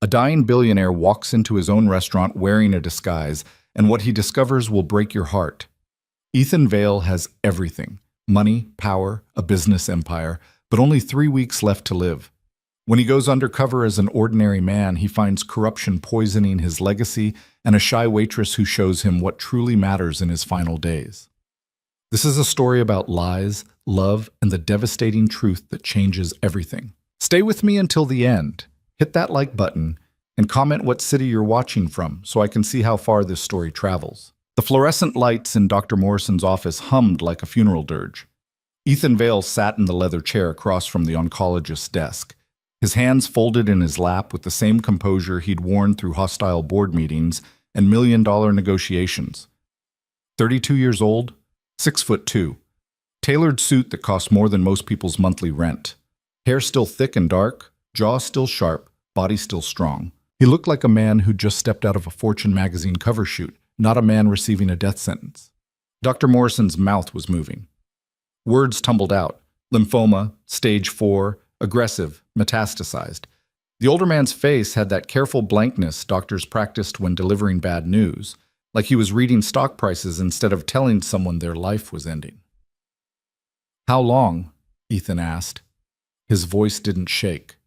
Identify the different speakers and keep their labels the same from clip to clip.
Speaker 1: A dying billionaire walks into his own restaurant wearing a disguise, and what he discovers will break your heart. Ethan Vale has everything: money, power, a business empire, but only 3 weeks left to live. When he goes undercover as an ordinary man, he finds corruption poisoning his legacy and a shy waitress who shows him what truly matters in his final days. This is a story about lies, love, and the devastating truth that changes everything. Stay with me until the end. Hit that like button and comment what city you're watching from so I can see how far this story travels. The fluorescent lights in Dr. Morrison's office hummed like a funeral dirge. Ethan Vale sat in the leather chair across from the oncologist's desk, his hands folded in his lap with the same composure he'd worn through hostile board meetings and million-dollar negotiations. 32 years old, 6'2", tailored suit that cost more than most people's monthly rent. Hair still thick and dark, jaw still sharp, body still strong. He looked like a man who'd just stepped out of a Fortune magazine cover shoot, not a man receiving a death sentence. Dr. Morrison's mouth was moving. Words tumbled out: lymphoma, stage 4, aggressive, metastasized. The older man's face had that careful blankness doctors practiced when delivering bad news, like he was reading stock prices instead of telling someone their life was ending. "How long?" Ethan asked. His voice didn't shake.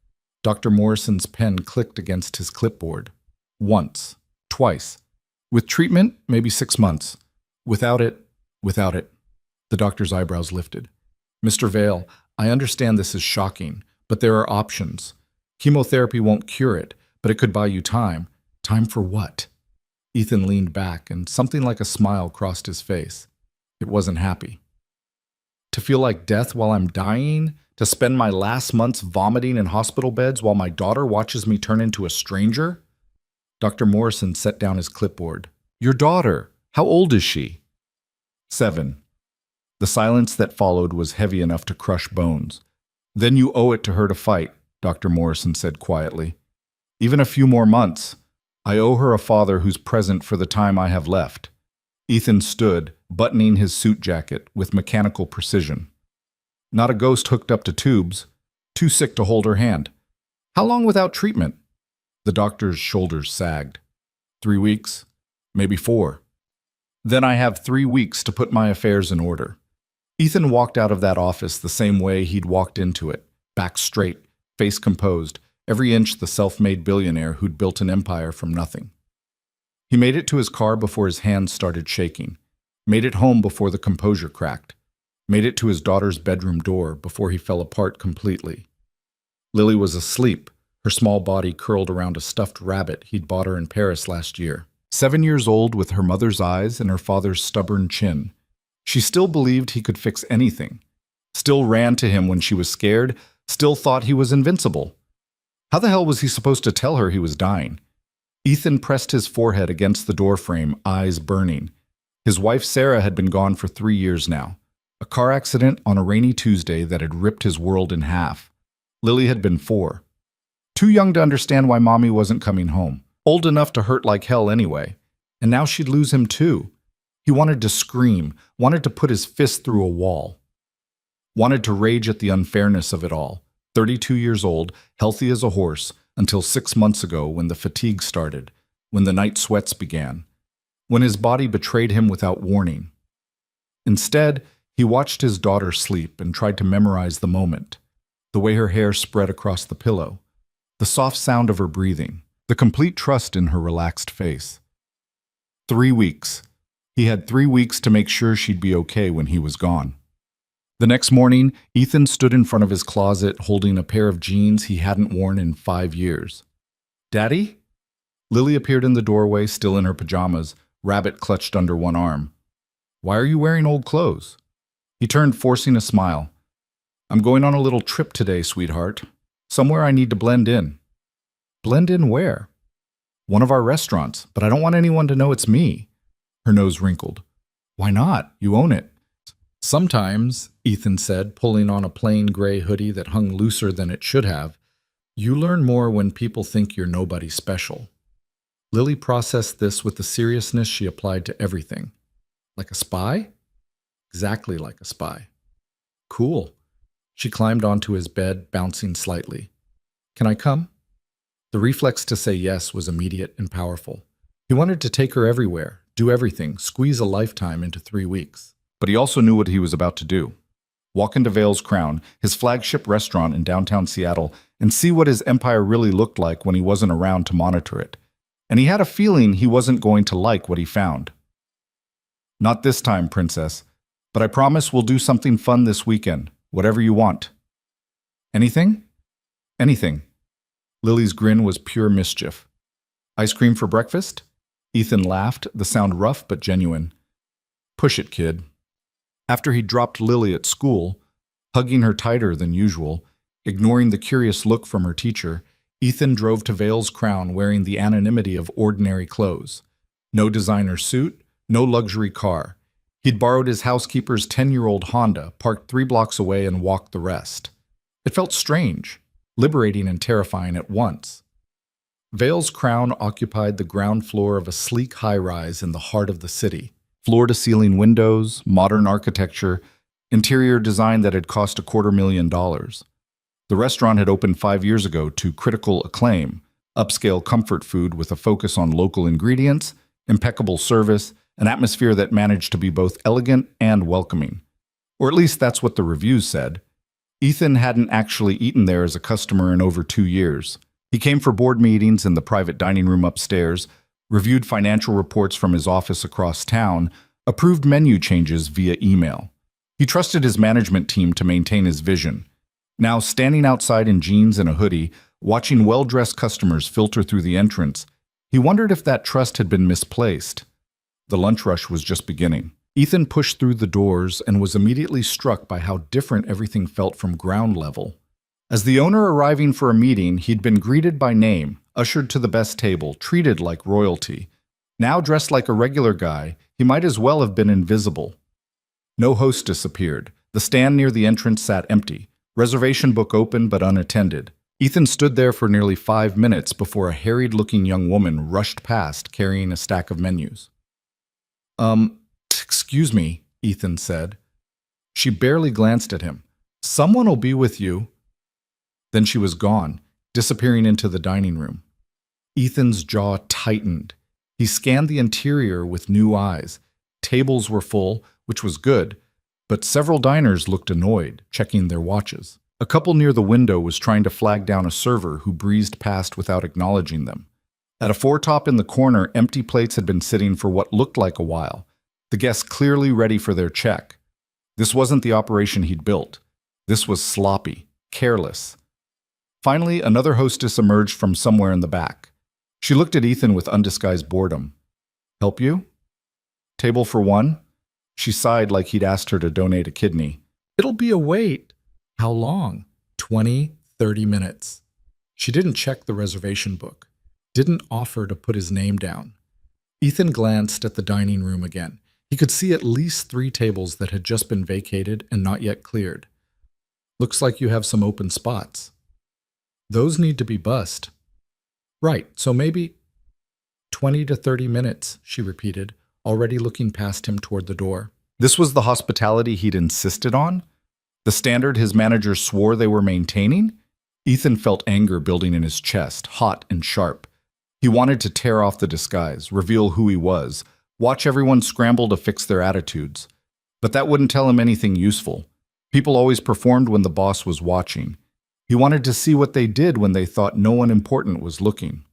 Speaker 1: Dr. Morrison's pen clicked against his clipboard. Once. Twice. With treatment, maybe 6 months. Without it. The doctor's eyebrows lifted. "Mr. Vale, I understand this is shocking, but there are options. Chemotherapy won't cure it, but it could buy you time." Time for what? Ethan leaned back, and something like a smile crossed his face. It wasn't happy. To feel like death while I'm dying? To spend my last months vomiting in hospital beds while my daughter watches me turn into a stranger? Dr. Morrison set down his clipboard. "Your daughter, how old is she?" 7. The silence that followed was heavy enough to crush bones. "Then you owe it to her to fight," Dr. Morrison said quietly. "Even a few more months. I owe her a father who's present for the time I have left." Ethan stood, buttoning his suit jacket with mechanical precision. Not a ghost hooked up to tubes, too sick to hold her hand. "How long without treatment?" The doctor's shoulders sagged. 3 weeks, maybe 4. "Then I have 3 weeks to put my affairs in order." Ethan walked out of that office the same way he'd walked into it, back straight, face composed, every inch the self-made billionaire who'd built an empire from nothing. He made it to his car before his hands started shaking, made it home before the composure cracked, made it to his daughter's bedroom door before he fell apart completely. Lily was asleep, her small body curled around a stuffed rabbit he'd bought her in Paris last year. 7 years old, with her mother's eyes and her father's stubborn chin. She still believed he could fix anything, still ran to him when she was scared, still thought he was invincible. How the hell was he supposed to tell her he was dying? Ethan pressed his forehead against the doorframe, eyes burning. His wife Sarah had been gone for 3 years now. A car accident on a rainy Tuesday that had ripped his world in half. Lily had been 4. Too young to understand why mommy wasn't coming home. Old enough to hurt like hell anyway. And now she'd lose him too. He wanted to scream, wanted to put his fist through a wall. Wanted to rage at the unfairness of it all. 32 years old, healthy as a horse, until 6 months ago when the fatigue started, when the night sweats began, when his body betrayed him without warning. Instead, he watched his daughter sleep and tried to memorize the moment, the way her hair spread across the pillow, the soft sound of her breathing, the complete trust in her relaxed face. 3 weeks. He had 3 weeks to make sure she'd be okay when he was gone. The next morning, Ethan stood in front of his closet holding a pair of jeans he hadn't worn in 5 years. "Daddy?" Lily appeared in the doorway, still in her pajamas, rabbit clutched under one arm. "Why are you wearing old clothes?" He turned, forcing a smile. "I'm going on a little trip today, sweetheart. Somewhere I need to blend in." "Blend in where?" "One of our restaurants, but I don't want anyone to know it's me." Her nose wrinkled. "Why not? You own it." "Sometimes," Ethan said, pulling on a plain gray hoodie that hung looser than it should have, "you learn more when people think you're nobody special." Lily processed this with the seriousness she applied to everything. "Like a spy?" "Exactly like a spy." "Cool." She climbed onto his bed, bouncing slightly. "Can I come?" The reflex to say yes was immediate and powerful. He wanted to take her everywhere, do everything, squeeze a lifetime into 3 weeks. But he also knew what he was about to do. Walk into Vale's Crown, his flagship restaurant in downtown Seattle, and see what his empire really looked like when he wasn't around to monitor it. And he had a feeling he wasn't going to like what he found. "Not this time, princess, but I promise we'll do something fun this weekend, whatever you want." "Anything?" "Anything." Lily's grin was pure mischief. "Ice cream for breakfast?" Ethan laughed, the sound rough but genuine. "Push it, kid." After he dropped Lily at school, hugging her tighter than usual, ignoring the curious look from her teacher, Ethan drove to Vale's Crown wearing the anonymity of ordinary clothes. No designer suit, no luxury car. He'd borrowed his housekeeper's 10-year-old Honda, parked 3 blocks away, and walked the rest. It felt strange, liberating and terrifying at once. Vale's Crown occupied the ground floor of a sleek high-rise in the heart of the city. Floor-to-ceiling windows, modern architecture, interior design that had cost $250,000. The restaurant had opened 5 years ago to critical acclaim, upscale comfort food with a focus on local ingredients, impeccable service, an atmosphere that managed to be both elegant and welcoming. Or at least that's what the reviews said. Ethan hadn't actually eaten there as a customer in over 2 years. He came for board meetings in the private dining room upstairs, reviewed financial reports from his office across town, approved menu changes via email. He trusted his management team to maintain his vision. Now, standing outside in jeans and a hoodie, watching well-dressed customers filter through the entrance, he wondered if that trust had been misplaced. The lunch rush was just beginning. Ethan pushed through the doors and was immediately struck by how different everything felt from ground level. As the owner arriving for a meeting, he'd been greeted by name, ushered to the best table, treated like royalty. Now dressed like a regular guy, he might as well have been invisible. No hostess appeared. The stand near the entrance sat empty. Reservation book open but unattended. Ethan stood there for nearly 5 minutes before a harried-looking young woman rushed past carrying a stack of menus. Excuse me," Ethan said. She barely glanced at him. "Someone will be with you." Then she was gone, disappearing into the dining room. Ethan's jaw tightened. He scanned the interior with new eyes. Tables were full, which was good, but several diners looked annoyed, checking their watches. A couple near the window was trying to flag down a server who breezed past without acknowledging them. At a foretop in the corner, empty plates had been sitting for what looked like a while, the guests clearly ready for their check. This wasn't the operation he'd built. This was sloppy, careless. Finally, another hostess emerged from somewhere in the back. She looked at Ethan with undisguised boredom. "Help you?" "Table for one?" She sighed like he'd asked her to donate a kidney. "It'll be a wait." "How long?" 20, 30 minutes. She didn't check the reservation book. Didn't offer to put his name down. Ethan glanced at the dining room again. He could see at least 3 tables that had just been vacated and not yet cleared. "Looks like you have some open spots." "Those need to be bussed." "Right, so maybe—" 20 to 30 minutes, she repeated, already looking past him toward the door. This was the hospitality he'd insisted on? The standard his manager swore they were maintaining? Ethan felt anger building in his chest, hot and sharp. He wanted to tear off the disguise, reveal who he was, watch everyone scramble to fix their attitudes. But that wouldn't tell him anything useful. People always performed when the boss was watching. He wanted to see what they did when they thought no one important was looking.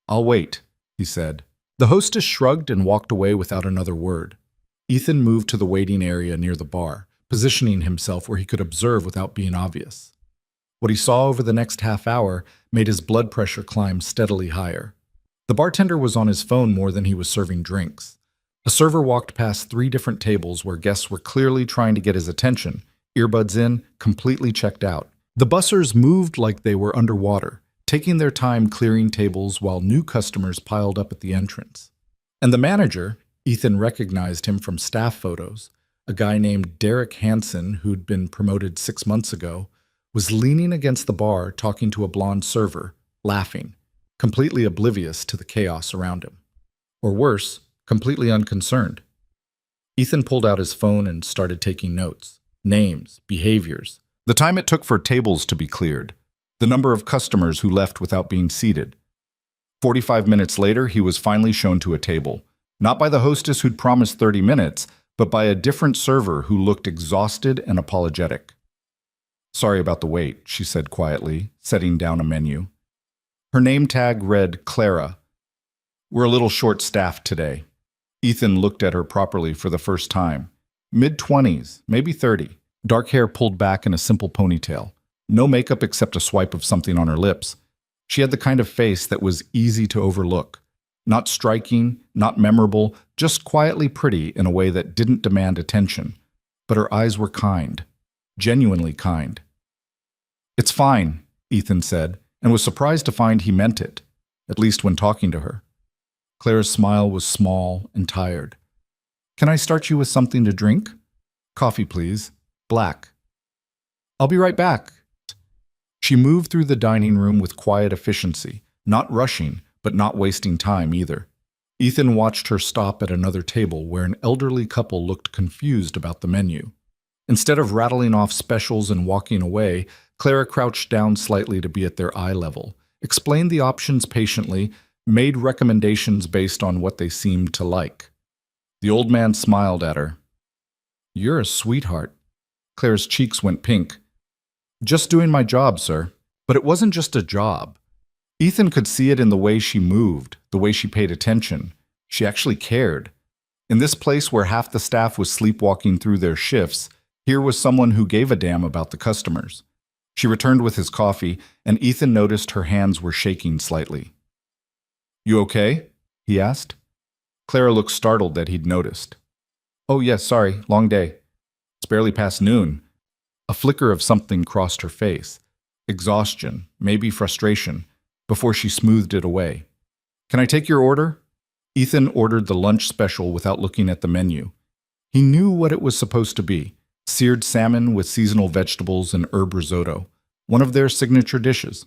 Speaker 1: "I'll wait," he said. The hostess shrugged and walked away without another word. Ethan moved to the waiting area near the bar, positioning himself where he could observe without being obvious. What he saw over the next half hour made his blood pressure climb steadily higher. The bartender was on his phone more than he was serving drinks. A server walked past 3 different tables where guests were clearly trying to get his attention, earbuds in, completely checked out. The bussers moved like they were underwater, taking their time clearing tables while new customers piled up at the entrance. And the manager, Ethan recognized him from staff photos, a guy named Derek Hansen who'd been promoted 6 months ago, was leaning against the bar talking to a blonde server, laughing, completely oblivious to the chaos around him. Or worse, completely unconcerned. Ethan pulled out his phone and started taking notes. Names, behaviors, the time it took for tables to be cleared. the number of customers who left without being seated. 45 minutes later, he was finally shown to a table, not by the hostess who'd promised 30 minutes, but by a different server who looked exhausted and apologetic. "Sorry about the wait," she said quietly, setting down a menu. Her name tag read Clara. "We're a little short-staffed today." Ethan looked at her properly for the first time. Mid-20s, maybe 30. Dark hair pulled back in a simple ponytail. No makeup except a swipe of something on her lips. She had the kind of face that was easy to overlook. Not striking, not memorable, just quietly pretty in a way that didn't demand attention. But her eyes were kind. Genuinely kind. "It's fine," Ethan said, and was surprised to find he meant it, at least when talking to her. Clara's smile was small and tired. "Can I start you with something to drink?" "Coffee, please. Black." "I'll be right back." She moved through the dining room with quiet efficiency, not rushing, but not wasting time either. Ethan watched her stop at another table where an elderly couple looked confused about the menu. Instead of rattling off specials and walking away, Clara crouched down slightly to be at their eye level, explained the options patiently, made recommendations based on what they seemed to like. The old man smiled at her. "You're a sweetheart." Clara's cheeks went pink. "Just doing my job, sir." But it wasn't just a job. Ethan could see it in the way she moved, the way she paid attention. She actually cared. In this place where half the staff was sleepwalking through their shifts, here was someone who gave a damn about the customers. She returned with his coffee, and Ethan noticed her hands were shaking slightly. "You okay?" he asked. Clara looked startled that he'd noticed. "Oh, yes, sorry, long day. It's barely past noon." A flicker of something crossed her face. Exhaustion, maybe frustration, before she smoothed it away. "Can I take your order?" Ethan ordered the lunch special without looking at the menu. He knew what it was supposed to be: seared salmon with seasonal vegetables and herb risotto, one of their signature dishes.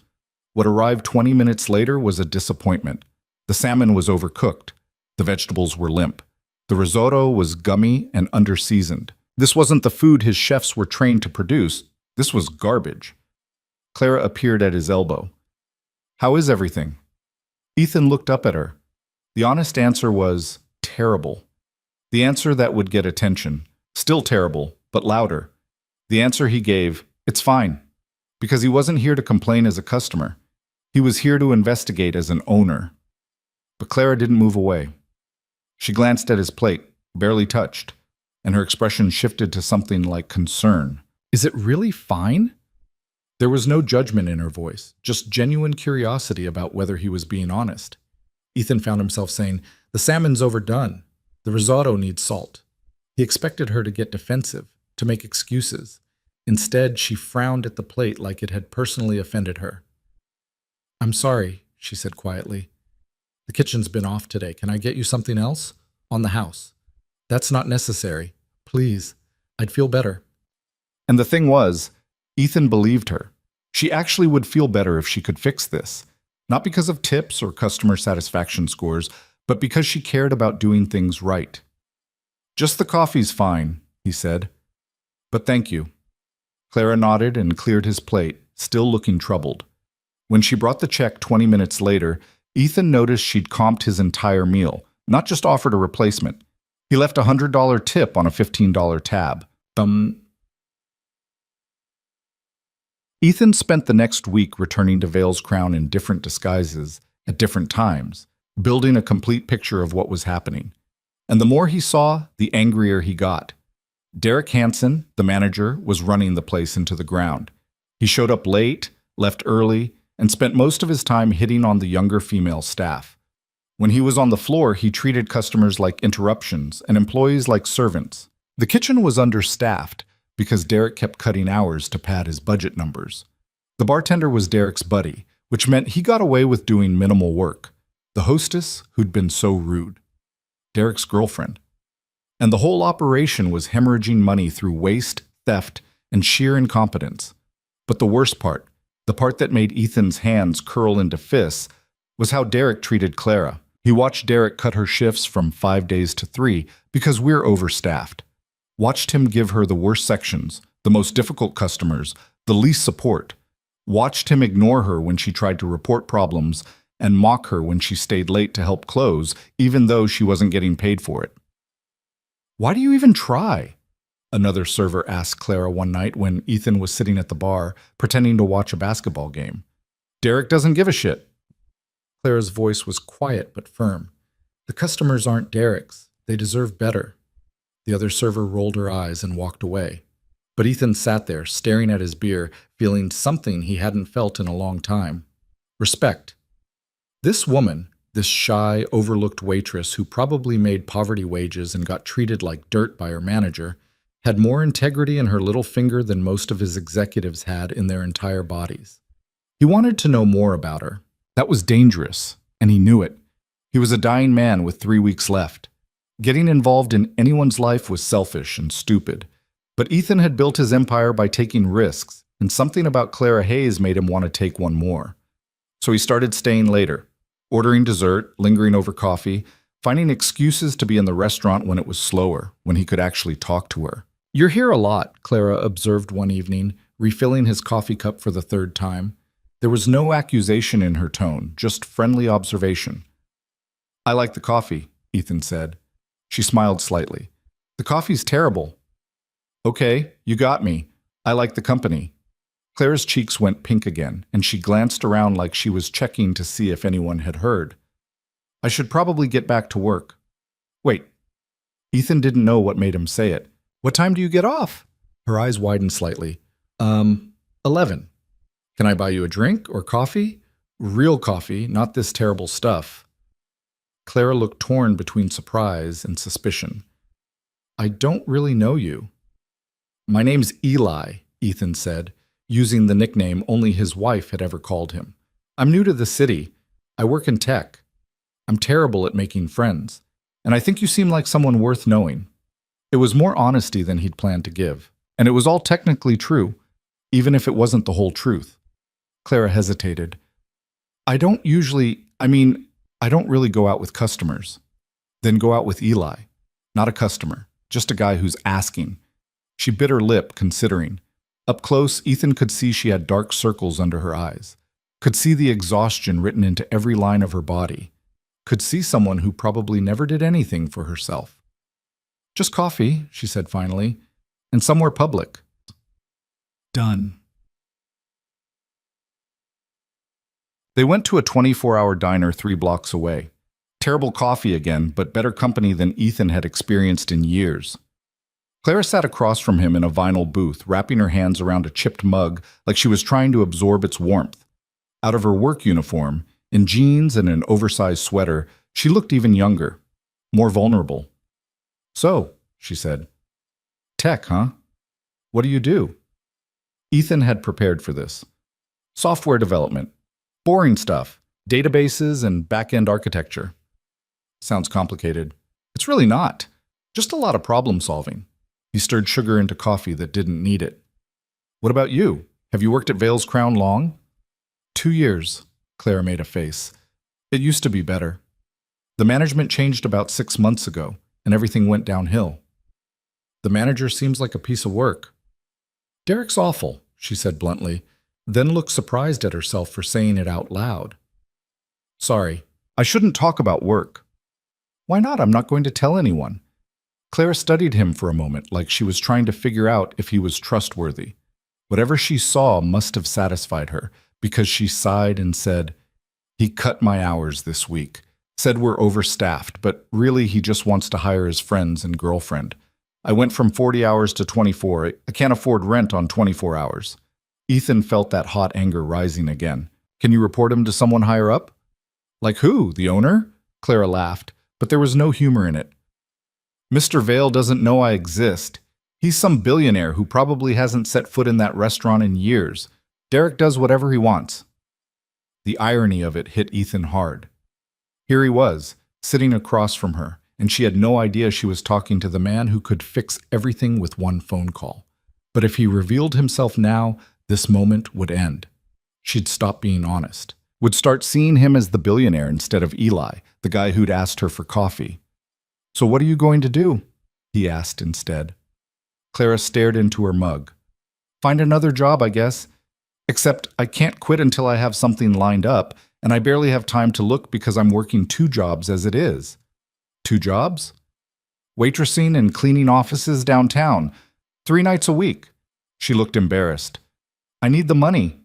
Speaker 1: What arrived 20 minutes later was a disappointment. The salmon was overcooked. The vegetables were limp. The risotto was gummy and under-seasoned. This wasn't the food his chefs were trained to produce. This was garbage. Clara appeared at his elbow. "How is everything?" Ethan looked up at her. The honest answer was terrible. The answer that would get attention. Still terrible, but louder. The answer he gave, "It's fine." Because he wasn't here to complain as a customer. He was here to investigate as an owner. But Clara didn't move away. She glanced at his plate, barely touched, and her expression shifted to something like concern. "Is it really fine?" There was no judgment in her voice, just genuine curiosity about whether he was being honest. Ethan found himself saying, "The salmon's overdone. The risotto needs salt." He expected her to get defensive, to make excuses. Instead, she frowned at the plate like it had personally offended her. "I'm sorry," she said quietly. "The kitchen's been off today. Can I get you something else? On the house." "That's not necessary. Please. I'd feel better." And the thing was, Ethan believed her. She actually would feel better if she could fix this. Not because of tips or customer satisfaction scores, but because she cared about doing things right. "Just the coffee's fine," he said. "But thank you." Clara nodded and cleared his plate, still looking troubled. When she brought the check 20 minutes later, Ethan noticed she'd comped his entire meal, not just offered a replacement. He left a $100 tip on a $15 tab. Ethan spent the next week returning to Vale's Crown in different disguises, at different times, building a complete picture of what was happening. And the more he saw, the angrier he got. Derek Hansen, the manager, was running the place into the ground. He showed up late, left early, and spent most of his time hitting on the younger female staff. When he was on the floor, he treated customers like interruptions and employees like servants. The kitchen was understaffed because Derek kept cutting hours to pad his budget numbers. The bartender was Derek's buddy, which meant he got away with doing minimal work. The hostess, who'd been so rude. Derek's girlfriend. And the whole operation was hemorrhaging money through waste, theft, and sheer incompetence. But the worst part, the part that made Ethan's hands curl into fists, was how Derek treated Clara. He watched Derek cut her shifts from 5 days to 3 because we're overstaffed. Watched him give her the worst sections, the most difficult customers, the least support. watched him ignore her when she tried to report problems, and mock her when she stayed late to help close, even though she wasn't getting paid for it. "Why do you even try?" another server asked Clara one night when Ethan was sitting at the bar, pretending to watch a basketball game. "Derek doesn't give a shit." Clara's voice was quiet but firm. "The customers aren't Derek's. They deserve better." The other server rolled her eyes and walked away. But Ethan sat there, staring at his beer, feeling something he hadn't felt in a long time. Respect. This woman, this shy, overlooked waitress who probably made poverty wages and got treated like dirt by her manager, had more integrity in her little finger than most of his executives had in their entire bodies. He wanted to know more about her. That was dangerous, and he knew it. He was a dying man with 3 weeks left. Getting involved in anyone's life was selfish and stupid. But Ethan had built his empire by taking risks, and something about Clara Hayes made him want to take one more. So he started staying later, ordering dessert, lingering over coffee, finding excuses to be in the restaurant when it was slower, when he could actually talk to her. "You're here a lot," Clara observed one evening, refilling his coffee cup for the third time. There was no accusation in her tone, just friendly observation. "I like the coffee," Ethan said. She smiled slightly. "The coffee's terrible." "Okay, you got me. I like the company." Clara's cheeks went pink again, and she glanced around like she was checking to see if anyone had heard. "I should probably get back to work." "Wait." Ethan didn't know what made him say it. "What time do you get off?" Her eyes widened slightly. 11. "Can I buy you a drink or coffee?" "Real coffee, not this terrible stuff." Clara looked torn between surprise and suspicion. "I don't really know you." "My name's Eli," Ethan said, using the nickname only his wife had ever called him. "I'm new to the city. I work in tech. I'm terrible at making friends, and I think you seem like someone worth knowing." It was more honesty than he'd planned to give, and it was all technically true, even if it wasn't the whole truth. Clara hesitated. I don't really go out with customers." "Then go out with Eli. Not a customer, just a guy who's asking." She bit her lip, considering. Up close, Ethan could see she had dark circles under her eyes, could see the exhaustion written into every line of her body, could see someone who probably never did anything for herself. "Just coffee," she said finally, "and somewhere public." Done. They went to a 24-hour diner 3 blocks away. Terrible coffee again, but better company than Ethan had experienced in years. Clara sat across from him in a vinyl booth, wrapping her hands around a chipped mug like she was trying to absorb its warmth. Out of her work uniform, in jeans and an oversized sweater, she looked even younger, more vulnerable. "So," she said. "Tech, huh? What do you do?" Ethan had prepared for this. "Software development. Boring stuff. Databases and back-end architecture." "Sounds complicated." "It's really not. Just a lot of problem solving." He stirred sugar into coffee that didn't need it. "What about you? Have you worked at Vale's Crown long?" 2 years, Clara made a face. "It used to be better. The management changed about 6 months ago, and everything went downhill." "The manager seems like a piece of work." "Derek's awful," she said bluntly, then looked surprised at herself for saying it out loud. "Sorry, I shouldn't talk about work." "Why not? I'm not going to tell anyone." Clara studied him for a moment, like she was trying to figure out if he was trustworthy. Whatever she saw must have satisfied her, because she sighed and said, "He cut my hours this week. Said we're overstaffed, but really he just wants to hire his friends and girlfriend. I went from 40 hours to 24. I can't afford rent on 24 hours. Ethan felt that hot anger rising again. "Can you report him to someone higher up?" "Like who? The owner?" Clara laughed, but there was no humor in it. "Mr. Vale doesn't know I exist. He's some billionaire who probably hasn't set foot in that restaurant in years. Derek does whatever he wants." The irony of it hit Ethan hard. Here he was, sitting across from her, and she had no idea she was talking to the man who could fix everything with one phone call. But if he revealed himself now, this moment would end. She'd stop being honest, would start seeing him as the billionaire instead of Eli, the guy who'd asked her for coffee. "So what are you going to do?" he asked instead. Clara stared into her mug. "Find another job, I guess. Except I can't quit until I have something lined up, and I barely have time to look because I'm working 2 jobs as it is. 2 jobs? Waitressing and cleaning offices downtown, 3 nights a week. She looked embarrassed. I need the money.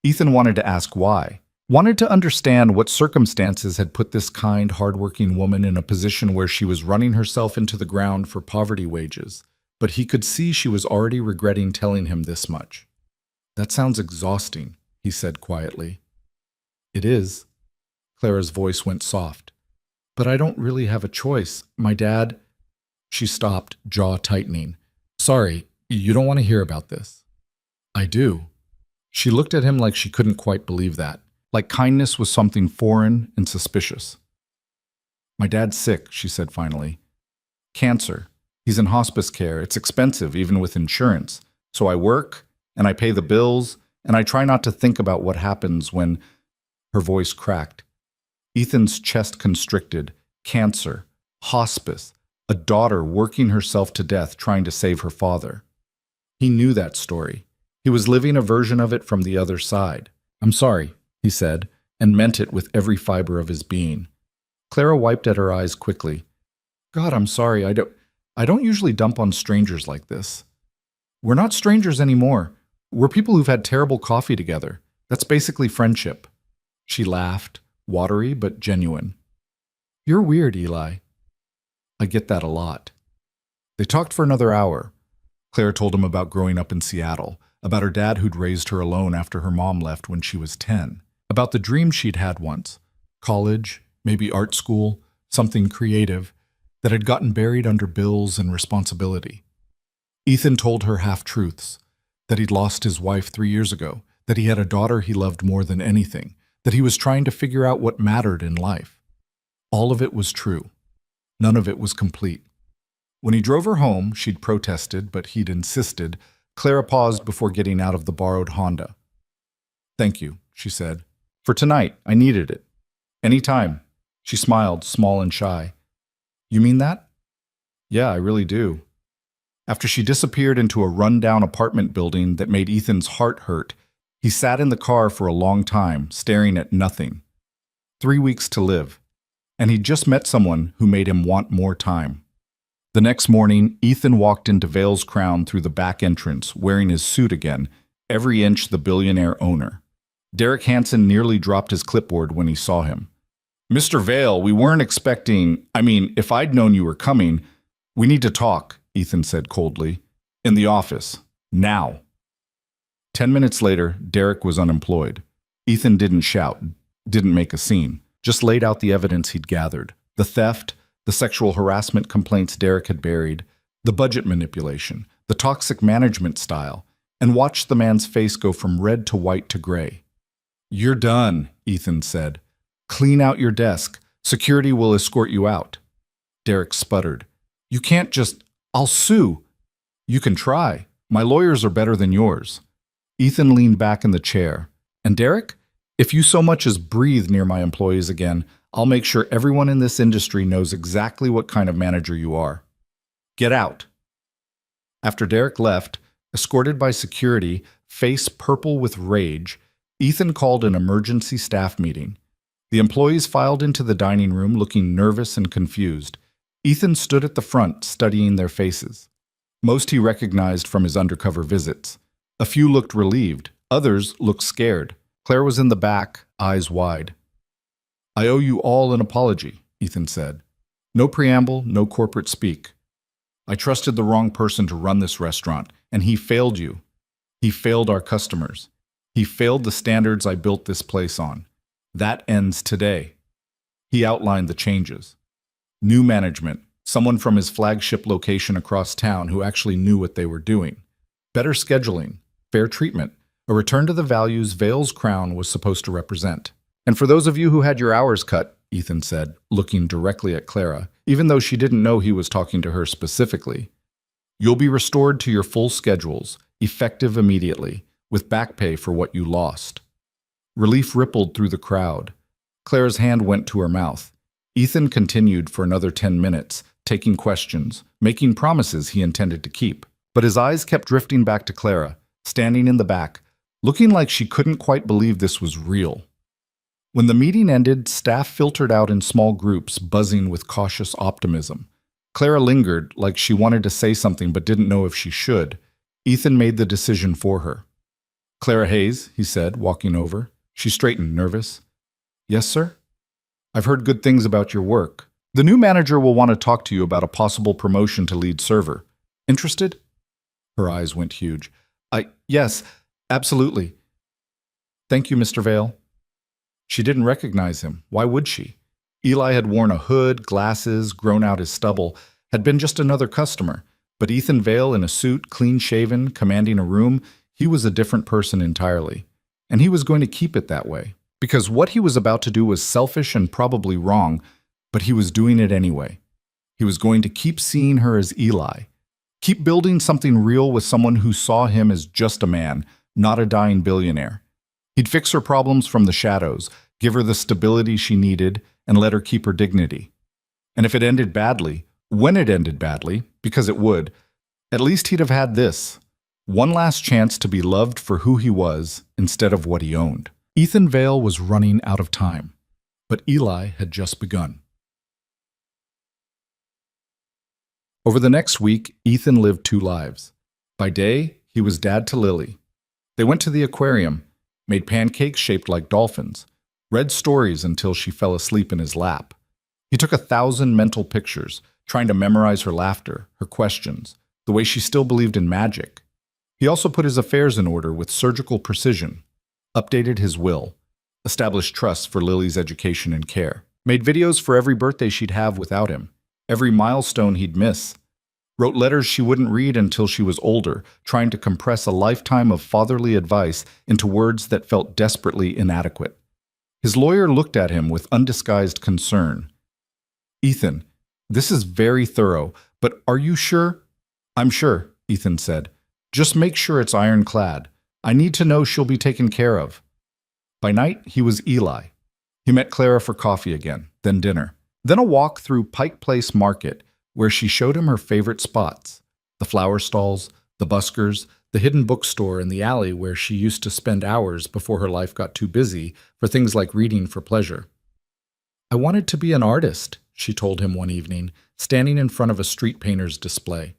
Speaker 1: Ethan wanted to ask why. Wanted to understand what circumstances had put this kind, hardworking woman in a position where she was running herself into the ground for poverty wages. But he could see she was already regretting telling him this much. That sounds exhausting, he said quietly. It is. Clara's voice went soft. But I don't really have a choice. My dad... She stopped, jaw tightening. Sorry, you don't want to hear about this. I do. She looked at him like she couldn't quite believe that, like kindness was something foreign and suspicious. My dad's sick, she said finally. Cancer. He's in hospice care. It's expensive, even with insurance. So I work, and I pay the bills, and I try not to think about what happens when... Her voice cracked. Ethan's chest constricted. Cancer. Hospice. A daughter working herself to death trying to save her father. He knew that story. He was living a version of it from the other side. I'm sorry, he said, and meant it with every fiber of his being. Clara wiped at her eyes quickly. God, I'm sorry. I don't usually dump on strangers like this. We're not strangers anymore. We're people who've had terrible coffee together. That's basically friendship. She laughed, watery but genuine. You're weird, Eli. I get that a lot. They talked for another hour. Claire told him about growing up in Seattle, about her dad who'd raised her alone after her mom left when she was 10, about the dream she'd had once, college, maybe art school, something creative, that had gotten buried under bills and responsibility. Ethan told her half-truths, that he'd lost his wife 3 years ago, that he had a daughter he loved more than anything, that he was trying to figure out what mattered in life. All of it was true. None of it was complete. When he drove her home, she'd protested, but he'd insisted. Clara paused before getting out of the borrowed Honda. Thank you, she said. For tonight, I needed it. Any time. She smiled, small and shy. You mean that? Yeah, I really do. After she disappeared into a run-down apartment building that made Ethan's heart hurt, he sat in the car for a long time, staring at nothing. 3 weeks to live. And he'd just met someone who made him want more time. The next morning, Ethan walked into Vale's Crown through the back entrance, wearing his suit again, every inch the billionaire owner. Derek Hansen nearly dropped his clipboard when he saw him. Mr. Vale, we weren't expecting... if I'd known you were coming... We need to talk, Ethan said coldly. In the office. Now. 10 minutes later, Derek was unemployed. Ethan didn't shout, didn't make a scene. Just laid out the evidence he'd gathered. The theft, the sexual harassment complaints Derek had buried, the budget manipulation, the toxic management style, and watched the man's face go from red to white to gray. You're done, Ethan said. Clean out your desk. Security will escort you out. Derek sputtered. You can't just... I'll sue. You can try. My lawyers are better than yours. Ethan leaned back in the chair. And Derek? If you so much as breathe near my employees again, I'll make sure everyone in this industry knows exactly what kind of manager you are. Get out. After Derek left, escorted by security, face purple with rage, Ethan called an emergency staff meeting. The employees filed into the dining room looking nervous and confused. Ethan stood at the front, studying their faces. Most he recognized from his undercover visits. A few looked relieved, others looked scared. Claire was in the back, eyes wide. I owe you all an apology, Ethan said. No preamble, no corporate speak. I trusted the wrong person to run this restaurant, and he failed you. He failed our customers. He failed the standards I built this place on. That ends today. He outlined the changes. New management, someone from his flagship location across town who actually knew what they were doing. Better scheduling, fair treatment, a return to the values Vale's Crown was supposed to represent. And for those of you who had your hours cut, Ethan said, looking directly at Clara, even though she didn't know he was talking to her specifically, you'll be restored to your full schedules, effective immediately, with back pay for what you lost. Relief rippled through the crowd. Clara's hand went to her mouth. Ethan continued for another 10 minutes, taking questions, making promises he intended to keep. But his eyes kept drifting back to Clara, standing in the back, looking like she couldn't quite believe this was real. When the meeting ended, staff filtered out in small groups, buzzing with cautious optimism. Clara lingered, like she wanted to say something but didn't know if she should. Ethan made the decision for her. "Clara Hayes," he said, walking over. She straightened, nervous. "Yes, sir?" "I've heard good things about your work. The new manager will want to talk to you about a possible promotion to lead server. Interested?" Her eyes went huge. Yes, absolutely. Thank you, Mr. Vale." She didn't recognize him. Why would she? Eli had worn a hood, glasses, grown out his stubble, had been just another customer. But Ethan Vale in a suit, clean-shaven, commanding a room, he was a different person entirely. And he was going to keep it that way. Because what he was about to do was selfish and probably wrong, but he was doing it anyway. He was going to keep seeing her as Eli. Keep building something real with someone who saw him as just a man, not a dying billionaire. He'd fix her problems from the shadows, give her the stability she needed, and let her keep her dignity. And if it ended badly, when it ended badly, because it would, at least he'd have had this. One last chance to be loved for who he was instead of what he owned. Ethan Vale was running out of time, but Eli had just begun. Over the next week, Ethan lived two lives. By day, he was dad to Lily. They went to the aquarium, made pancakes shaped like dolphins, read stories until she fell asleep in his lap. He took 1,000 mental pictures, trying to memorize her laughter, her questions, the way she still believed in magic. He also put his affairs in order with surgical precision, updated his will, established trusts for Lily's education and care, made videos for every birthday she'd have without him, every milestone he'd miss, wrote letters she wouldn't read until she was older, trying to compress a lifetime of fatherly advice into words that felt desperately inadequate. His lawyer looked at him with undisguised concern. "Ethan, this is very thorough, but are you sure?" "I'm sure," Ethan said. "Just make sure it's ironclad. I need to know she'll be taken care of." By night, he was Eli. He met Clara for coffee again, then dinner, then a walk through Pike Place Market, where she showed him her favorite spots, the flower stalls, the buskers, the hidden bookstore in the alley where she used to spend hours before her life got too busy for things like reading for pleasure. "I wanted to be an artist," she told him one evening, standing in front of a street painter's display.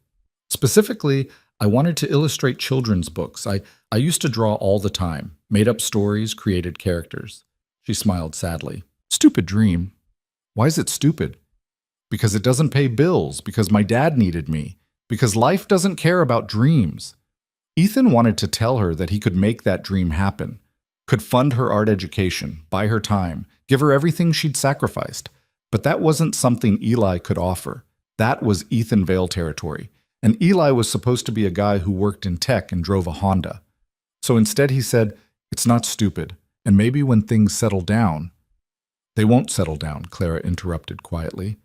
Speaker 1: "Specifically, I wanted to illustrate children's books. I used to draw all the time, made up stories, created characters." She smiled sadly. "Stupid dream." "Why is it stupid?" "Because it doesn't pay bills, because my dad needed me, because life doesn't care about dreams." Ethan wanted to tell her that he could make that dream happen, could fund her art education, buy her time, give her everything she'd sacrificed. But that wasn't something Eli could offer. That was Ethan Vale territory. And Eli was supposed to be a guy who worked in tech and drove a Honda. So instead he said, "It's not stupid, and maybe when things settle down—" "They won't settle down," Clara interrupted quietly.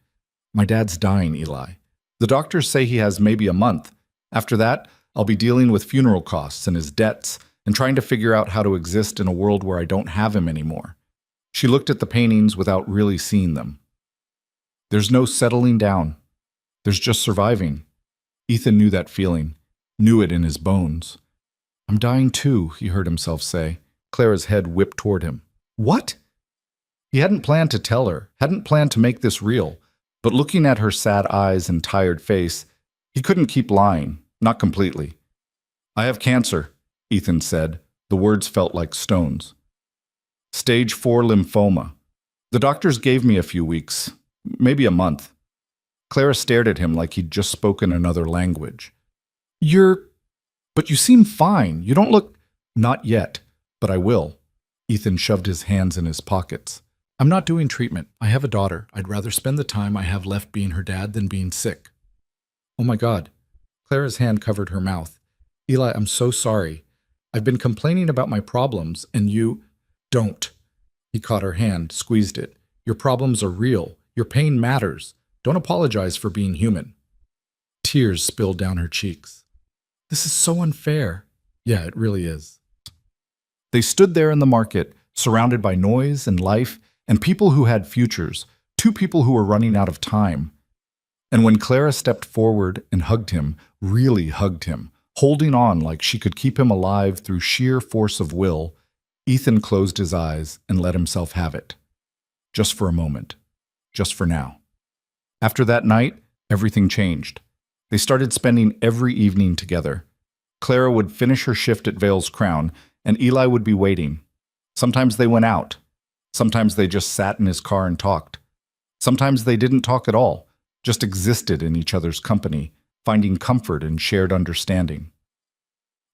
Speaker 1: "My dad's dying, Eli. The doctors say he has maybe a month. After that, I'll be dealing with funeral costs and his debts and trying to figure out how to exist in a world where I don't have him anymore." She looked at the paintings without really seeing them. "There's no settling down. There's just surviving." Ethan knew that feeling, knew it in his bones. "I'm dying too," he heard himself say. Clara's head whipped toward him. "What?" He hadn't planned to tell her, hadn't planned to make this real. But looking at her sad eyes and tired face, he couldn't keep lying, not completely. "I have cancer," Ethan said. The words felt like stones. "Stage 4 lymphoma. The doctors gave me a few weeks, maybe a month." Clara stared at him like he'd just spoken another language. But you seem fine. You don't look—" "Not yet, but I will." Ethan shoved his hands in his pockets. "I'm not doing treatment. I have a daughter. I'd rather spend the time I have left being her dad than being sick." "Oh my God." Clara's hand covered her mouth. "Eli, I'm so sorry. I've been complaining about my problems, and you—" "Don't." He caught her hand, squeezed it. "Your problems are real. Your pain matters. Don't apologize for being human." Tears spilled down her cheeks. "This is so unfair." "Yeah, it really is." They stood there in the market, surrounded by noise and life and people who had futures, two people who were running out of time. And when Clara stepped forward and hugged him, really hugged him, Holding on like she could keep him alive through sheer force of will, Ethan closed his eyes and let himself have it. Just for a moment. Just for now. After that night, everything changed. They started spending every evening together. Clara would finish her shift at Vale's Crown, and Eli would be waiting. Sometimes they went out. Sometimes they just sat in his car and talked. Sometimes they didn't talk at all, just existed in each other's company, finding comfort and shared understanding.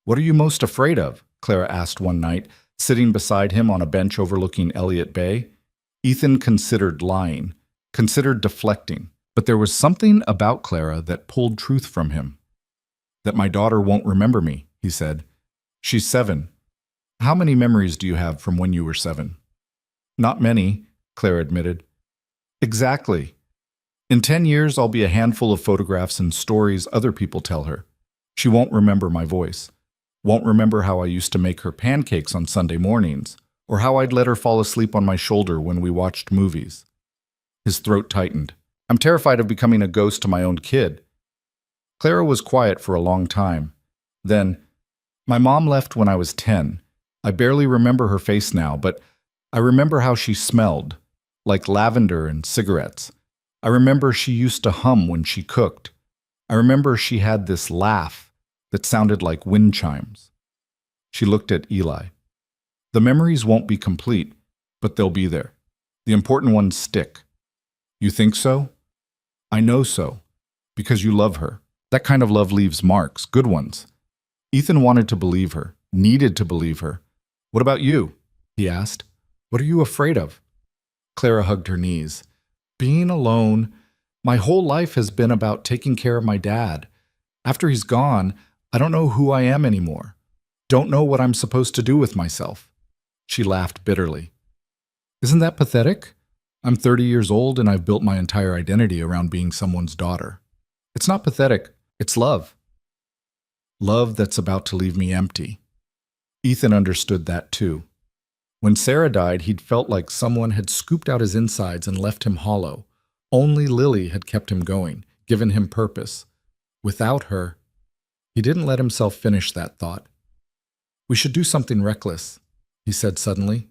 Speaker 1: "What are you most afraid of?" Clara asked one night, sitting beside him on a bench overlooking Elliott Bay. Ethan considered lying, considered deflecting, but there was something about Clara that pulled truth from him. "That my daughter won't remember me," he said. "She's 7. How many memories do you have from when you were 7? "Not many," Clara admitted. "Exactly. In 10 years, I'll be a handful of photographs and stories other people tell her. She won't remember my voice. Won't remember how I used to make her pancakes on Sunday mornings, or how I'd let her fall asleep on my shoulder when we watched movies." His throat tightened. "I'm terrified of becoming a ghost to my own kid." Clara was quiet for a long time. Then, "My mom left when I was 10. I barely remember her face now, but I remember how she smelled, like lavender and cigarettes. I remember she used to hum when she cooked. I remember she had this laugh that sounded like wind chimes." She looked at Eli. "The memories won't be complete, but they'll be there. The important ones stick." "You think so?" "I know so. Because you love her. That kind of love leaves marks, good ones." Ethan wanted to believe her, needed to believe her. "What about you?" he asked. "What are you afraid of?" Clara hugged her knees. "Being alone. My whole life has been about taking care of my dad. After he's gone, I don't know who I am anymore. Don't know what I'm supposed to do with myself." She laughed bitterly. "Isn't that pathetic? I'm 30 years old and I've built my entire identity around being someone's daughter. It's not pathetic, it's love. Love that's about to leave me empty." Ethan understood that too. When Sarah died, he'd felt like someone had scooped out his insides and left him hollow. Only Lily had kept him going, given him purpose. Without her, he didn't let himself finish that thought. "We should do something reckless," he said suddenly.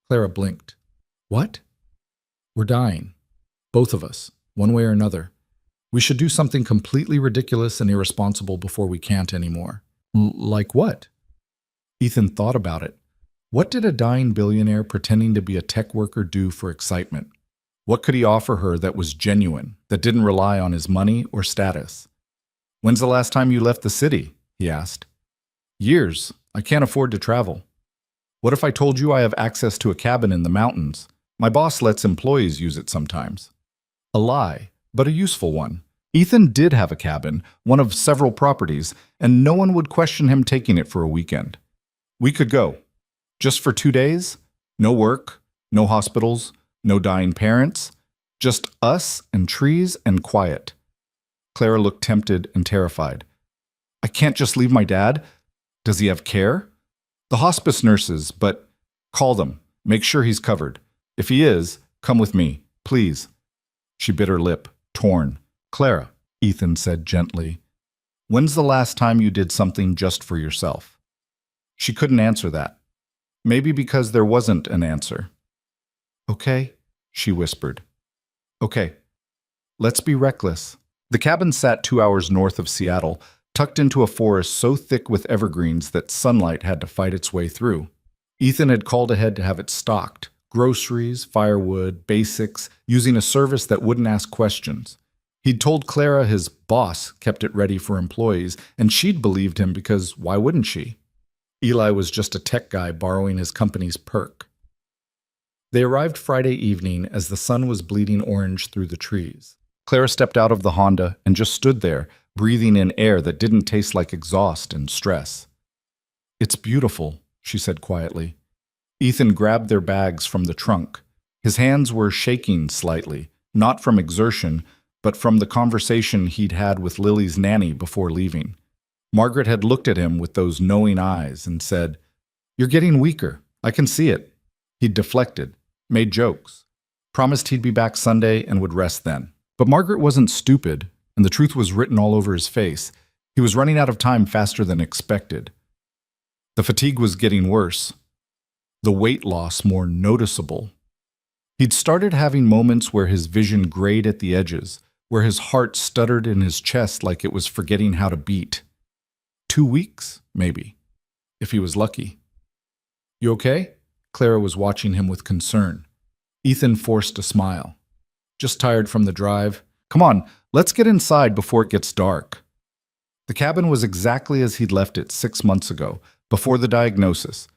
Speaker 1: Clara blinked. "What?" "We're dying. Both of us, one way or another. We should do something completely ridiculous and irresponsible before we can't anymore." "Like what?" Ethan thought about it. What did a dying billionaire pretending to be a tech worker do for excitement? What could he offer her that was genuine, that didn't rely on his money or status? "When's the last time you left the city?" he asked. "Years. I can't afford to travel." "What if I told you I have access to a cabin in the mountains? My boss lets employees use it sometimes." A lie, but a useful one. Ethan did have a cabin, one of several properties, and no one would question him taking it for a weekend. "We could go. Just for 2 days? No work, no hospitals, no dying parents. Just us and trees and quiet." Clara looked tempted and terrified. "I can't just leave my dad. Does he have care?" "The hospice nurses, but call them. Make sure he's covered. If he is, come with me, please." She bit her lip, torn. "Clara," Ethan said gently, "when's the last time you did something just for yourself?" She couldn't answer that. Maybe because there wasn't an answer. "Okay," she whispered. "Okay. Let's be reckless." The cabin sat 2 hours north of Seattle, tucked into a forest so thick with evergreens that sunlight had to fight its way through. Ethan had called ahead to have it stocked. Groceries, firewood, basics, using a service that wouldn't ask questions. He'd told Clara his boss kept it ready for employees, and she'd believed him because why wouldn't she? Eli was just a tech guy borrowing his company's perk. They arrived Friday evening as the sun was bleeding orange through the trees. Clara stepped out of the Honda and just stood there, breathing in air that didn't taste like exhaust and stress. "It's beautiful," she said quietly. Ethan grabbed their bags from the trunk. His hands were shaking slightly, not from exertion, but from the conversation he'd had with Lily's nanny before leaving. Margaret had looked at him with those knowing eyes and said, "You're getting weaker. I can see it." He'd deflected, made jokes, promised he'd be back Sunday and would rest then. But Margaret wasn't stupid, and the truth was written all over his face. He was running out of time faster than expected. The fatigue was getting worse, the weight loss more noticeable. He'd started having moments where his vision grayed at the edges, where his heart stuttered in his chest like it was forgetting how to beat. 2 weeks, maybe, if he was lucky. "You okay?" Clara was watching him with concern. Ethan forced a smile. "Just tired from the drive. Come on, let's get inside before it gets dark." The cabin was exactly as he'd left it 6 months ago, before the diagnosis,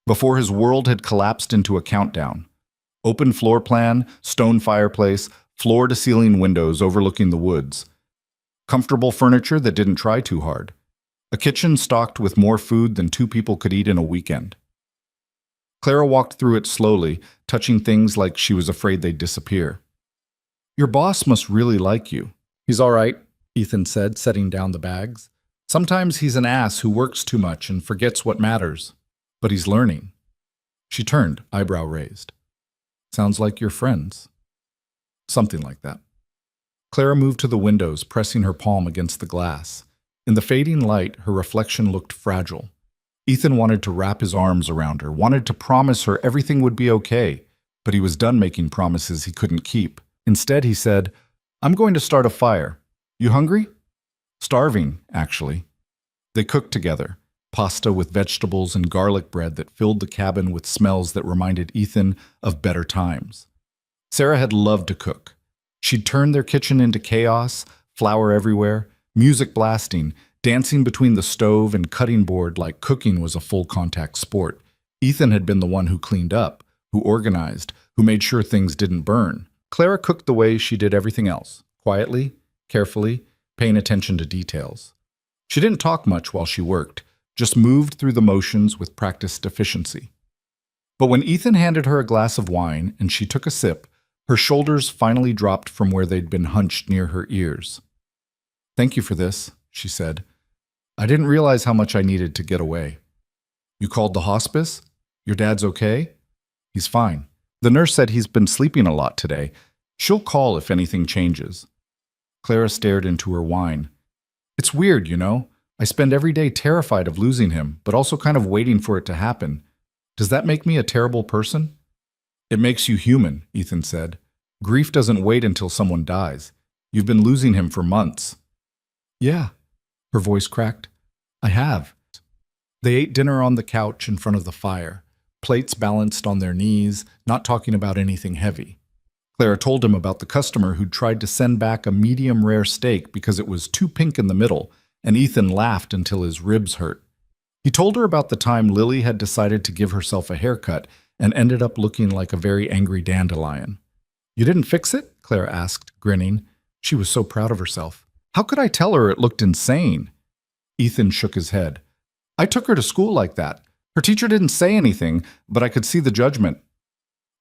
Speaker 1: before his world had collapsed into a countdown. Open floor plan, stone fireplace, floor-to-ceiling windows overlooking the woods. Comfortable furniture that didn't try too hard. A kitchen stocked with more food than 2 people could eat in a weekend. Clara walked through it slowly, touching things like she was afraid they'd disappear. "Your boss must really like you." "He's all right," Ethan said, setting down the bags. "Sometimes he's an ass who works too much and forgets what matters. But he's learning." She turned, eyebrow raised. "Sounds like you're friends." Something like that. Clara moved to the windows, pressing her palm against the glass. In the fading light, her reflection looked fragile. Ethan wanted to wrap his arms around her, wanted to promise her everything would be okay, but he was done making promises he couldn't keep. Instead, he said, "I'm going to start a fire. You hungry?" "Starving, actually." They cooked together, pasta with vegetables and garlic bread that filled the cabin with smells that reminded Ethan of better times. Sarah had loved to cook. She'd turned their kitchen into chaos, flour everywhere, music blasting, dancing between the stove and cutting board like cooking was a full-contact sport. Ethan had been the one who cleaned up, who organized, who made sure things didn't burn. Clara cooked the way she did everything else, quietly, carefully, paying attention to details. She didn't talk much while she worked, just moved through the motions with practiced efficiency. But when Ethan handed her a glass of wine and she took a sip, her shoulders finally dropped from where they'd been hunched near her ears. "Thank you for this," she said. "I didn't realize how much I needed to get away." "You called the hospice? Your dad's okay?" "He's fine. The nurse said he's been sleeping a lot today. She'll call if anything changes." Clara stared into her wine. "It's weird, you know. I spend every day terrified of losing him, but also kind of waiting for it to happen. Does that make me a terrible person?" "It makes you human," Ethan said. "Grief doesn't wait until someone dies. You've been losing him for months." "Yeah," her voice cracked. "I have." They ate dinner on the couch in front of the fire, plates balanced on their knees, not talking about anything heavy. Clara told him about the customer who'd tried to send back a medium-rare steak because it was too pink in the middle, and Ethan laughed until his ribs hurt. He told her about the time Lily had decided to give herself a haircut and ended up looking like a very angry dandelion. "You didn't fix it?" Clara asked, grinning. She was so proud of herself. "How could I tell her it looked insane?" Ethan shook his head. "I took her to school like that. Her teacher didn't say anything, but I could see the judgment.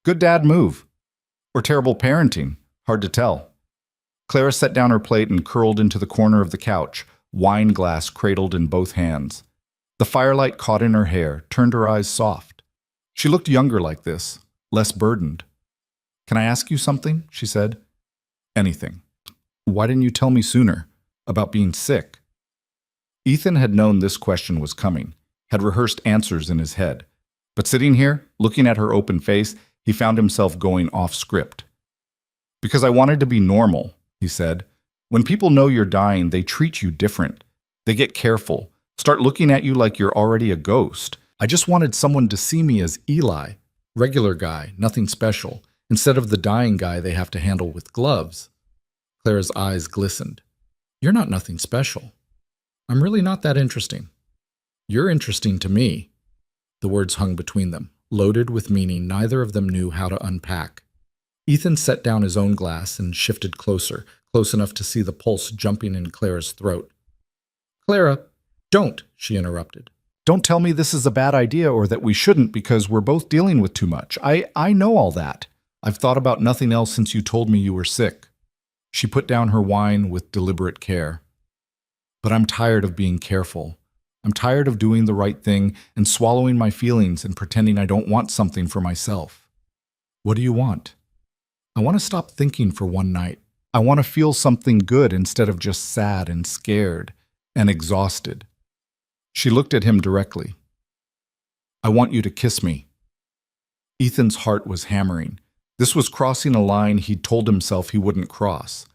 Speaker 1: Good dad move. Or terrible parenting. Hard to tell." Clara set down her plate and curled into the corner of the couch, wine glass cradled in both hands. The firelight caught in her hair, turned her eyes soft. She looked younger like this, less burdened. "Can I ask you something?" she said. "Anything." "Why didn't you tell me sooner? About being sick?" Ethan had known this question was coming, had rehearsed answers in his head. But sitting here, looking at her open face, he found himself going off script. "Because I wanted to be normal," he said. "When people know you're dying, they treat you different. They get careful, start looking at you like you're already a ghost. I just wanted someone to see me as Eli, regular guy, nothing special, instead of the dying guy they have to handle with gloves." Clara's eyes glistened. "You're not nothing special. I'm really not that interesting. You're interesting to me." The words hung between them, loaded with meaning neither of them knew how to unpack. Ethan set down his own glass and shifted closer, close enough to see the pulse jumping in Clara's throat. "Clara, don't," she interrupted. "Don't tell me this is a bad idea or that we shouldn't because we're both dealing with too much. I know all that. I've thought about nothing else since you told me you were sick." She put down her wine with deliberate care. "But I'm tired of being careful. I'm tired of doing the right thing and swallowing my feelings and pretending I don't want something for myself." "What do you want?" "I want to stop thinking for one night. I want to feel something good instead of just sad and scared. and exhausted. She looked at him directly. "I want you to kiss me." Ethan's heart was hammering. This was crossing a line he'd told himself he wouldn't cross.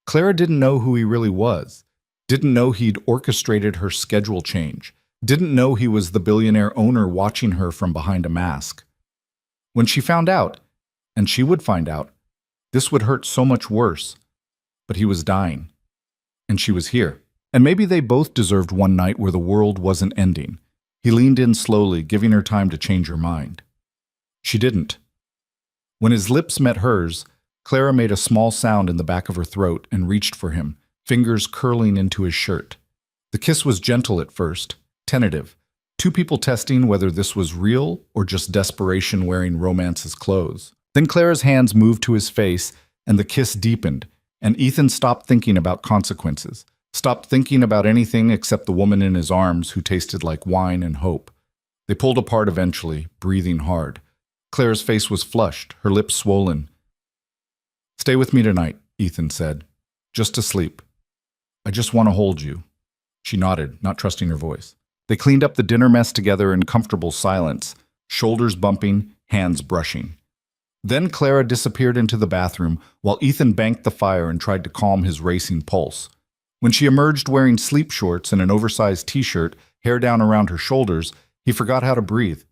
Speaker 1: Clara didn't know who he really was, didn't know he'd orchestrated her schedule change, didn't know he was the billionaire owner watching her from behind a mask. When she found out, and she would find out, this would hurt so much worse. But he was dying, and she was here. And maybe they both deserved one night where the world wasn't ending. He leaned in slowly, giving her time to change her mind. She didn't. When his lips met hers, Clara made a small sound in the back of her throat and reached for him, fingers curling into his shirt. The kiss was gentle at first, tentative, two people testing whether this was real or just desperation wearing romance's clothes. Then Clara's hands moved to his face, and the kiss deepened, and Ethan stopped thinking about consequences, stopped thinking about anything except the woman in his arms who tasted like wine and hope. They pulled apart eventually, breathing hard. Clara's face was flushed, her lips swollen. "Stay with me tonight," Ethan said. "Just to sleep. I just want to hold you." She nodded, not trusting her voice. They cleaned up the dinner mess together in comfortable silence, shoulders bumping, hands brushing. Then Clara disappeared into the bathroom while Ethan banked the fire and tried to calm his racing pulse. When she emerged wearing sleep shorts and an oversized t-shirt, hair down around her shoulders, he forgot how to breathe.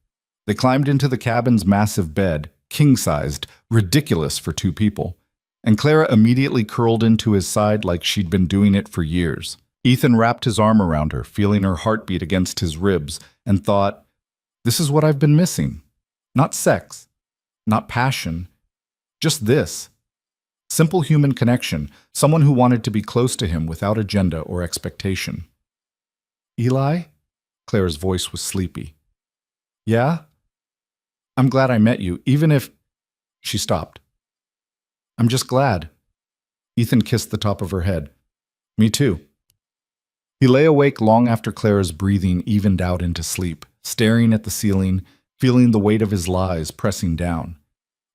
Speaker 1: They climbed into the cabin's massive bed, king-sized, ridiculous for two people, and Clara immediately curled into his side like she'd been doing it for years. Ethan wrapped his arm around her, feeling her heartbeat against his ribs, and thought, "This is what I've been missing. Not sex, not passion, just this. Simple human connection, someone who wanted to be close to him without agenda or expectation." "Eli?" Clara's voice was sleepy. "Yeah? I'm glad I met you, even if—" She stopped. "I'm just glad." Ethan kissed the top of her head. "Me too." He lay awake long after Clara's breathing evened out into sleep, staring at the ceiling, feeling the weight of his lies pressing down.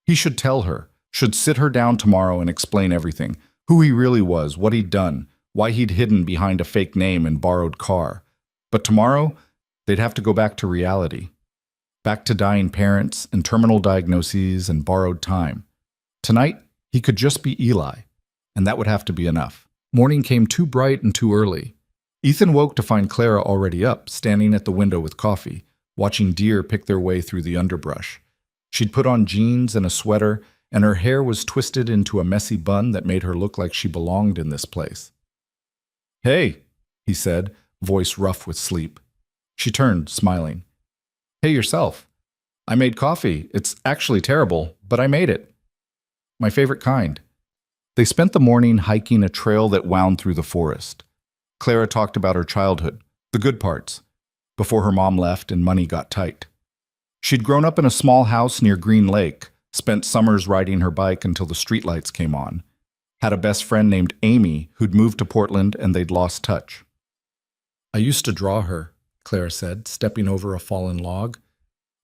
Speaker 1: He should tell her, should sit her down tomorrow and explain everything, who he really was, what he'd done, why he'd hidden behind a fake name and borrowed car. But tomorrow, they'd have to go back to reality. Back to dying parents and terminal diagnoses and borrowed time. Tonight, he could just be Eli, and that would have to be enough. Morning came too bright and too early. Ethan woke to find Clara already up, standing at the window with coffee, watching deer pick their way through the underbrush. She'd put on jeans and a sweater, and her hair was twisted into a messy bun that made her look like she belonged in this place. "Hey," he said, voice rough with sleep. She turned, smiling. "Hey yourself. I made coffee. It's actually terrible, but I made it. My favorite kind." They spent the morning hiking a trail that wound through the forest. Clara talked about her childhood, the good parts, before her mom left and money got tight. She'd grown up in a small house near Green Lake, spent summers riding her bike until the streetlights came on, had a best friend named Amy who'd moved to Portland and they'd lost touch. "I used to draw her," Clara said, stepping over a fallen log.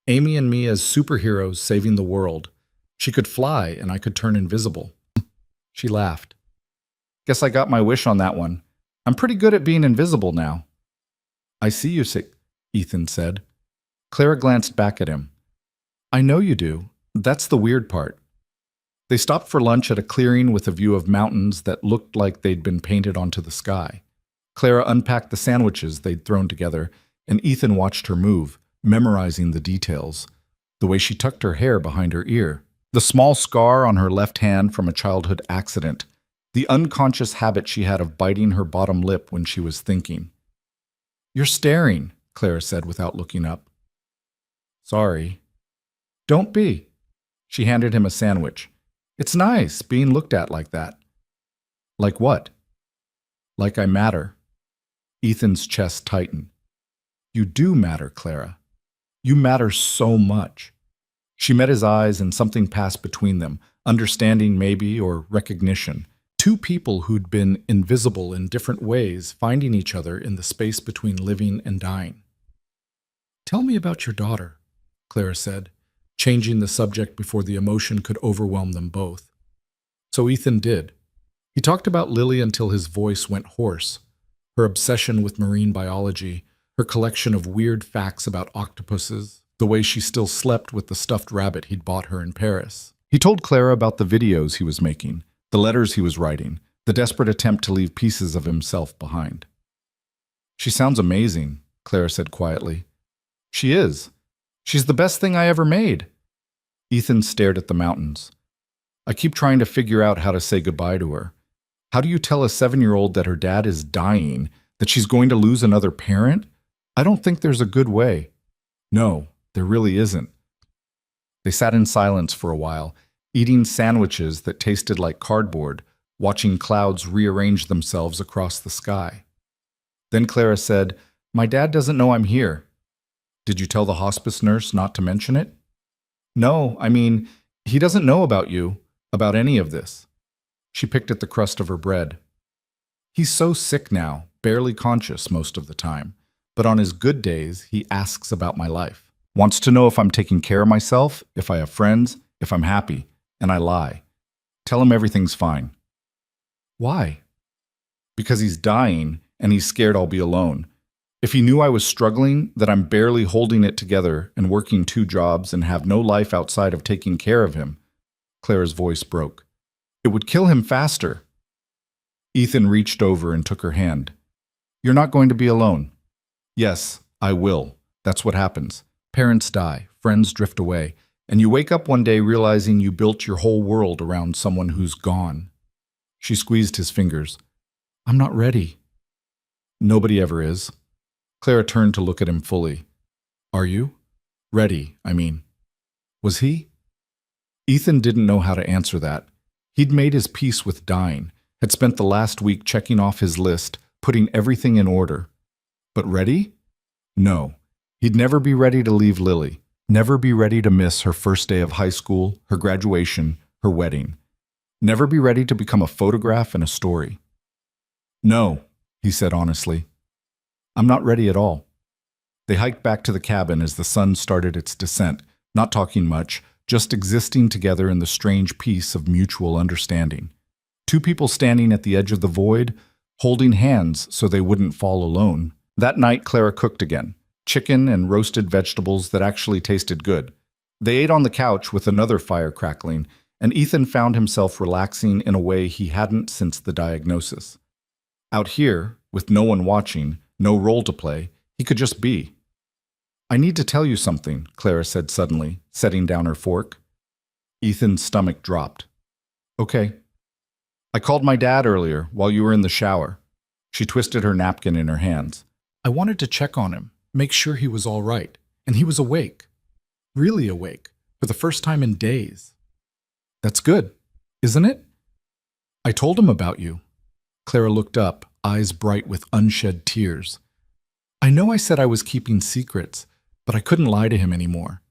Speaker 1: "Amy and me as superheroes saving the world. She could fly and I could turn invisible." She laughed. "Guess I got my wish on that one. I'm pretty good at being invisible now." "I see you," Ethan said. Clara glanced back at him. "I know you do. That's the weird part." They stopped for lunch at a clearing with a view of mountains that looked like they'd been painted onto the sky. Clara unpacked the sandwiches they'd thrown together, and Ethan watched her move, memorizing the details. The way she tucked her hair behind her ear, the small scar on her left hand from a childhood accident, the unconscious habit she had of biting her bottom lip when she was thinking. "You're staring," Clara said without looking up. "Sorry." "Don't be." She handed him a sandwich. "It's nice being looked at like that." "Like what?" "Like I matter." Ethan's chest tightened. "You do matter, Clara. You matter so much." She met his eyes and something passed between them, understanding maybe or recognition. Two people who'd been invisible in different ways, finding each other in the space between living and dying. "Tell me about your daughter," Clara said, changing the subject before the emotion could overwhelm them both. So Ethan did. He talked about Lily until his voice went hoarse. Her obsession with marine biology, her collection of weird facts about octopuses, the way she still slept with the stuffed rabbit he'd bought her in Paris. He told Clara about the videos he was making, the letters he was writing, the desperate attempt to leave pieces of himself behind. "She sounds amazing," Clara said quietly. "She is. She's the best thing I ever made." Ethan stared at the mountains. "I keep trying to figure out how to say goodbye to her. How do you tell a 7-year-old that her dad is dying, that she's going to lose another parent? I don't think there's a good way." "No, there really isn't." They sat in silence for a while, eating sandwiches that tasted like cardboard, watching clouds rearrange themselves across the sky. Then Clara said, "My dad doesn't know I'm here." "Did you tell the hospice nurse not to mention it?" "No, I mean, he doesn't know about you, about any of this." She picked at the crust of her bread. "He's so sick now, barely conscious most of the time. But on his good days, he asks about my life. Wants to know if I'm taking care of myself, if I have friends, if I'm happy. And I lie. Tell him everything's fine." "Why?" "Because he's dying, and he's scared I'll be alone. If he knew I was struggling, that I'm barely holding it together and working 2 jobs and have no life outside of taking care of him." Clara's voice broke. "It would kill him faster." Ethan reached over and took her hand. "You're not going to be alone." "Yes, I will. That's what happens. Parents die, friends drift away, and you wake up one day realizing you built your whole world around someone who's gone." She squeezed his fingers. "I'm not ready." "Nobody ever is." Clara turned to look at him fully. "Are you? Ready, I mean." Was he? Ethan didn't know how to answer that. He'd made his peace with dying, had spent the last week checking off his list, putting everything in order. But ready? No. He'd never be ready to leave Lily, never be ready to miss her first day of high school, her graduation, her wedding. Never be ready to become a photograph and a story. "No," he said honestly. "I'm not ready at all." They hiked back to the cabin as the sun started its descent, not talking much, just existing together in the strange peace of mutual understanding. 2 people standing at the edge of the void, holding hands so they wouldn't fall alone. That night, Clara cooked again. Chicken and roasted vegetables that actually tasted good. They ate on the couch with another fire crackling, and Ethan found himself relaxing in a way he hadn't since the diagnosis. Out here, with no one watching, no role to play, he could just be. "I need to tell you something," Clara said suddenly, setting down her fork. Ethan's stomach dropped. "Okay." "I called my dad earlier while you were in the shower." She twisted her napkin in her hands. "I wanted to check on him, make sure he was all right, and he was awake. Really awake, for the first time in days." "That's good, isn't it?" "I told him about you." Clara looked up, eyes bright with unshed tears. "I know I said I was keeping secrets, but I couldn't lie to him anymore.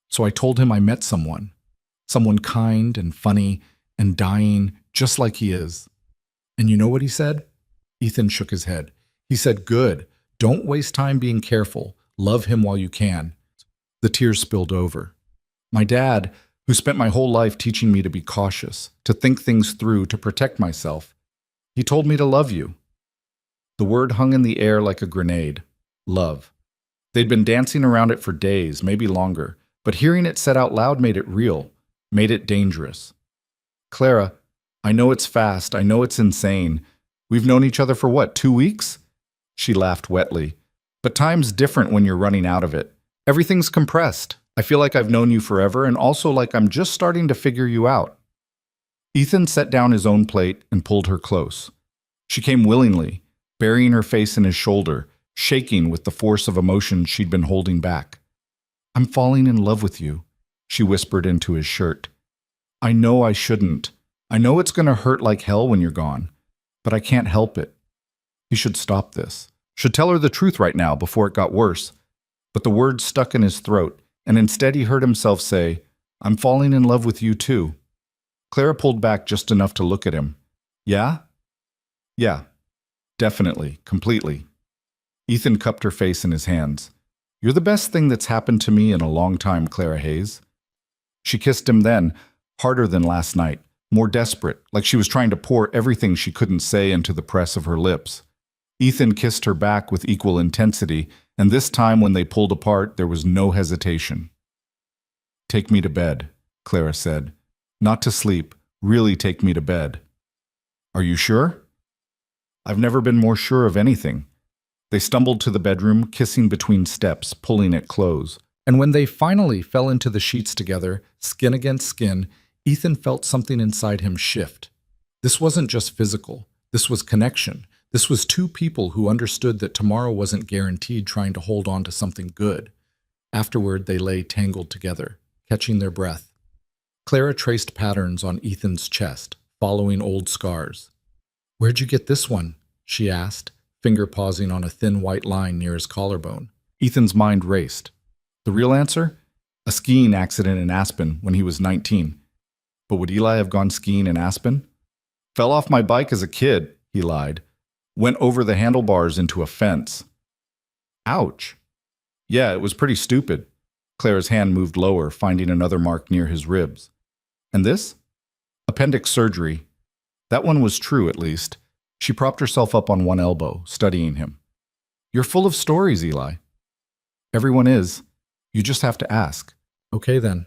Speaker 1: So I told him I met someone kind and funny and dying just like he is. And you know what he said?" Ethan shook his head. He said, "Good. Don't waste time being careful. Love him while you can." The tears spilled over. "My dad, who spent my whole life teaching me to be cautious, to think things through, to protect myself, he told me to love you." The word hung in the air like a grenade. Love. They'd been dancing around it for days, maybe longer, but hearing it said out loud made it real, made it dangerous. "Clara, I know it's fast, I know it's insane. We've known each other for what, 2 weeks?" She laughed wetly. "But time's different when you're running out of it. Everything's compressed. I feel like I've known you forever and also like I'm just starting to figure you out." Ethan set down his own plate and pulled her close. She came willingly, burying her face in his shoulder, shaking with the force of emotion she'd been holding back. "I'm falling in love with you," she whispered into his shirt. "I know I shouldn't. I know it's going to hurt like hell when you're gone, but I can't help it." He should stop this. Should tell her the truth right now before it got worse. But the words stuck in his throat, and instead he heard himself say, "I'm falling in love with you too." Clara pulled back just enough to look at him. "Yeah?" "Yeah. Definitely. Completely." Ethan cupped her face in his hands. "You're the best thing that's happened to me in a long time, Clara Hayes." She kissed him then, harder than last night, more desperate, like she was trying to pour everything she couldn't say into the press of her lips. Ethan kissed her back with equal intensity, and this time when they pulled apart, there was no hesitation. "Take me to bed," Clara said. "Not to sleep, really take me to bed." "Are you sure?" "I've never been more sure of anything." They stumbled to the bedroom, kissing between steps, pulling at clothes. And when they finally fell into the sheets together, skin against skin, Ethan felt something inside him shift. This wasn't just physical. This was connection. This was two people who understood that tomorrow wasn't guaranteed, trying to hold on to something good. Afterward, they lay tangled together, catching their breath. Clara traced patterns on Ethan's chest, following old scars. "Where'd you get this one?" she asked, finger pausing on a thin white line near his collarbone. Ethan's mind raced. The real answer? A skiing accident in Aspen when he was 19. But would Eli have gone skiing in Aspen? "Fell off my bike as a kid," he lied. "Went over the handlebars into a fence." Ouch. "Yeah, it was pretty stupid." Clara's hand moved lower, finding another mark near his ribs. "And this?" "Appendix surgery." That one was true, at least. She propped herself up on one elbow, studying him. "You're full of stories, Eli." "Everyone is. You just have to ask." "Okay, then."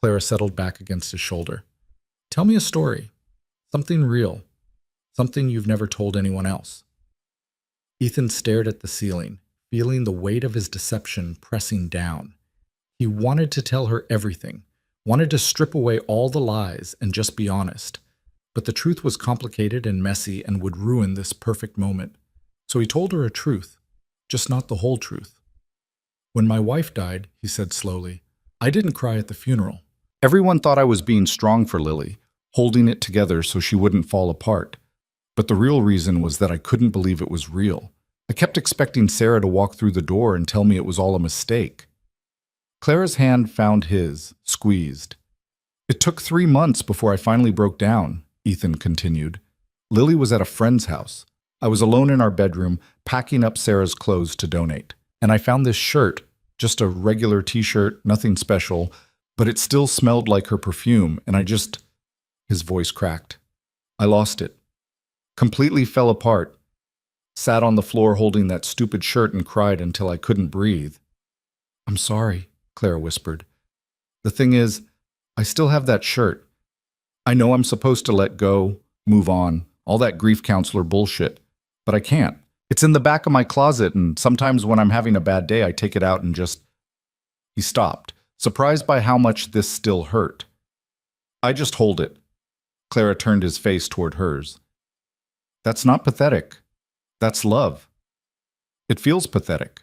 Speaker 1: Clara settled back against his shoulder. "Tell me a story. Something real. Something you've never told anyone else." Ethan stared at the ceiling, feeling the weight of his deception pressing down. He wanted to tell her everything, wanted to strip away all the lies and just be honest. But the truth was complicated and messy and would ruin this perfect moment. So he told her a truth, just not the whole truth. "When my wife died," he said slowly, "I didn't cry at the funeral. Everyone thought I was being strong for Lily, holding it together so she wouldn't fall apart. But the real reason was that I couldn't believe it was real. I kept expecting Sarah to walk through the door and tell me it was all a mistake." Clara's hand found his, squeezed. "It took 3 months before I finally broke down," Ethan continued. "Lily was at a friend's house. I was alone in our bedroom, packing up Sarah's clothes to donate. And I found this shirt, just a regular t-shirt, nothing special, but it still smelled like her perfume, and I just—" His voice cracked. "I lost it. Completely fell apart. Sat on the floor holding that stupid shirt and cried until I couldn't breathe." "I'm sorry," Clara whispered. "The thing is, I still have that shirt. I know I'm supposed to let go, move on, all that grief counselor bullshit, but I can't. It's in the back of my closet, and sometimes when I'm having a bad day, I take it out and just—" He stopped, surprised by how much this still hurt. "I just hold it." Clara turned his face toward hers. "That's not pathetic. That's love." "It feels pathetic."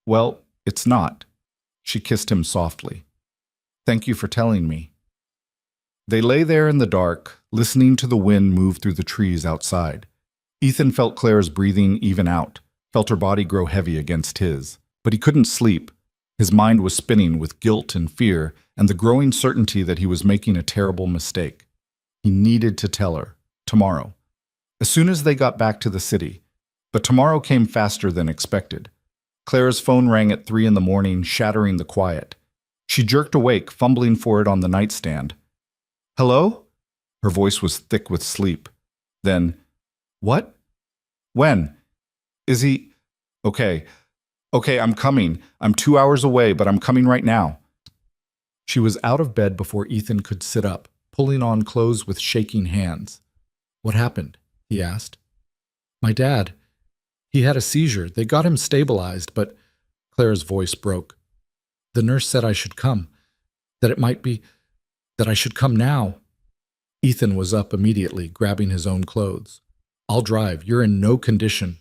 Speaker 1: "Well, it's not." She kissed him softly. "Thank you for telling me." They lay there in the dark, listening to the wind move through the trees outside. Ethan felt Clara's breathing even out, felt her body grow heavy against his. But he couldn't sleep. His mind was spinning with guilt and fear and the growing certainty that he was making a terrible mistake. He needed to tell her, tomorrow, as soon as they got back to the city. But tomorrow came faster than expected. Clara's phone rang at 3 in the morning, shattering the quiet. She jerked awake, fumbling for it on the nightstand. "Hello?" Her voice was thick with sleep. Then, "What? When? Is he? Okay, I'm coming. I'm 2 hours away, but I'm coming right now." She was out of bed before Ethan could sit up, pulling on clothes with shaking hands. "What happened?" he asked. "My dad. He had a seizure. They got him stabilized, but—" Clara's voice broke. "The nurse said I should come. That it might be that I should come now." Ethan was up immediately, grabbing his own clothes. "I'll drive. You're in no condition."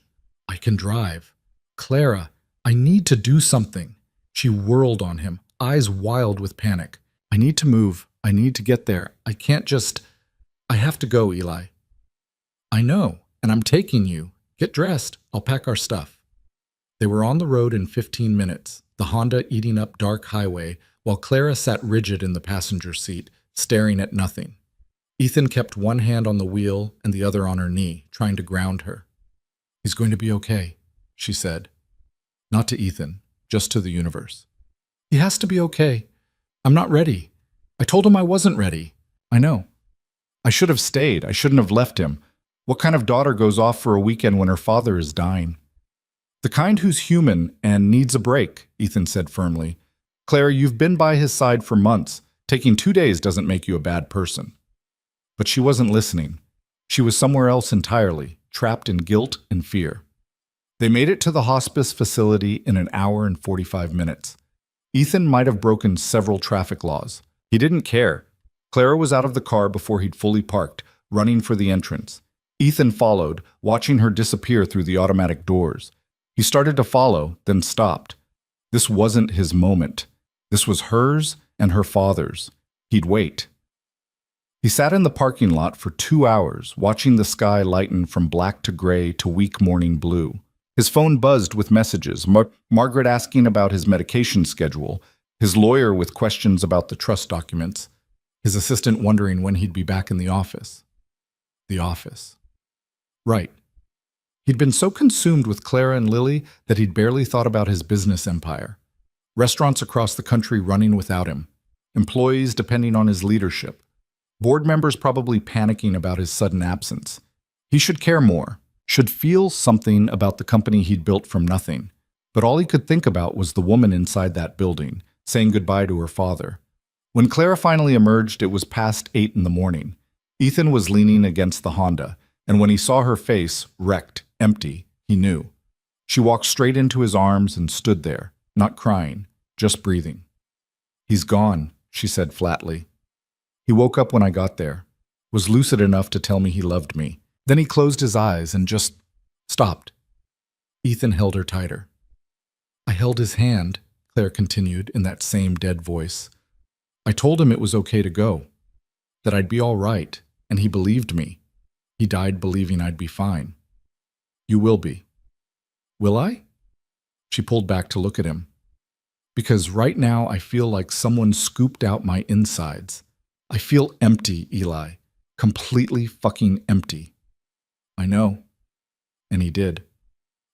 Speaker 1: "I can drive." "Clara, I need to do something." She whirled on him, eyes wild with panic. "I need to move. I need to get there. I can't just— I have to go, Eli." "I know, and I'm taking you. Get dressed. I'll pack our stuff." They were on the road in 15 minutes, the Honda eating up dark highway, while Clara sat rigid in the passenger seat, staring at nothing. Ethan kept one hand on the wheel and the other on her knee, trying to ground her. "He's going to be okay," she said. Not to Ethan, just to the universe. "He has to be okay. I'm not ready. I told him I wasn't ready. I know. I should have stayed. I shouldn't have left him. What kind of daughter goes off for a weekend when her father is dying? The kind who's human and needs a break, Ethan said firmly. Clara, you've been by his side for months. Taking 2 days doesn't make you a bad person. But she wasn't listening. She was somewhere else entirely, trapped in guilt and fear. They made it to the hospice facility in an hour and 45 minutes. Ethan might have broken several traffic laws. He didn't care. Clara was out of the car before he'd fully parked, running for the entrance. Ethan followed, watching her disappear through the automatic doors. He started to follow, then stopped. This wasn't his moment. This was hers and her father's. He'd wait. He sat in the parking lot for 2 hours, watching the sky lighten from black to gray to weak morning blue. His phone buzzed with messages, Margaret asking about his medication schedule, his lawyer with questions about the trust documents, his assistant wondering when he'd be back in the office. The office. Right. He'd been so consumed with Clara and Lily that he'd barely thought about his business empire. Restaurants across the country running without him. Employees depending on his leadership. Board members probably panicking about his sudden absence. He should care more, should feel something about the company he'd built from nothing. But all he could think about was the woman inside that building, saying goodbye to her father. When Clara finally emerged, it was past 8 in the morning. Ethan was leaning against the Honda, and when he saw her face, wrecked, empty, he knew. She walked straight into his arms and stood there, not crying, just breathing. He's gone, she said flatly. He woke up when I got there, was lucid enough to tell me he loved me. Then he closed his eyes and just stopped. Ethan held her tighter. I held his hand, Claire continued in that same dead voice. I told him it was okay to go, that I'd be all right, and he believed me. He died believing I'd be fine. You will be. Will I? She pulled back to look at him. Because right now I feel like someone scooped out my insides. I feel empty, Eli. Completely fucking empty. I know. And he did.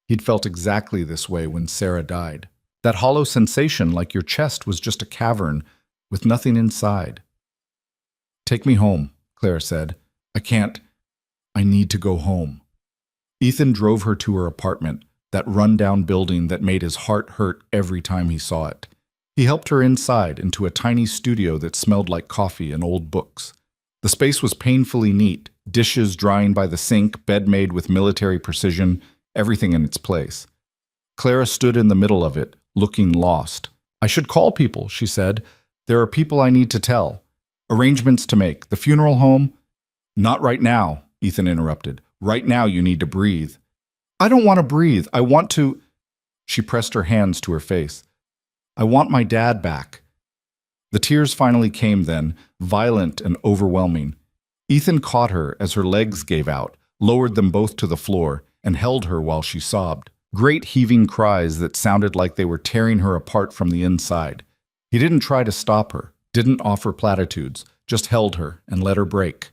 Speaker 1: He'd felt exactly this way when Sarah died. That hollow sensation like your chest was just a cavern with nothing inside. Take me home, Claire said. I can't. I need to go home. Ethan drove her to her apartment, that run-down building that made his heart hurt every time he saw it. He helped her inside into a tiny studio that smelled like coffee and old books. The space was painfully neat, dishes drying by the sink, bed made with military precision, everything in its place. Clara stood in the middle of it, looking lost. I should call people, she said. There are people I need to tell. Arrangements to make. The funeral home? Not right now, Ethan interrupted. Right now you need to breathe. I don't want to breathe. I want to... She pressed her hands to her face. I want my dad back. The tears finally came then, violent and overwhelming. Ethan caught her as her legs gave out, lowered them both to the floor, and held her while she sobbed. Great heaving cries that sounded like they were tearing her apart from the inside. He didn't try to stop her, didn't offer platitudes, just held her and let her break.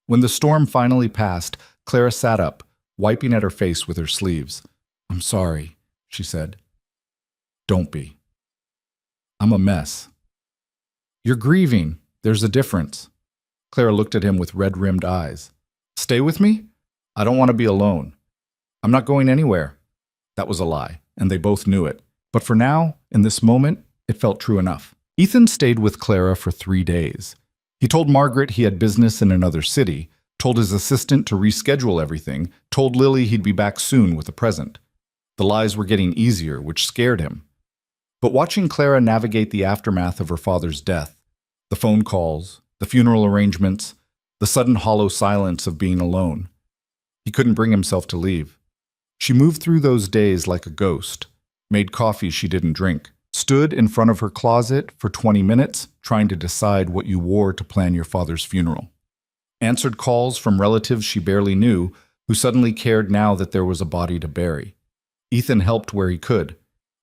Speaker 1: When the storm finally passed, Clara sat up, wiping at her face with her sleeves. I'm sorry, she said. Don't be. I'm a mess. You're grieving. There's a difference. Clara looked at him with red-rimmed eyes. Stay with me? I don't want to be alone. I'm not going anywhere. That was a lie, and they both knew it. But for now, in this moment, it felt true enough. Ethan stayed with Clara for 3 days. He told Margaret he had business in another city, told his assistant to reschedule everything, told Lily he'd be back soon with a present. The lies were getting easier, which scared him. But watching Clara navigate the aftermath of her father's death, the phone calls, the funeral arrangements, the sudden hollow silence of being alone, he couldn't bring himself to leave. She moved through those days like a ghost, made coffee she didn't drink, stood in front of her closet for 20 minutes trying to decide what you wore to plan your father's funeral. Answered calls from relatives she barely knew who suddenly cared now that there was a body to bury. Ethan helped where he could,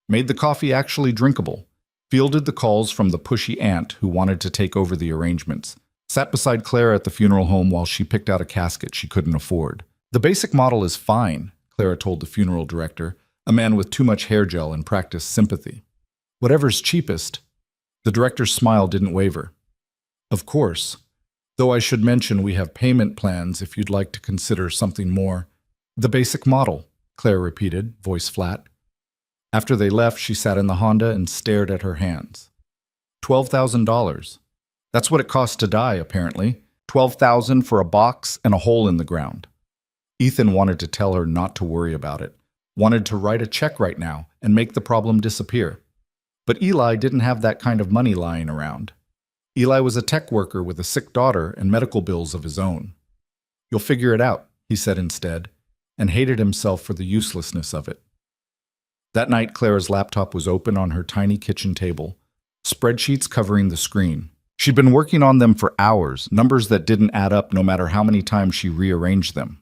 Speaker 1: made the coffee actually drinkable, fielded the calls from the pushy aunt who wanted to take over the arrangements, sat beside Clara at the funeral home while she picked out a casket she couldn't afford. The basic model is fine, Clara told the funeral director, a man with too much hair gel and practiced sympathy. Whatever's cheapest. The director's smile didn't waver. Of course. Though I should mention we have payment plans if you'd like to consider something more. The basic model, Claire repeated, voice flat. After they left, she sat in the Honda and stared at her hands. $12,000. That's what it costs to die, apparently. $12,000 for a box and a hole in the ground. Ethan wanted to tell her not to worry about it, wanted to write a check right now and make the problem disappear. But Eli didn't have that kind of money lying around. Eli was a tech worker with a sick daughter and medical bills of his own. You'll figure it out, he said instead, and hated himself for the uselessness of it. That night, Clara's laptop was open on her tiny kitchen table, spreadsheets covering the screen. She'd been working on them for hours, numbers that didn't add up no matter how many times she rearranged them.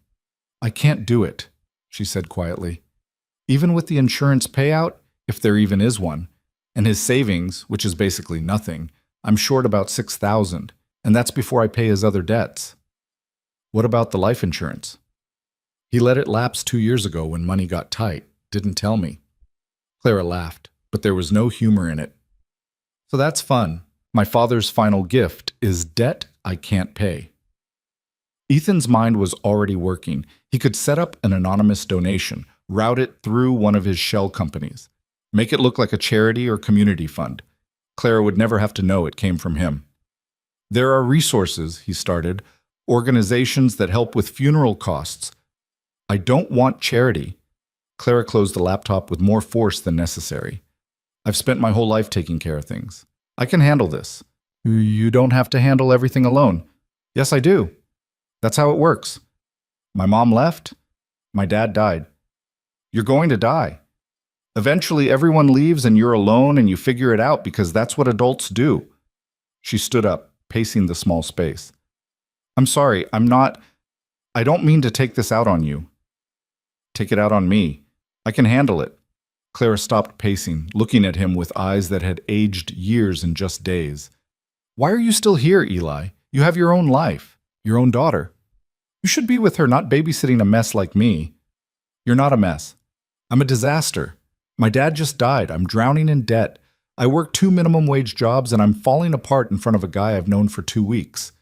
Speaker 1: I can't do it, she said quietly. Even with the insurance payout, if there even is one, and his savings, which is basically nothing, I'm short about $6,000, and that's before I pay his other debts. What about the life insurance? He let it lapse 2 years ago when money got tight, didn't tell me. Clara laughed, but there was no humor in it. So that's fun. My father's final gift is debt I can't pay. Ethan's mind was already working. He could set up an anonymous donation, route it through one of his shell companies, make it look like a charity or community fund. Clara would never have to know it came from him. There are resources, he started, organizations that help with funeral costs. I don't want charity. Clara closed the laptop with more force than necessary. I've spent my whole life taking care of things. I can handle this. You don't have to handle everything alone. Yes, I do. That's how it works. My mom left. My dad died. You're going to die. Eventually, everyone leaves and you're alone and you figure it out because that's what adults do. She stood up, pacing the small space. I'm sorry, I don't mean to take this out on you. Take it out on me. I can handle it. Clara stopped pacing, looking at him with eyes that had aged years in just days. Why are you still here, Eli? You have your own life, your own daughter. You should be with her, not babysitting a mess like me. You're not a mess. I'm a disaster. My dad just died. I'm drowning in debt. I work 2 minimum wage jobs and I'm falling apart in front of a guy I've known for 2 weeks.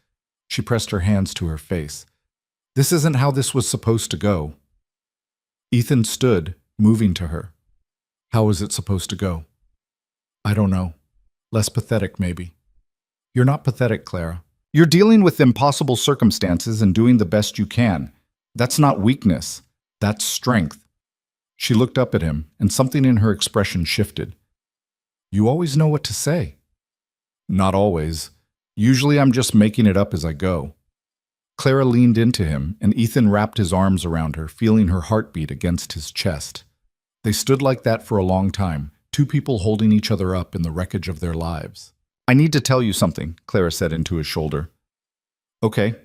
Speaker 1: She pressed her hands to her face. This isn't how this was supposed to go. Ethan stood, moving to her. How was it supposed to go? I don't know. Less pathetic, maybe. You're not pathetic, Clara. You're dealing with impossible circumstances and doing the best you can. That's not weakness. That's strength. She looked up at him, and something in her expression shifted. You always know what to say. Not always. Usually I'm just making it up as I go. Clara leaned into him, and Ethan wrapped his arms around her, feeling her heartbeat against his chest. They stood like that for a long time, 2 people holding each other up in the wreckage of their lives. I need to tell you something, Clara said into his shoulder. Okay.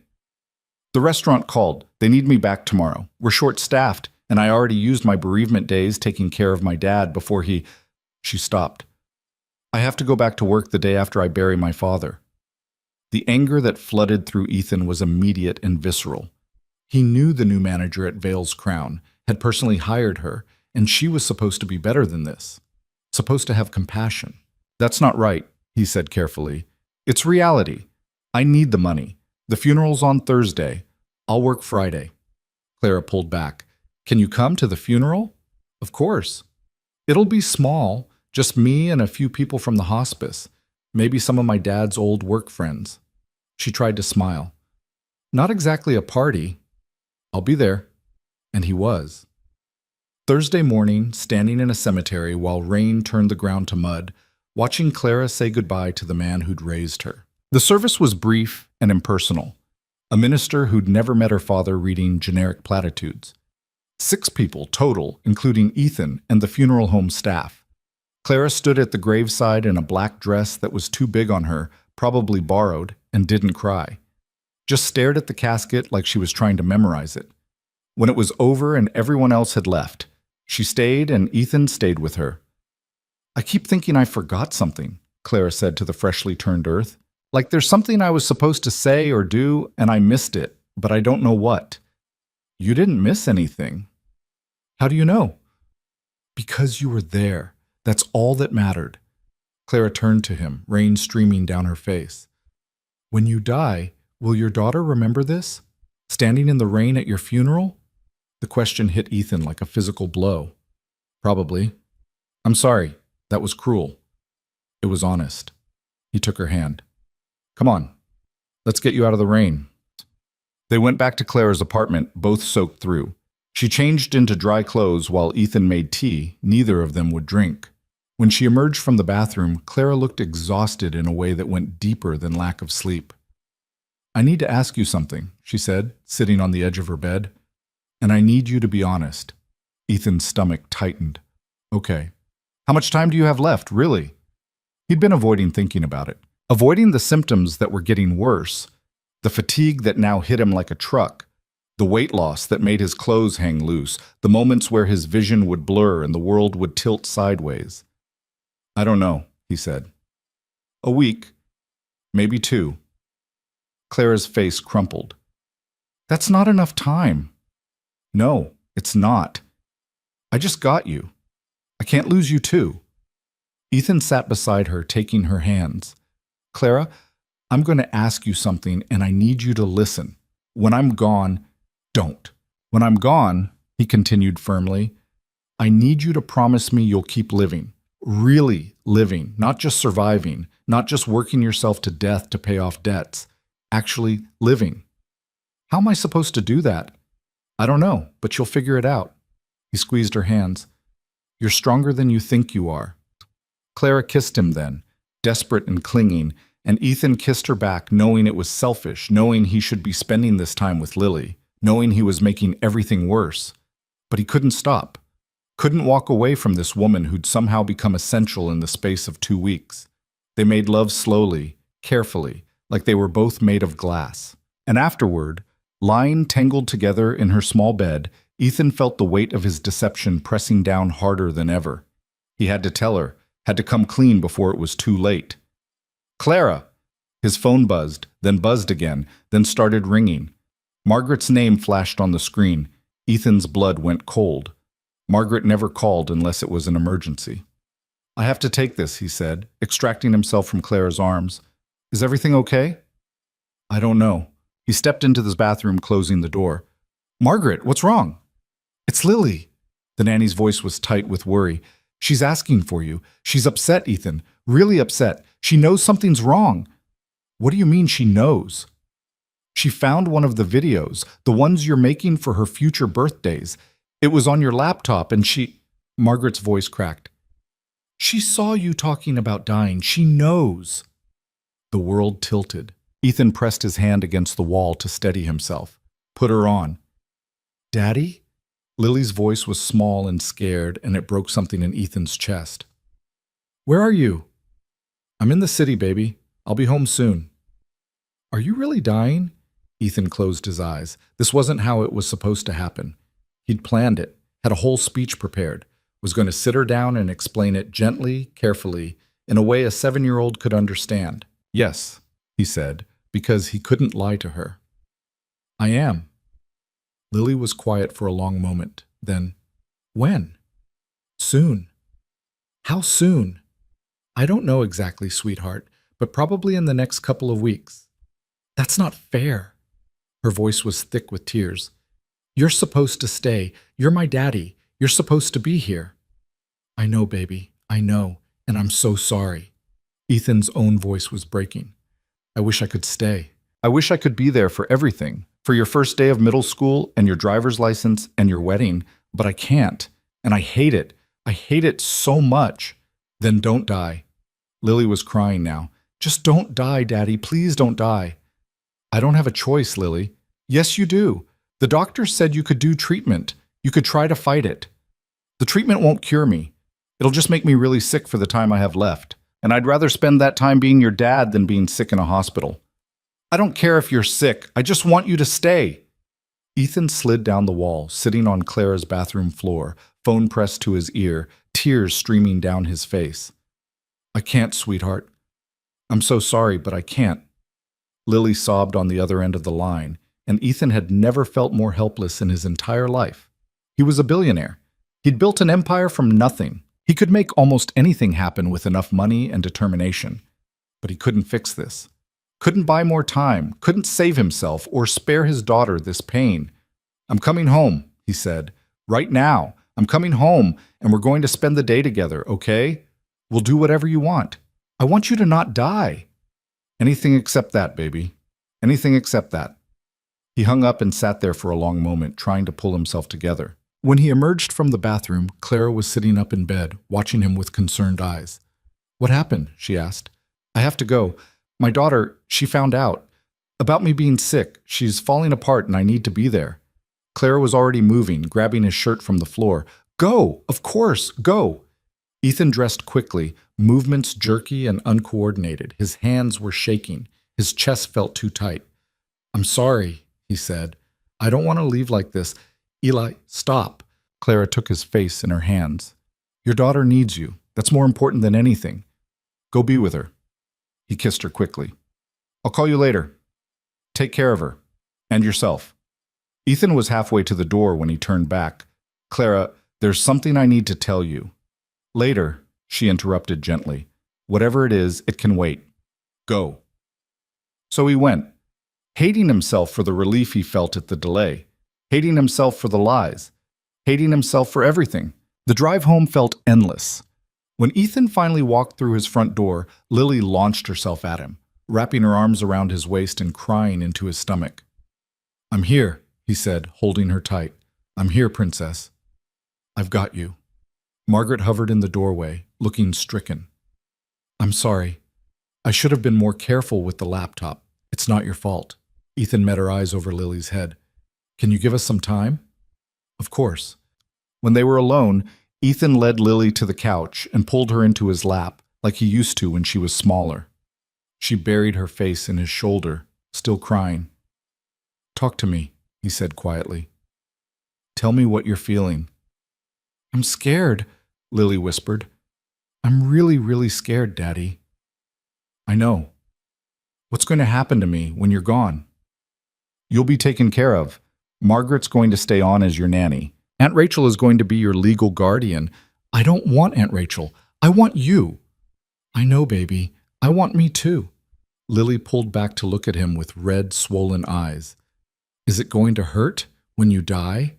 Speaker 1: The restaurant called. They need me back tomorrow. We're short-staffed, and I already used my bereavement days taking care of my dad before he... She stopped. I have to go back to work the day after I bury my father. The anger that flooded through Ethan was immediate and visceral. He knew the new manager at Vale's Crown, had personally hired her, and she was supposed to be better than this. Supposed to have compassion. That's not right, he said carefully. It's reality. I need the money. The funeral's on Thursday. I'll work Friday. Clara pulled back. Can you come to the funeral? Of course. It'll be small, just me and a few people from the hospice. Maybe some of my dad's old work friends. She tried to smile. Not exactly a party. I'll be there. And he was. Thursday morning, standing in a cemetery while rain turned the ground to mud, watching Clara say goodbye to the man who'd raised her. The service was brief and impersonal. A minister who'd never met her father reading generic platitudes. 6 people total, including Ethan and the funeral home staff. Clara stood at the graveside in a black dress that was too big on her, probably borrowed, and didn't cry. Just stared at the casket like she was trying to memorize it. When it was over and everyone else had left, she stayed and Ethan stayed with her. I keep thinking I forgot something, Clara said to the freshly turned earth. Like there's something I was supposed to say or do and I missed it, but I don't know what. You didn't miss anything. How do you know? Because you were there. That's all that mattered. Clara turned to him, rain streaming down her face. When you die, Will your daughter remember this? Standing in the rain at your funeral? The question hit Ethan like a physical blow. Probably. I'm sorry. That was cruel. It was honest. He took her hand. Come on. Let's get you out of the rain. They went back to Clara's apartment, both soaked through. She changed into dry clothes while Ethan made tea. Neither of them would drink. When she emerged from the bathroom, Clara looked exhausted in a way that went deeper than lack of sleep. I need to ask you something, she said, sitting on the edge of her bed. And I need you to be honest. Ethan's stomach tightened. Okay. How much time do you have left, really? He'd been avoiding thinking about it. Avoiding the symptoms that were getting worse. The fatigue that now hit him like a truck. The weight loss that made his clothes hang loose. The moments where his vision would blur and the world would tilt sideways. I don't know, he said. A week. Maybe 2. Clara's face crumpled. That's not enough time. No, it's not. I just got you. I can't lose you too. Ethan sat beside her, taking her hands. Clara, I'm going to ask you something and I need you to listen. When I'm gone, don't. When I'm gone, he continued firmly, I need you to promise me you'll keep living. Really living, not just surviving, not just working yourself to death to pay off debts. Actually living. How am I supposed to do that? I don't know, but you'll figure it out. He squeezed her hands. You're stronger than you think you are. Clara kissed him then, desperate and clinging, and Ethan kissed her back, knowing it was selfish, knowing he should be spending this time with Lily, knowing he was making everything worse. But he couldn't stop. Couldn't walk away from this woman who'd somehow become essential in the space of 2 weeks. They made love slowly, carefully, like they were both made of glass. And afterward, lying tangled together in her small bed, Ethan felt the weight of his deception pressing down harder than ever. He had to tell her, had to come clean before it was too late. Clara! His phone buzzed, then buzzed again, then started ringing. Margaret's name flashed on the screen. Ethan's blood went cold. Margaret never called unless it was an emergency. I have to take this, he said, extracting himself from Clara's arms. Is everything okay? I don't know. He stepped into the bathroom, closing the door. Margaret, what's wrong? It's Lily. The nanny's voice was tight with worry. She's asking for you. She's upset, Ethan. Really upset. She knows something's wrong. What do you mean she knows? She found one of the videos, the ones you're making for her future birthdays. It was on your laptop and she… Margaret's voice cracked. She saw you talking about dying. She knows. The world tilted. Ethan pressed his hand against the wall to steady himself. Put her on. Daddy? Lily's voice was small and scared, and it broke something in Ethan's chest. Where are you? I'm in the city, baby. I'll be home soon. Are you really dying? Ethan closed his eyes. This wasn't how it was supposed to happen. He'd planned it, had a whole speech prepared, was going to sit her down and explain it gently, carefully, in a way a 7-year-old could understand. Yes, he said, because he couldn't lie to her. I am. Lily was quiet for a long moment. Then, when? Soon. How soon? I don't know exactly, sweetheart, but probably in the next couple of weeks. That's not fair. Her voice was thick with tears. You're supposed to stay. You're my daddy. You're supposed to be here. I know, baby. I know. And I'm so sorry. Ethan's own voice was breaking. I wish I could stay. I wish I could be there for everything. For your first day of middle school and your driver's license and your wedding. But I can't. And I hate it. I hate it so much. Then don't die. Lily was crying now. Just don't die, Daddy. Please don't die. I don't have a choice, Lily. Yes, you do. The doctor said you could do treatment. You could try to fight it. The treatment won't cure me. It'll just make me really sick for the time I have left. And I'd rather spend that time being your dad than being sick in a hospital. I don't care if you're sick. I just want you to stay. Ethan slid down the wall, sitting on Clara's bathroom floor, phone pressed to his ear, tears streaming down his face. I can't, sweetheart. I'm so sorry, but I can't. Lily sobbed on the other end of the line, and Ethan had never felt more helpless in his entire life. He was a billionaire. He'd built an empire from nothing. He could make almost anything happen with enough money and determination. But he couldn't fix this. couldn't buy more time, couldn't save himself or spare his daughter this pain. "I'm coming home," he said. "Right now. I'm coming home, and we're going to spend the day together, okay? We'll do whatever you want. I want you to not die." "Anything except that, baby. Anything except that." He hung up and sat there for a long moment, trying to pull himself together. When he emerged from the bathroom, Clara was sitting up in bed, watching him with concerned eyes. "What happened?" she asked. "I have to go. My daughter, she found out. About me being sick. She's falling apart and I need to be there." Clara was already moving, grabbing his shirt from the floor. "Go! Of course, go!" Ethan dressed quickly, movements jerky and uncoordinated. His hands were shaking. His chest felt too tight. "I'm sorry," he said. "I don't want to leave like this. Eli, stop." Clara took his face in her hands. "Your daughter needs you. That's more important than anything. Go be with her." He kissed her quickly. "I'll call you later. Take care of her. And yourself." Ethan was halfway to the door when he turned back. "Clara, there's something I need to tell you." "Later," she interrupted gently. "Whatever it is, it can wait. Go." So he went, hating himself for the relief he felt at the delay, hating himself for the lies, hating himself for everything. The drive home felt endless. When Ethan finally walked through his front door, Lily launched herself at him, wrapping her arms around his waist and crying into his stomach. "I'm here," he said, holding her tight. "I'm here, princess. I've got you." Margaret hovered in the doorway, looking stricken. "I'm sorry. I should have been more careful with the laptop. It's not your fault." Ethan met her eyes over Lily's head. "Can you give us some time?" "Of course." When they were alone, Ethan led Lily to the couch and pulled her into his lap, like he used to when she was smaller. She buried her face in his shoulder, still crying. "Talk to me," he said quietly. "Tell me what you're feeling." "I'm scared," Lily whispered. "I'm really, really scared, Daddy." "I know. What's going to happen to me when you're gone?" "You'll be taken care of. Margaret's going to stay on as your nanny. Aunt Rachel is going to be your legal guardian." "I don't want Aunt Rachel. I want you." "I know, baby. I want me too." Lily pulled back to look at him with red, swollen eyes. "Is it going to hurt when you die?"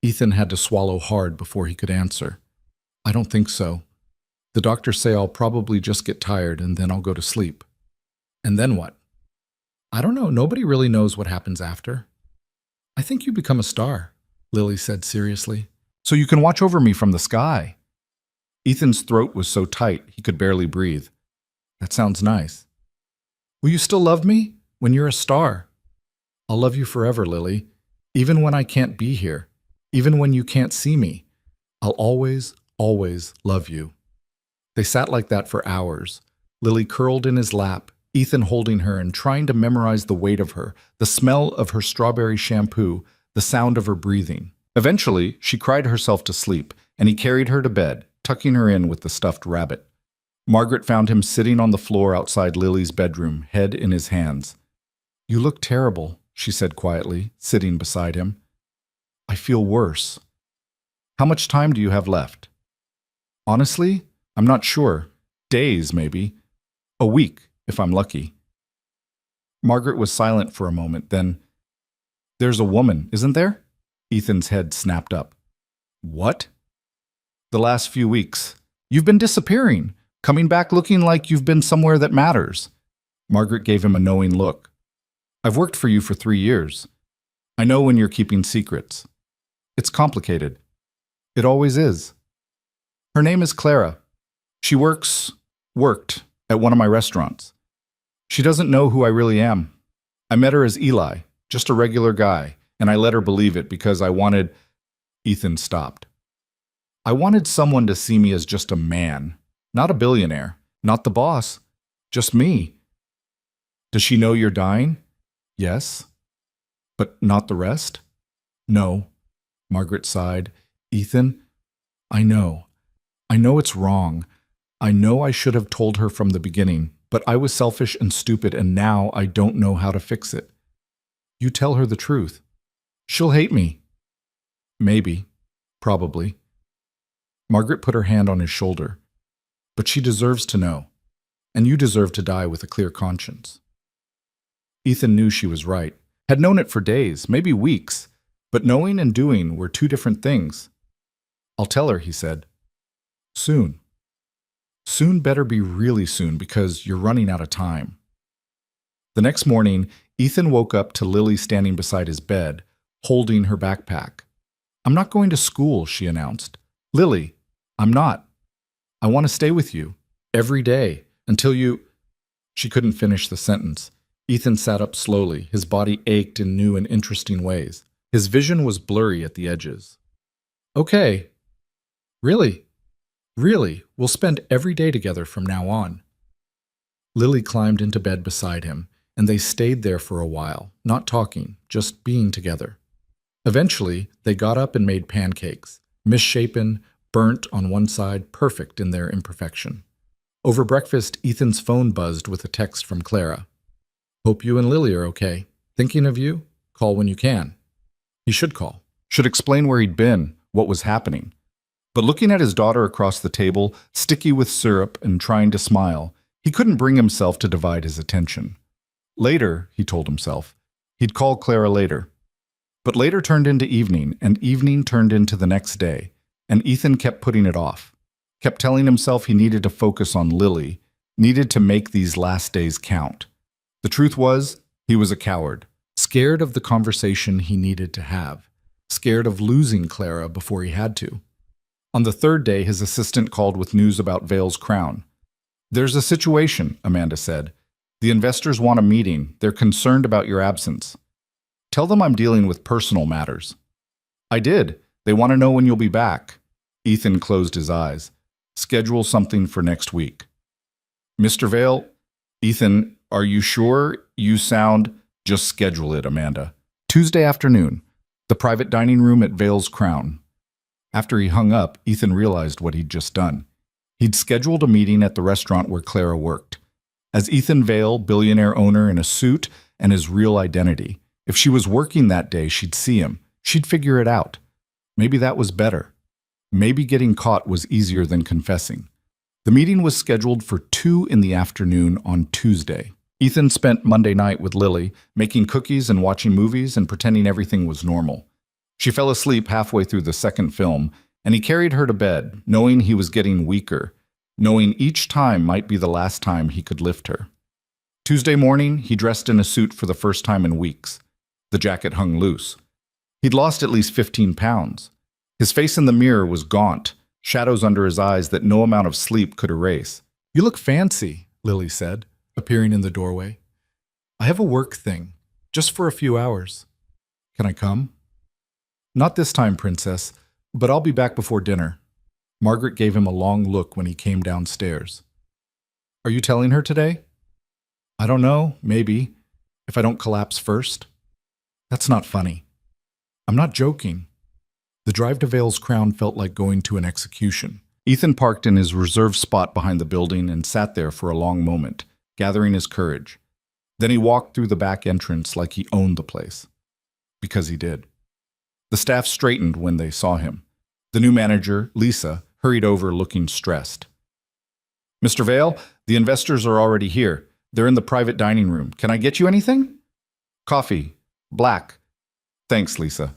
Speaker 1: Ethan had to swallow hard before he could answer. "I don't think so. The doctors say I'll probably just get tired and then I'll go to sleep." "And then what?" "I don't know. Nobody really knows what happens after." "I think you become a star," Lily said seriously. "So you can watch over me from the sky." Ethan's throat was so tight he could barely breathe. "That sounds nice." "Will you still love me when you're a star?" "I'll love you forever, Lily. Even when I can't be here. Even when you can't see me. I'll always, always love you." They sat like that for hours, Lily curled in his lap, Ethan holding her and trying to memorize the weight of her, the smell of her strawberry shampoo, the sound of her breathing. Eventually, she cried herself to sleep, and he carried her to bed, tucking her in with the stuffed rabbit. Margaret found him sitting on the floor outside Lily's bedroom, head in his hands. "You look terrible," she said quietly, sitting beside him. "I feel worse." "How much time do you have left?" "Honestly, I'm not sure. Days, maybe. A week, if I'm lucky." Margaret was silent for a moment, then, "There's a woman, isn't there?" Ethan's head snapped up. "What?" "The last few weeks. You've been disappearing, coming back looking like you've been somewhere that matters." Margaret gave him a knowing look. "I've worked for you for 3 years. I know when you're keeping secrets. It's complicated. It always is." "Her name is Clara. She worked at one of my restaurants. She doesn't know who I really am. I met her as Eli, just a regular guy, and I let her believe it because I wanted—" Ethan stopped. "I wanted someone to see me as just a man, not a billionaire, not the boss, just me." "Does she know you're dying?" "Yes." "But not the rest?" "No." Margaret sighed. "Ethan, I know. I know it's wrong. I know I should have told her from the beginning, but I was selfish and stupid, and now I don't know how to fix it. You tell her the truth. She'll hate me." "Maybe. Probably." Margaret put her hand on his shoulder. "But she deserves to know, and you deserve to die with a clear conscience." Ethan knew she was right. Had known it for days, maybe weeks. But knowing and doing were two different things. "I'll tell her," he said. "Soon. Soon better be really soon because you're running out of time." The next morning, Ethan woke up to Lily standing beside his bed, holding her backpack. "I'm not going to school," she announced. "Lily, I'm not. I want to stay with you. Every day. Until you—" She couldn't finish the sentence. Ethan sat up slowly. His body ached in new and interesting ways. His vision was blurry at the edges. "Okay. Really? Really? We'll spend every day together from now on." Lily climbed into bed beside him, and they stayed there for a while, not talking, just being together. Eventually, they got up and made pancakes, misshapen, burnt on one side, perfect in their imperfection. Over breakfast, Ethan's phone buzzed with a text from Clara. "Hope you and Lily are okay. Thinking of you. Call when you can." He should call. Should explain where he'd been, what was happening. But looking at his daughter across the table, sticky with syrup and trying to smile, he couldn't bring himself to divide his attention. Later, he told himself, he'd call Clara later. But later turned into evening, and evening turned into the next day, and Ethan kept putting it off. Kept telling himself he needed to focus on Lily, needed to make these last days count. The truth was, he was a coward, scared of the conversation he needed to have, scared of losing Clara before he had to. On the third day, his assistant called with news about Vale's crown. "There's a situation," Amanda said. "The investors want a meeting. They're concerned about your absence." "Tell them I'm dealing with personal matters." "I did. They want to know when you'll be back." Ethan closed his eyes. "Schedule something for next week." "Mr. Vale?" "Ethan, are you sure? You sound—" "Just schedule it, Amanda." "Tuesday afternoon. The private dining room at Vale's Crown." After he hung up, Ethan realized what he'd just done. He'd scheduled a meeting at the restaurant where Clara worked. As Ethan Vale, billionaire owner in a suit and his real identity. If she was working that day, she'd see him. She'd figure it out. Maybe that was better. Maybe getting caught was easier than confessing. The meeting was scheduled for 2 in the afternoon on Tuesday. Ethan spent Monday night with Lily, making cookies and watching movies and pretending everything was normal. She fell asleep halfway through the second film, and he carried her to bed, knowing he was getting weaker, knowing each time might be the last time he could lift her. Tuesday morning, he dressed in a suit for the first time in weeks. The jacket hung loose. He'd lost at least 15 pounds. His face in the mirror was gaunt, shadows under his eyes that no amount of sleep could erase. "You look fancy," Lily said, appearing in the doorway. "I have a work thing, just for a few hours. Can I come?" "Not this time, Princess, but I'll be back before dinner." Margaret gave him a long look when he came downstairs. "Are you telling her today?" "I don't know, maybe, if I don't collapse first." "That's not funny." "I'm not joking." The drive to Vale's Crown felt like going to an execution. Ethan parked in his reserved spot behind the building and sat there for a long moment, gathering his courage. Then he walked through the back entrance like he owned the place. Because he did. The staff straightened when they saw him. The new manager, Lisa, hurried over looking stressed. "Mr. Vale, the investors are already here. They're in the private dining room. Can I get you anything?" "Coffee. Black." "Thanks, Lisa."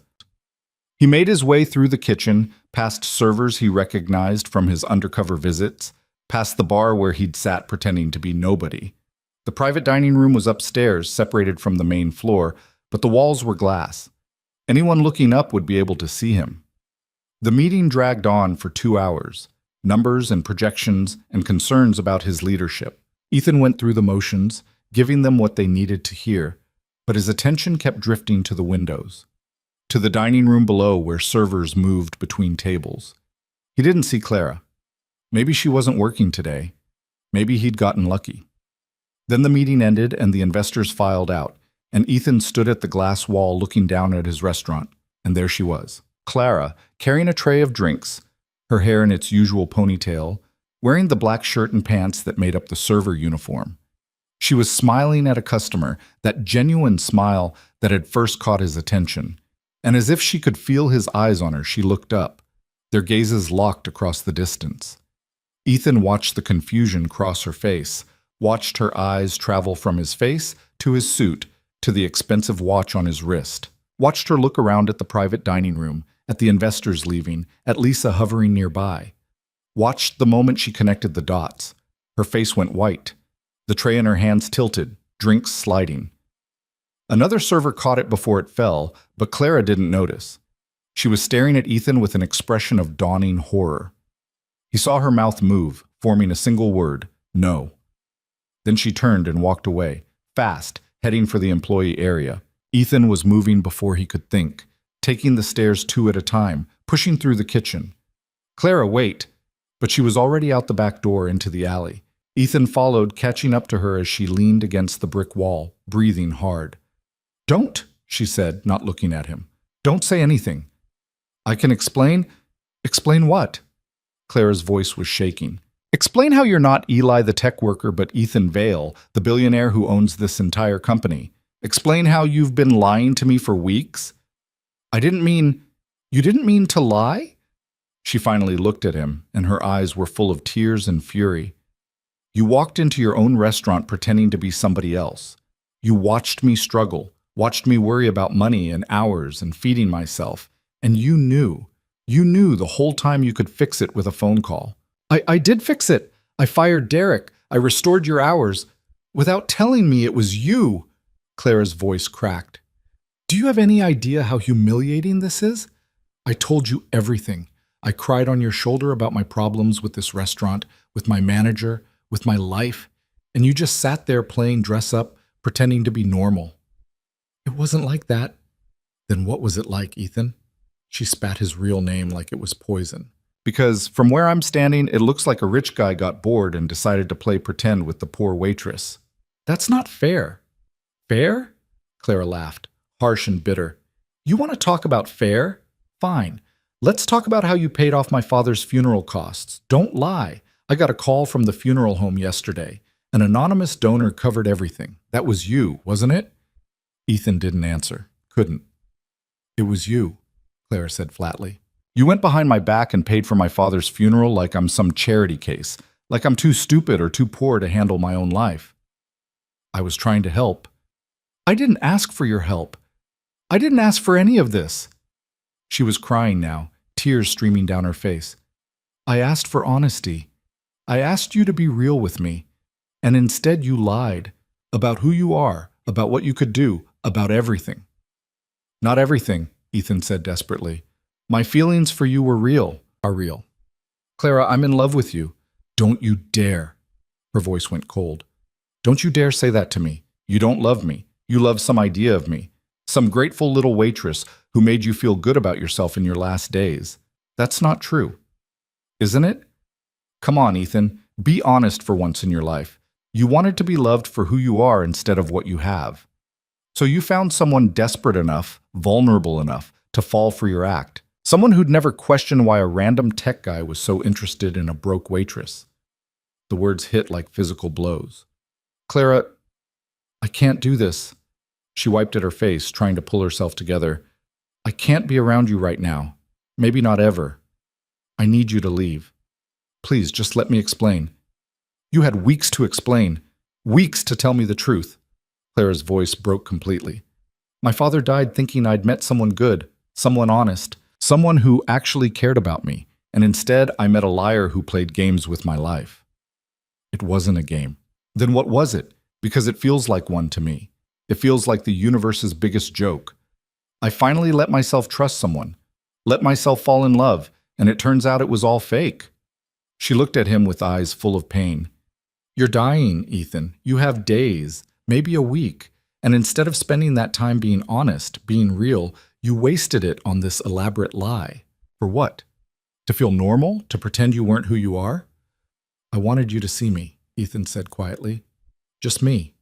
Speaker 1: He made his way through the kitchen, past servers he recognized from his undercover visits, past the bar where he'd sat pretending to be nobody. The private dining room was upstairs, separated from the main floor, but the walls were glass. Anyone looking up would be able to see him. The meeting dragged on for 2 hours, numbers and projections and concerns about his leadership. Ethan went through the motions, giving them what they needed to hear, but his attention kept drifting to the windows, to the dining room below where servers moved between tables. He didn't see Clara. Maybe she wasn't working today. Maybe he'd gotten lucky. Then the meeting ended and the investors filed out, and Ethan stood at the glass wall looking down at his restaurant, and there she was. Clara, carrying a tray of drinks, her hair in its usual ponytail, wearing the black shirt and pants that made up the server uniform. She was smiling at a customer, that genuine smile that had first caught his attention. And as if she could feel his eyes on her, she looked up, their gazes locked across the distance. Ethan watched the confusion cross her face, watched her eyes travel from his face to his suit, to the expensive watch on his wrist, watched her look around at the private dining room, at the investors leaving, at Lisa hovering nearby. Watched the moment she connected the dots. Her face went white. The tray in her hands tilted, drinks sliding. Another server caught it before it fell, but Clara didn't notice. She was staring at Ethan with an expression of dawning horror. He saw her mouth move, forming a single word, no. Then she turned and walked away, fast, heading for the employee area. Ethan was moving before he could think, taking the stairs 2 at a time, pushing through the kitchen. Clara, wait! But she was already out the back door into the alley. Ethan followed, catching up to her as she leaned against the brick wall, breathing hard. Don't, she said, not looking at him. Don't say anything. I can explain. Explain what? Clara's voice was shaking. Explain how you're not Eli the tech worker, but Ethan Vale, the billionaire who owns this entire company. Explain how you've been lying to me for weeks. You didn't mean to lie? She finally looked at him, and her eyes were full of tears and fury. You walked into your own restaurant pretending to be somebody else. You watched me struggle, watched me worry about money and hours and feeding myself, and you knew the whole time you could fix it with a phone call. I did fix it. I fired Derek. I restored your hours. Without telling me it was you. Clara's voice cracked. Do you have any idea how humiliating this is? I told you everything. I cried on your shoulder about my problems with this restaurant, with my manager, with my life, and you just sat there playing dress up, pretending to be normal. It wasn't like that. Then what was it like, Ethan? She spat his real name like it was poison. Because from where I'm standing, it looks like a rich guy got bored and decided to play pretend with the poor waitress. That's not fair. Fair? Clara laughed, harsh and bitter. You want to talk about fair? Fine. Let's talk about how you paid off my father's funeral costs. Don't lie. I got a call from the funeral home yesterday. An anonymous donor covered everything. That was you, wasn't it? Ethan didn't answer. Couldn't. It was you, Clara said flatly. You went behind my back and paid for my father's funeral like I'm some charity case, like I'm too stupid or too poor to handle my own life. I was trying to help. I didn't ask for your help. I didn't ask for any of this. She was crying now, tears streaming down her face. I asked for honesty. I asked you to be real with me, and instead you lied about who you are, about what you could do, about everything. Not everything, Ethan said desperately. My feelings for you are real. Clara, I'm in love with you. Don't you dare. Her voice went cold. Don't you dare say that to me. You don't love me. You love some idea of me. Some grateful little waitress who made you feel good about yourself in your last days. That's not true. Isn't it? Come on, Ethan. Be honest for once in your life. You wanted to be loved for who you are instead of what you have. So you found someone desperate enough, vulnerable enough, to fall for your act. Someone who'd never questioned why a random tech guy was so interested in a broke waitress. The words hit like physical blows. Clara, I can't do this. She wiped at her face, trying to pull herself together. I can't be around you right now. Maybe not ever. I need you to leave. Please, just let me explain. You had weeks to explain. Weeks to tell me the truth. Clara's voice broke completely. My father died thinking I'd met someone good, someone honest, someone who actually cared about me, and instead I met a liar who played games with my life. It wasn't a game. Then what was it? Because it feels like one to me. It feels like the universe's biggest joke. I finally let myself trust someone, let myself fall in love, and it turns out it was all fake. She looked at him with eyes full of pain. You're dying, Ethan. You have days, maybe a week, and instead of spending that time being honest, being real, you wasted it on this elaborate lie. For what? To feel normal? To pretend you weren't who you are? I wanted you to see me, Ethan said quietly. Just me.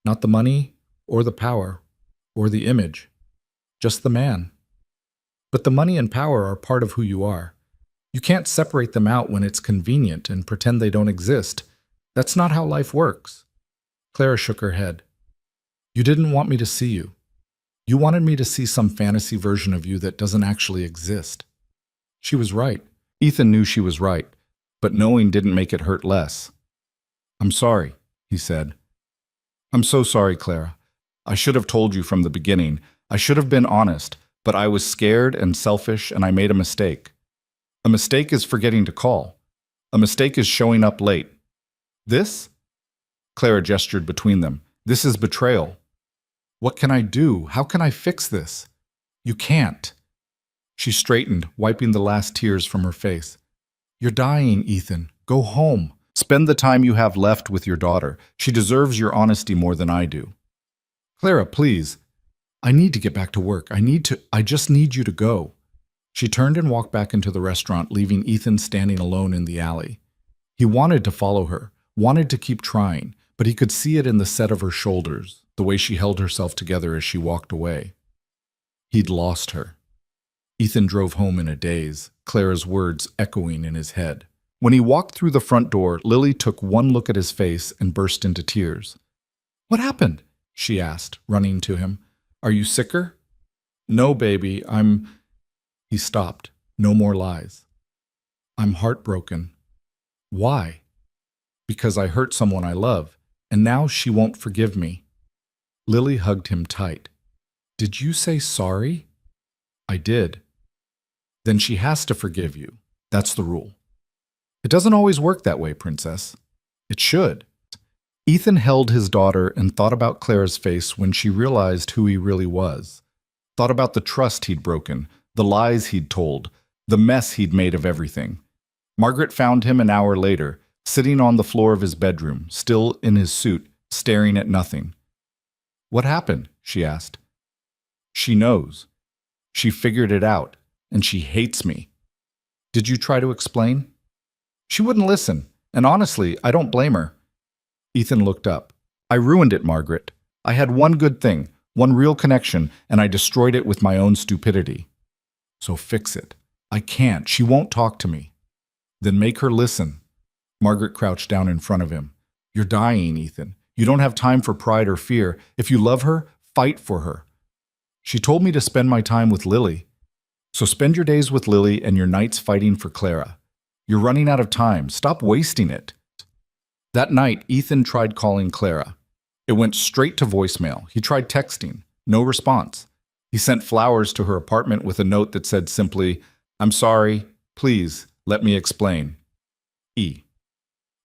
Speaker 1: Not the money, or the power, or the image. Just the man. But the money and power are part of who you are. You can't separate them out when it's convenient and pretend they don't exist. That's not how life works. Clara shook her head. You didn't want me to see you. You wanted me to see some fantasy version of you that doesn't actually exist. She was right. Ethan knew she was right, but knowing didn't make it hurt less. I'm sorry, he said. I'm so sorry, Clara. I should have told you from the beginning. I should have been honest, but I was scared and selfish and I made a mistake. A mistake is forgetting to call. A mistake is showing up late. This? Clara gestured between them. This is betrayal. What can I do? How can I fix this? You can't. She straightened, wiping the last tears from her face. You're dying, Ethan. Go home. Spend the time you have left with your daughter. She deserves your honesty more than I do. Clara, please. I need to get back to work. I just need you to go. She turned and walked back into the restaurant, leaving Ethan standing alone in the alley. He wanted to follow her, wanted to keep trying, but he could see it in the set of her shoulders, the way she held herself together as she walked away. He'd lost her. Ethan drove home in a daze, Clara's words echoing in his head. When he walked through the front door, Lily took one look at his face and burst into tears. What happened? She asked, running to him. Are you sicker? No, baby, He stopped. No more lies. I'm heartbroken. Why? Because I hurt someone I love, and now she won't forgive me. Lily hugged him tight. Did you say sorry? I did. Then she has to forgive you. That's the rule. It doesn't always work that way, Princess. It should. Ethan held his daughter and thought about Clara's face when she realized who he really was. Thought about the trust he'd broken, the lies he'd told, the mess he'd made of everything. Margaret found him an hour later, sitting on the floor of his bedroom, still in his suit, staring at nothing. What happened? She asked. She knows. She figured it out, and she hates me. Did you try to explain? She wouldn't listen, and honestly, I don't blame her. Ethan looked up. I ruined it, Margaret. I had one good thing, one real connection, and I destroyed it with my own stupidity. So fix it. I can't. She won't talk to me. Then make her listen. Margaret crouched down in front of him. You're dying, Ethan. You don't have time for pride or fear. If you love her, fight for her. She told me to spend my time with Lily. So spend your days with Lily and your nights fighting for Clara. You're running out of time. Stop wasting it. That night, Ethan tried calling Clara. It went straight to voicemail. He tried texting. No response. He sent flowers to her apartment with a note that said simply, I'm sorry. Please, let me explain. E.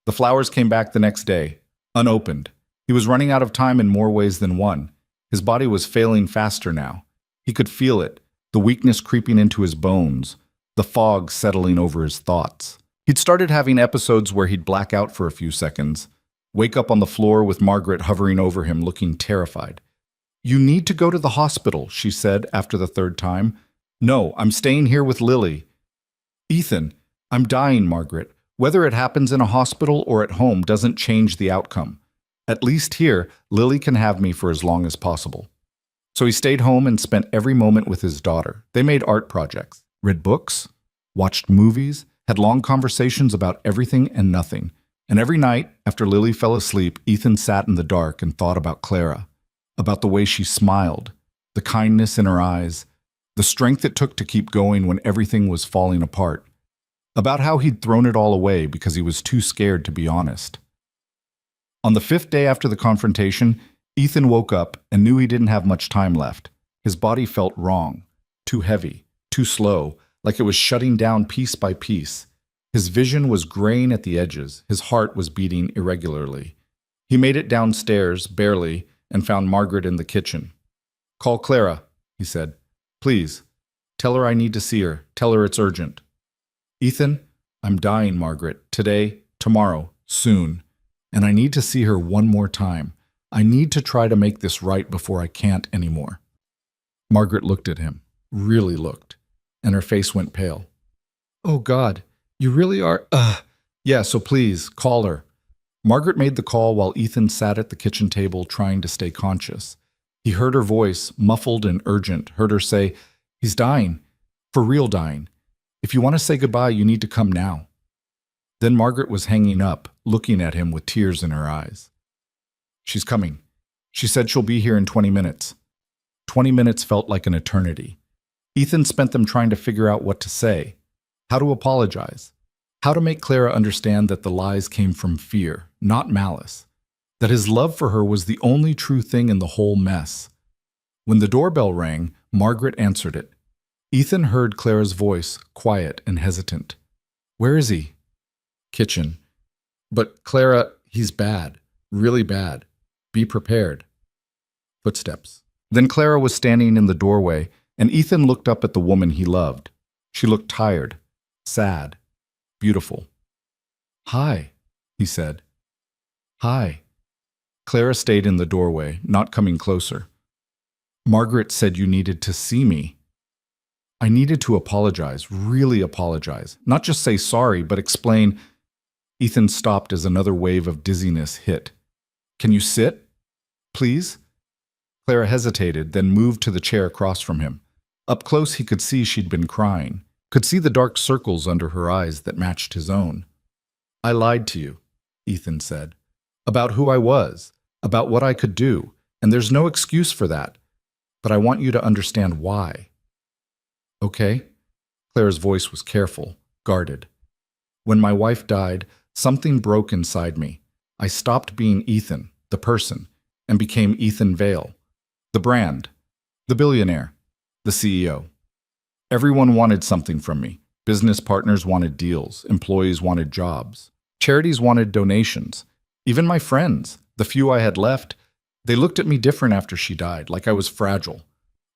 Speaker 1: The flowers came back the next day, unopened. He was running out of time in more ways than one. His body was failing faster now. He could feel it, the weakness creeping into his bones, the fog settling over his thoughts. He'd started having episodes where he'd black out for a few seconds, wake up on the floor with Margaret hovering over him, looking terrified. You need to go to the hospital, she said after the third time. No, I'm staying here with Lily. Ethan, I'm dying, Margaret. Whether it happens in a hospital or at home doesn't change the outcome. At least here, Lily can have me for as long as possible. So he stayed home and spent every moment with his daughter. They made art projects, read books, watched movies, had long conversations about everything and nothing. And every night, after Lily fell asleep, Ethan sat in the dark and thought about Clara, about the way she smiled, the kindness in her eyes, the strength it took to keep going when everything was falling apart, about how he'd thrown it all away because he was too scared to be honest. On the 5th day after the confrontation, Ethan woke up and knew he didn't have much time left. His body felt wrong, too heavy, too slow, like it was shutting down piece by piece. His vision was graying at the edges. His heart was beating irregularly. He made it downstairs, barely, and found Margaret in the kitchen. Call Clara, he said. Please. Tell her I need to see her. Tell her it's urgent. Ethan, I'm dying, Margaret. Today, tomorrow, soon. And I need to see her one more time. I need to try to make this right before I can't anymore. Margaret looked at him, really looked, and her face went pale. Oh, God, you really are, Yeah, so please, call her. Margaret made the call while Ethan sat at the kitchen table trying to stay conscious. He heard her voice, muffled and urgent, heard her say, He's dying, for real dying. If you want to say goodbye, you need to come now. Then Margaret was hanging up, looking at him with tears in her eyes. She's coming. She said she'll be here in 20 minutes. 20 minutes felt like an eternity. Ethan spent them trying to figure out what to say, how to apologize, how to make Clara understand that the lies came from fear, not malice. that his love for her was the only true thing in the whole mess. When the doorbell rang, Margaret answered it. Ethan heard Clara's voice, quiet and hesitant. "Where is he?" "Kitchen." "But Clara, he's bad. Really bad. Be prepared." Footsteps. Then Clara was standing in the doorway, and Ethan looked up at the woman he loved. She looked tired, sad, beautiful. "Hi," he said. "Hi." Clara stayed in the doorway, not coming closer. "Margaret said you needed to see me." "I needed to apologize, really apologize. Not just say sorry, but explain." Ethan stopped as another wave of dizziness hit. "Can you sit? Please?" Clara hesitated, then moved to the chair across from him. Up close he could see she'd been crying, could see the dark circles under her eyes that matched his own. "I lied to you," Ethan said, "about who I was, about what I could do, and there's no excuse for that. But I want you to understand why." "Okay?" Clara's voice was careful, guarded. "When my wife died, something broke inside me. I stopped being Ethan, the person, and became Ethan Vale, the brand, the billionaire, the CEO. Everyone wanted something from me. Business partners wanted deals, employees wanted jobs, charities wanted donations. Even my friends, the few I had left, they looked at me different after she died, like I was fragile,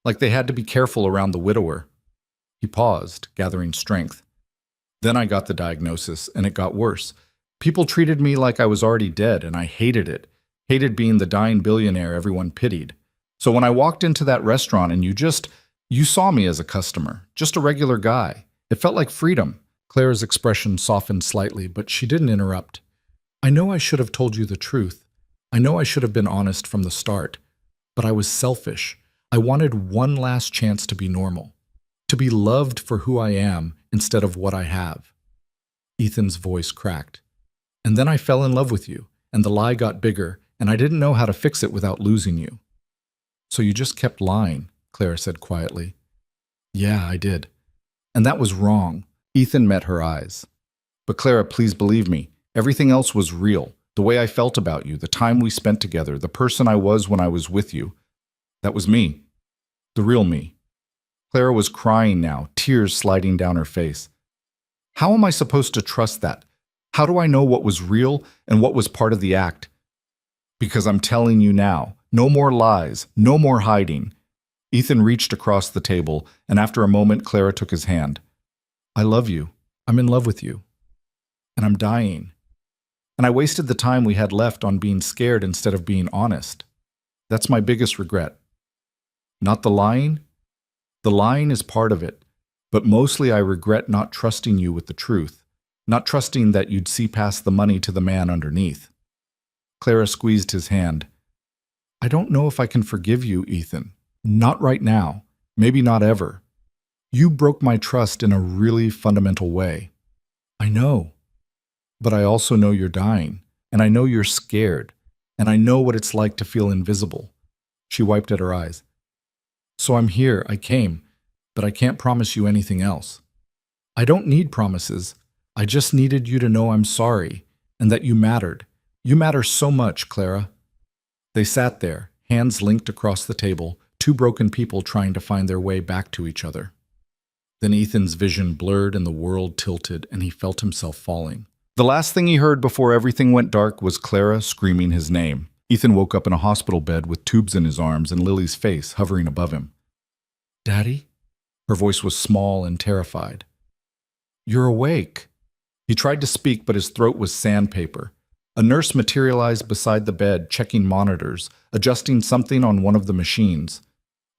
Speaker 1: like they had to be careful around the widower." He paused, gathering strength. "Then I got the diagnosis, and it got worse. People treated me like I was already dead, and I hated it. Hated being the dying billionaire everyone pitied. So when I walked into that restaurant and you saw me as a customer, just a regular guy. It felt like freedom." Clara's expression softened slightly, but she didn't interrupt. "I know I should have told you the truth. I know I should have been honest from the start. But I was selfish. I wanted one last chance to be normal. To be loved for who I am instead of what I have." Ethan's voice cracked. "And then I fell in love with you, and the lie got bigger, and I didn't know how to fix it without losing you." "So you just kept lying," Clara said quietly. "Yeah, I did. And that was wrong." Ethan met her eyes. "But Clara, please believe me. Everything else was real. The way I felt about you, the time we spent together, the person I was when I was with you. That was me. The real me." Clara was crying now, tears sliding down her face. "How am I supposed to trust that? How do I know what was real and what was part of the act? Because I'm telling you now, no more lies, no more hiding." Ethan reached across the table, and after a moment, Clara took his hand. "I love you. I'm in love with you. And I'm dying. And I wasted the time we had left on being scared instead of being honest. That's my biggest regret. Not the lying? The lying is part of it, but mostly I regret not trusting you with the truth, not trusting that you'd see past the money to the man underneath." Clara squeezed his hand. "I don't know if I can forgive you, Ethan. Not right now. Maybe not ever. You broke my trust in a really fundamental way. I know. But I also know you're dying, and I know you're scared, and I know what it's like to feel invisible." She wiped at her eyes. "So I'm here, I came, but I can't promise you anything else. I don't need promises. I just needed you to know I'm sorry, and that you mattered. You matter so much, Clara." They sat there, hands linked across the table, two broken people trying to find their way back to each other. Then Ethan's vision blurred and the world tilted, and he felt himself falling. The last thing he heard before everything went dark was Clara screaming his name. Ethan woke up in a hospital bed with tubes in his arms and Lily's face hovering above him. "Daddy?" Her voice was small and terrified. "You're awake." He tried to speak, but his throat was sandpaper. A nurse materialized beside the bed, checking monitors, adjusting something on one of the machines.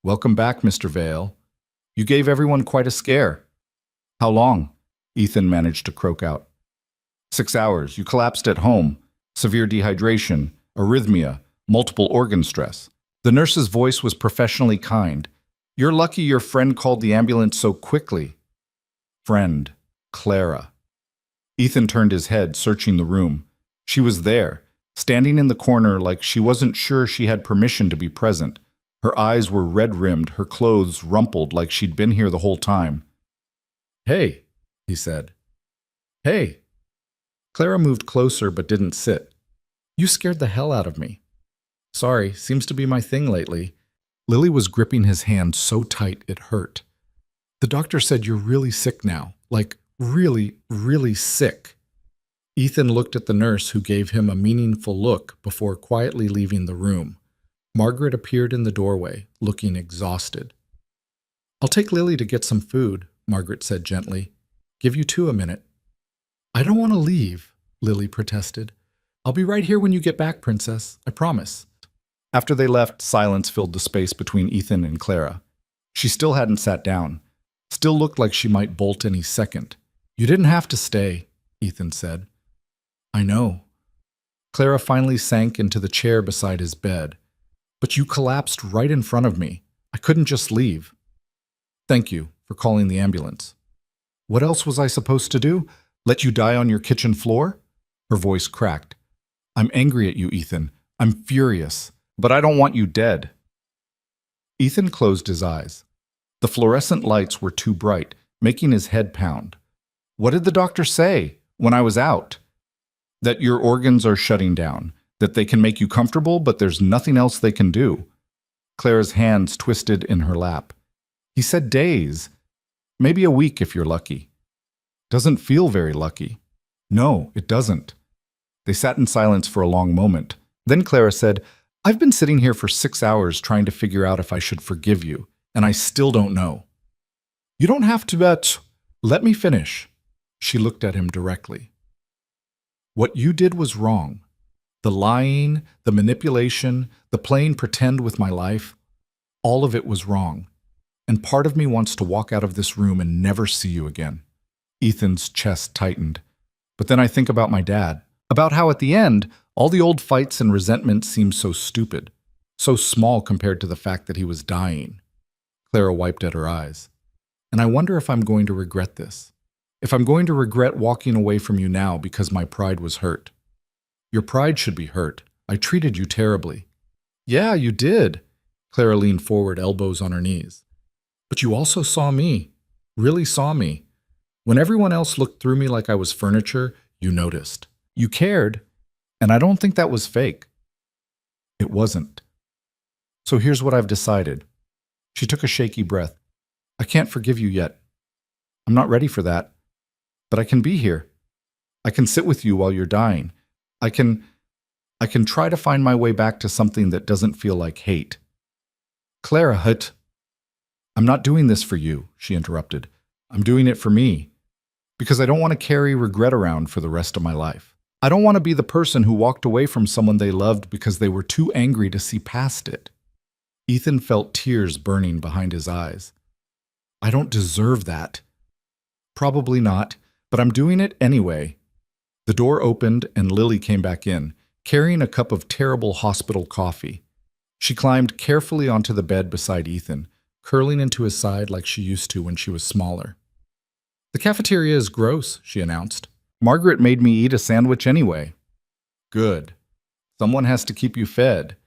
Speaker 1: "Welcome back, Mr. Vale. You gave everyone quite a scare." "How long?" Ethan managed to croak out. 6 hours. You collapsed at home. Severe dehydration, arrhythmia, multiple organ stress." The nurse's voice was professionally kind. "You're lucky your friend called the ambulance so quickly." Friend. Clara. Ethan turned his head, searching the room. She was there, standing in the corner like she wasn't sure she had permission to be present. Her eyes were red-rimmed, her clothes rumpled like she'd been here the whole time. "Hey," he said. "Hey." Clara moved closer but didn't sit. You scared the hell out of me. Sorry, seems to be my thing lately. Lily was gripping his hand so tight it hurt. The doctor said you're really sick now, like really, really sick. Ethan looked at the nurse who gave him a meaningful look before quietly leaving the room. Margaret appeared in the doorway, looking exhausted. I'll take Lily to get some food, Margaret said gently. Give you two a minute. I don't want to leave, Lily protested. I'll be right here when you get back, Princess. I promise. After they left, silence filled the space between Ethan and Clara. She still hadn't sat down. Still looked like she might bolt any second. You didn't have to stay, Ethan said. I know. Clara finally sank into the chair beside his bed. But you collapsed right in front of me. I couldn't just leave. Thank you for calling the ambulance. What else was I supposed to do? Let you die on your kitchen floor? Her voice cracked. I'm angry at you, Ethan. I'm furious. But I don't want you dead. Ethan closed his eyes. The fluorescent lights were too bright, making his head pound. What did the doctor say when I was out? That your organs are shutting down, that they can make you comfortable, but there's nothing else they can do. Clara's hands twisted in her lap. He said days, maybe a week if you're lucky. Doesn't feel very lucky. No, it doesn't. They sat in silence for a long moment. Then Clara said, I've been sitting here for 6 hours trying to figure out if I should forgive you, and I still don't know. You don't have to bet. Let me finish. She looked at him directly. What you did was wrong. The lying, the manipulation, the playing pretend with my life, all of it was wrong. And part of me wants to walk out of this room and never see you again. Ethan's chest tightened. But then I think about my dad, about how at the end, all the old fights and resentment seemed so stupid, so small compared to the fact that he was dying. Clara wiped at her eyes. And I wonder if I'm going to regret this. If I'm going to regret walking away from you now because my pride was hurt. Your pride should be hurt. I treated you terribly. Yeah, you did. Clara leaned forward, elbows on her knees. But you also saw me. Really saw me. When everyone else looked through me like I was furniture, you noticed. You cared. And I don't think that was fake. It wasn't. So here's what I've decided. She took a shaky breath. I can't forgive you yet. I'm not ready for that. But I can be here. I can sit with you while you're dying. I can try to find my way back to something that doesn't feel like hate. Clara, I'm not doing this for you, she interrupted. I'm doing it for me. Because I don't want to carry regret around for the rest of my life. I don't want to be the person who walked away from someone they loved because they were too angry to see past it. Ethan felt tears burning behind his eyes. I don't deserve that. Probably not, but I'm doing it anyway. The door opened and Lily came back in, carrying a cup of terrible hospital coffee. She climbed carefully onto the bed beside Ethan, curling into his side like she used to when she was smaller. The cafeteria is gross, she announced. Margaret made me eat a sandwich anyway. Good. Someone has to keep you fed.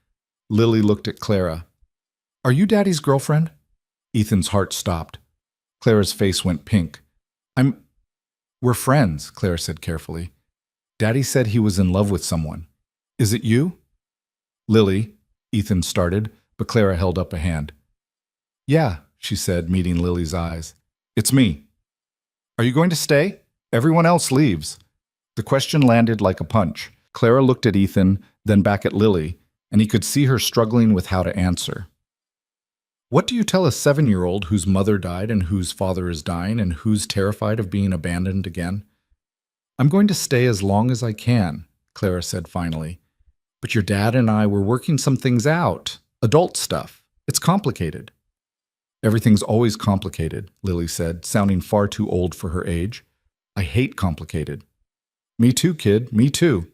Speaker 1: Lily looked at Clara. Are you Daddy's girlfriend? Ethan's heart stopped. Clara's face went pink. We're friends, Clara said carefully. Daddy said he was in love with someone. Is it you? Lily, Ethan started, but Clara held up a hand. Yeah, she said, meeting Lily's eyes. It's me. Are you going to stay? Everyone else leaves. The question landed like a punch. Clara looked at Ethan, then back at Lily, and he could see her struggling with how to answer. What do you tell a 7-year-old whose mother died and whose father is dying and who's terrified of being abandoned again? I'm going to stay as long as I can, Clara said finally. But your dad and I were working some things out. Adult stuff. It's complicated. Everything's always complicated, Lily said, sounding far too old for her age. I hate complicated. Me too, kid. Me too.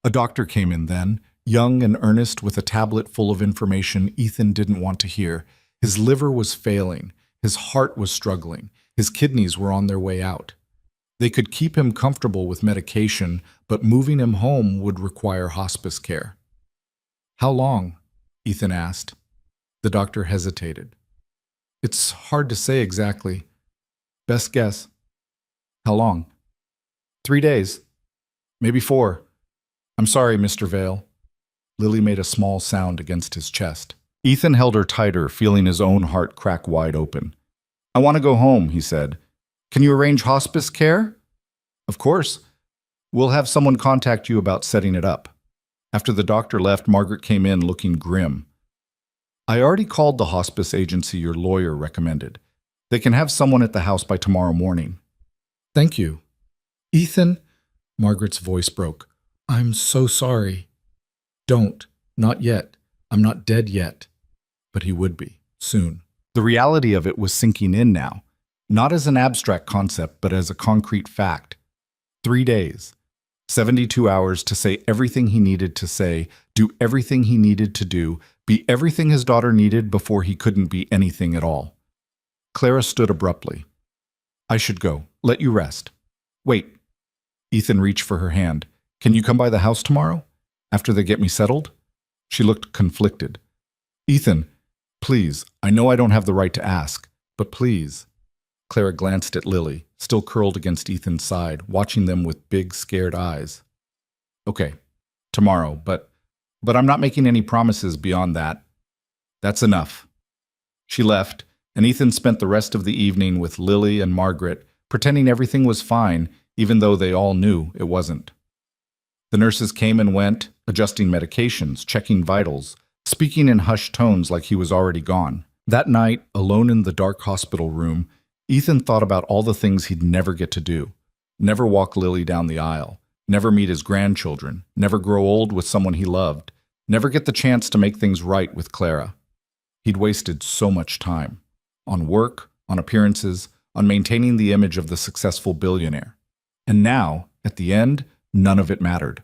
Speaker 1: A doctor came in then, young and earnest with a tablet full of information Ethan didn't want to hear. His liver was failing. His heart was struggling. His kidneys were on their way out. They could keep him comfortable with medication, but moving him home would require hospice care. How long? Ethan asked. The doctor hesitated. It's hard to say exactly. Best guess. How long? 3 days. Maybe 4. I'm sorry, Mr. Vale. Lily made a small sound against his chest. Ethan held her tighter, feeling his own heart crack wide open. I want to go home, he said. Can you arrange hospice care? Of course. We'll have someone contact you about setting it up. After the doctor left, Margaret came in looking grim. I already called the hospice agency your lawyer recommended. They can have someone at the house by tomorrow morning. Thank you. Ethan, Margaret's voice broke. I'm so sorry. Don't. Not yet. I'm not dead yet. But he would be, soon. The reality of it was sinking in now, not as an abstract concept, but as a concrete fact. 3 days, 72 hours to say everything he needed to say, do everything he needed to do, be everything his daughter needed before he couldn't be anything at all. Clara stood abruptly. I should go. Let you rest. Wait. Ethan reached for her hand. Can you come by the house tomorrow? After they get me settled? She looked conflicted. Ethan, please, I know I don't have the right to ask, but please. Clara glanced at Lily, still curled against Ethan's side, watching them with big, scared eyes. Okay, tomorrow, but I'm not making any promises beyond that. That's enough. She left, and Ethan spent the rest of the evening with Lily and Margaret, pretending everything was fine, even though they all knew it wasn't. The nurses came and went, adjusting medications, checking vitals, speaking in hushed tones like he was already gone. That night, alone in the dark hospital room, Ethan thought about all the things he'd never get to do. Never walk Lily down the aisle, never meet his grandchildren, never grow old with someone he loved, never get the chance to make things right with Clara. He'd wasted so much time. On work, on appearances, on maintaining the image of the successful billionaire. And now, at the end, none of it mattered.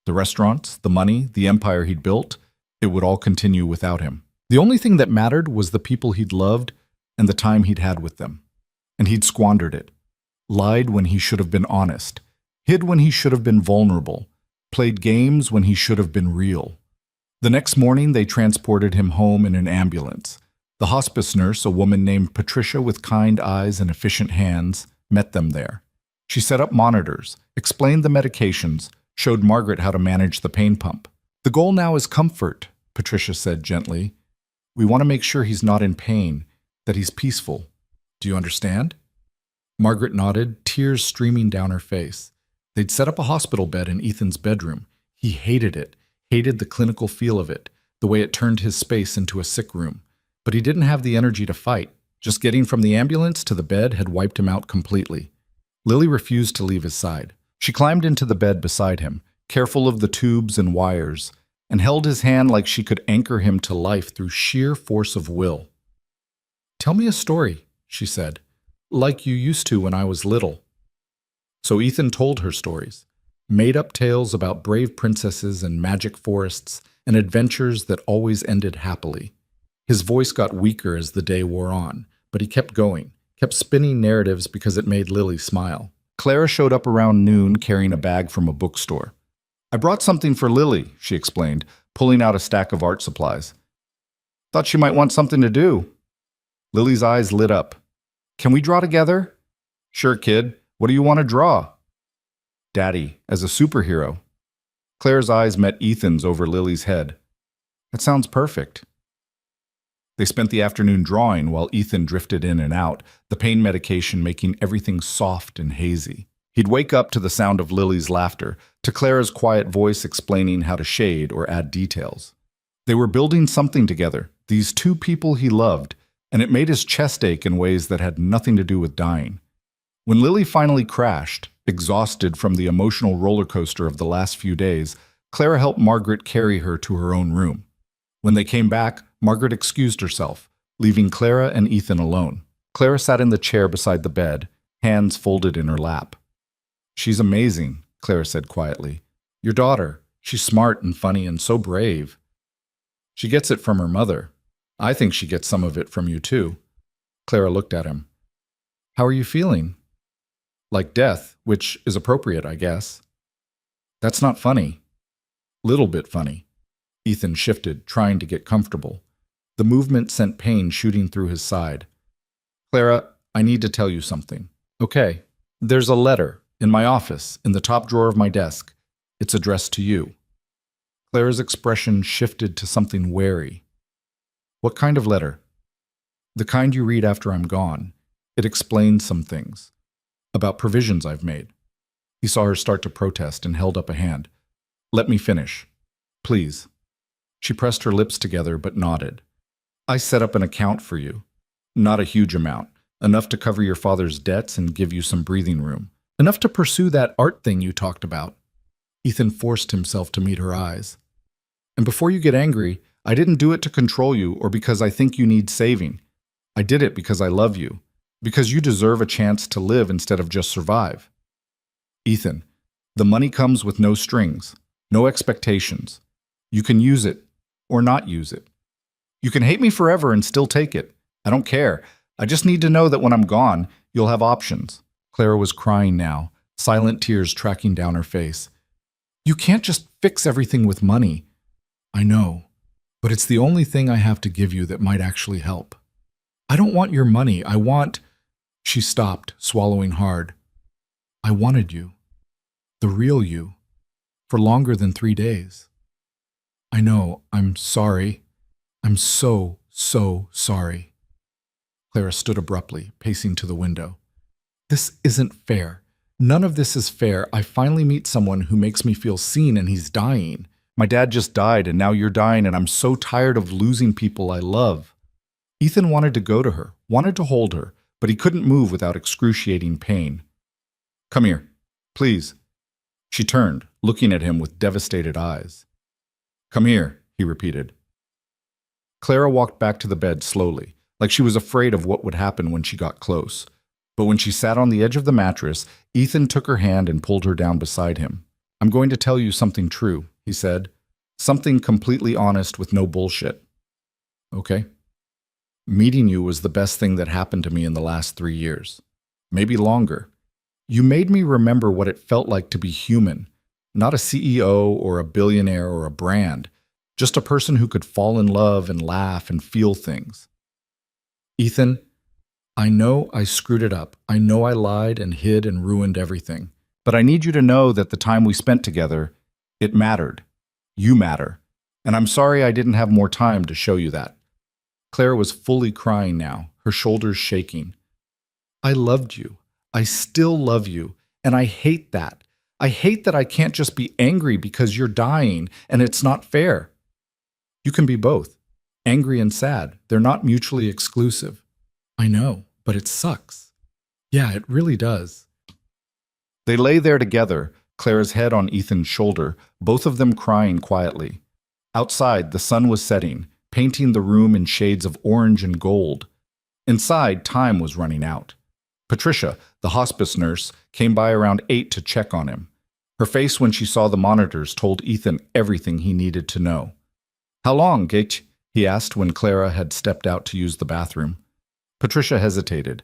Speaker 1: The restaurants, the money, the empire he'd built, it would all continue without him. The only thing that mattered was the people he'd loved and the time he'd had with them. And he'd squandered it. Lied when he should have been honest. Hid when he should have been vulnerable. Played games when he should have been real. The next morning, they transported him home in an ambulance. The hospice nurse, a woman named Patricia with kind eyes and efficient hands, met them there. She set up monitors, explained the medications, showed Margaret how to manage the pain pump. The goal now is comfort, Patricia said gently. We want to make sure he's not in pain, that he's peaceful. Do you understand? Margaret nodded, tears streaming down her face. They'd set up a hospital bed in Ethan's bedroom. He hated it, hated the clinical feel of it, the way it turned his space into a sick room. But he didn't have the energy to fight. Just getting from the ambulance to the bed had wiped him out completely. Lily refused to leave his side. She climbed into the bed beside him, careful of the tubes and wires, and held his hand like she could anchor him to life through sheer force of will. Tell me a story, she said, like you used to when I was little. So Ethan told her stories, made-up tales about brave princesses and magic forests and adventures that always ended happily. His voice got weaker as the day wore on, but he kept going, kept spinning narratives because it made Lily smile. Clara showed up around noon carrying a bag from a bookstore. I brought something for Lily, she explained, pulling out a stack of art supplies. Thought she might want something to do. Lily's eyes lit up. Can we draw together? Sure, kid. What do you want to draw? Daddy, as a superhero. Claire's eyes met Ethan's over Lily's head. That sounds perfect. They spent the afternoon drawing while Ethan drifted in and out, the pain medication making everything soft and hazy. He'd wake up to the sound of Lily's laughter, to Clara's quiet voice explaining how to shade or add details. They were building something together, these two people he loved, and it made his chest ache in ways that had nothing to do with dying. When Lily finally crashed, exhausted from the emotional roller coaster of the last few days, Clara helped Margaret carry her to her own room. When they came back, Margaret excused herself, leaving Clara and Ethan alone. Clara sat in the chair beside the bed, hands folded in her lap. She's amazing, Clara said quietly. Your daughter. She's smart and funny and so brave. She gets it from her mother. I think she gets some of it from you too. Clara looked at him. How are you feeling? Like death, which is appropriate, I guess. That's not funny. Little bit funny. Ethan shifted, trying to get comfortable. The movement sent pain shooting through his side. Clara, I need to tell you something. Okay. There's a letter in my office, in the top drawer of my desk. It's addressed to you. Clara's expression shifted to something wary. What kind of letter? The kind you read after I'm gone. It explains some things. About provisions I've made. He saw her start to protest and held up a hand. Let me finish. Please. She pressed her lips together but nodded. I set up an account for you. Not a huge amount. Enough to cover your father's debts and give you some breathing room. Enough to pursue that art thing you talked about. Ethan forced himself to meet her eyes. And before you get angry, I didn't do it to control you or because I think you need saving. I did it because I love you. Because you deserve a chance to live instead of just survive. Ethan, the money comes with no strings, no expectations. You can use it or not use it. You can hate me forever and still take it. I don't care. I just need to know that when I'm gone, you'll have options. Clara was crying now, silent tears tracking down her face. You can't just fix everything with money. I know, but it's the only thing I have to give you that might actually help. I don't want your money. I want... She stopped, swallowing hard. I wanted you. The real you. For longer than 3 days. I know. I'm sorry. I'm so sorry. Clara stood abruptly, pacing to the window. This isn't fair. None of this is fair. I finally meet someone who makes me feel seen and he's dying. My dad just died and now you're dying and I'm so tired of losing people I love. Ethan wanted to go to her, wanted to hold her, but he couldn't move without excruciating pain. Come here, please. She turned, looking at him with devastated eyes. Come here, he repeated. Clara walked back to the bed slowly, like she was afraid of what would happen when she got close. But when she sat on the edge of the mattress, Ethan took her hand and pulled her down beside him. I'm going to tell you something true, he said. Something completely honest with no bullshit. Okay. Meeting you was the best thing that happened to me in the last 3 years. Maybe longer. You made me remember what it felt like to be human. Not a CEO or a billionaire or a brand. Just a person who could fall in love and laugh and feel things. Ethan, I know I screwed it up. I know I lied and hid and ruined everything. But I need you to know that the time we spent together, it mattered. You matter. And I'm sorry I didn't have more time to show you that. Clara was fully crying now, her shoulders shaking. I loved you. I still love you. And I hate that. I hate that I can't just be angry because you're dying and it's not fair. You can be both. Angry and sad. They're not mutually exclusive. I know, but it sucks. Yeah, it really does. They lay there together, Clara's head on Ethan's shoulder, both of them crying quietly. Outside, the sun was setting, painting the room in shades of orange and gold. Inside, time was running out. Patricia, the hospice nurse, came by around 8 to check on him. Her face when she saw the monitors told Ethan everything he needed to know. How long, Gage? He asked when Clara had stepped out to use the bathroom. Patricia hesitated.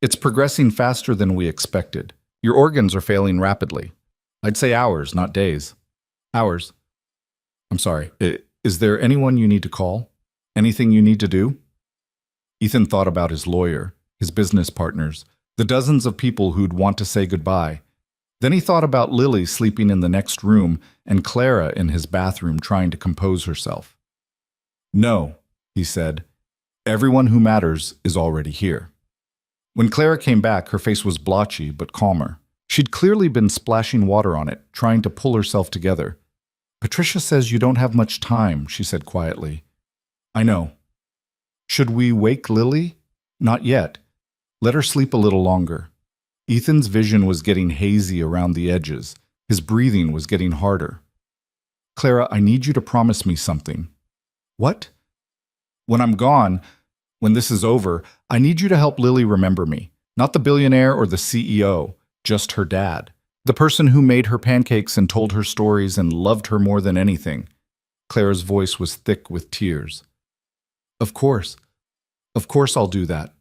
Speaker 1: It's progressing faster than we expected. Your organs are failing rapidly. I'd say hours, not days. Hours. I'm sorry. Is there anyone you need to call? Anything you need to do? Ethan thought about his lawyer, his business partners, the dozens of people who'd want to say goodbye. Then he thought about Lily sleeping in the next room and Clara in his bathroom trying to compose herself. No, he said. Everyone who matters is already here. When Clara came back, her face was blotchy but calmer. She'd clearly been splashing water on it, trying to pull herself together. Patricia says you don't have much time, she said quietly. I know. Should we wake Lily? Not yet. Let her sleep a little longer. Ethan's vision was getting hazy around the edges. His breathing was getting harder. Clara, I need you to promise me something. What? When I'm gone, when this is over, I need you to help Lily remember me. Not the billionaire or the CEO, just her dad. The person who made her pancakes and told her stories and loved her more than anything. Clara's voice was thick with tears. Of course. Of course I'll do that.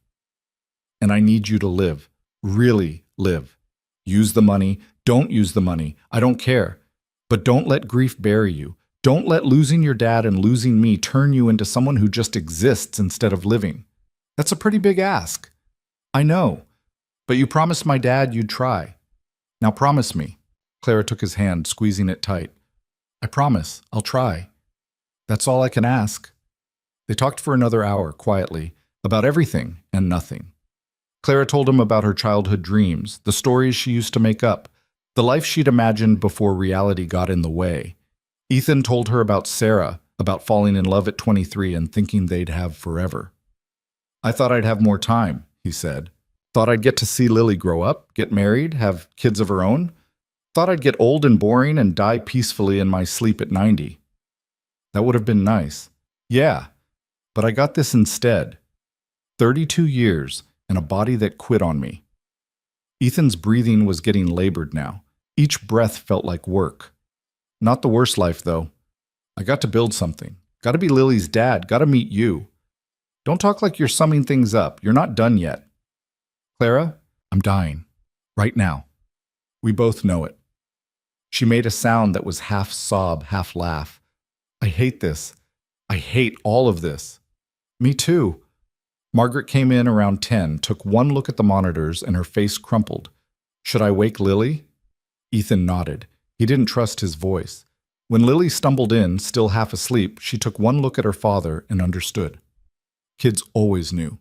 Speaker 1: And I need you to live. Really live. Use the money. Don't use the money. I don't care. But don't let grief bury you. Don't let losing your dad and losing me turn you into someone who just exists instead of living. That's a pretty big ask. I know. But you promised my dad you'd try. Now promise me. Clara took his hand, squeezing it tight. I promise, I'll try. That's all I can ask. They talked for another hour, quietly, about everything and nothing. Clara told him about her childhood dreams, the stories she used to make up, the life she'd imagined before reality got in the way. Ethan told her about Sarah, about falling in love at 23 and thinking they'd have forever. I thought I'd have more time, he said. Thought I'd get to see Lily grow up, get married, have kids of her own. Thought I'd get old and boring and die peacefully in my sleep at 90. That would have been nice. Yeah, but I got this instead. 32 years and a body that quit on me. Ethan's breathing was getting labored now. Each breath felt like work. Not the worst life, though. I got to build something. Got to be Lily's dad. Got to meet you. Don't talk like you're summing things up. You're not done yet. Clara, I'm dying. Right now. We both know it. She made a sound that was half sob, half laugh. I hate this. I hate all of this. Me too. Margaret came in around 10, took one look at the monitors, and her face crumpled. Should I wake Lily? Ethan nodded. He didn't trust his voice. When Lily stumbled in, still half asleep, she took one look at her father and understood. Kids always knew.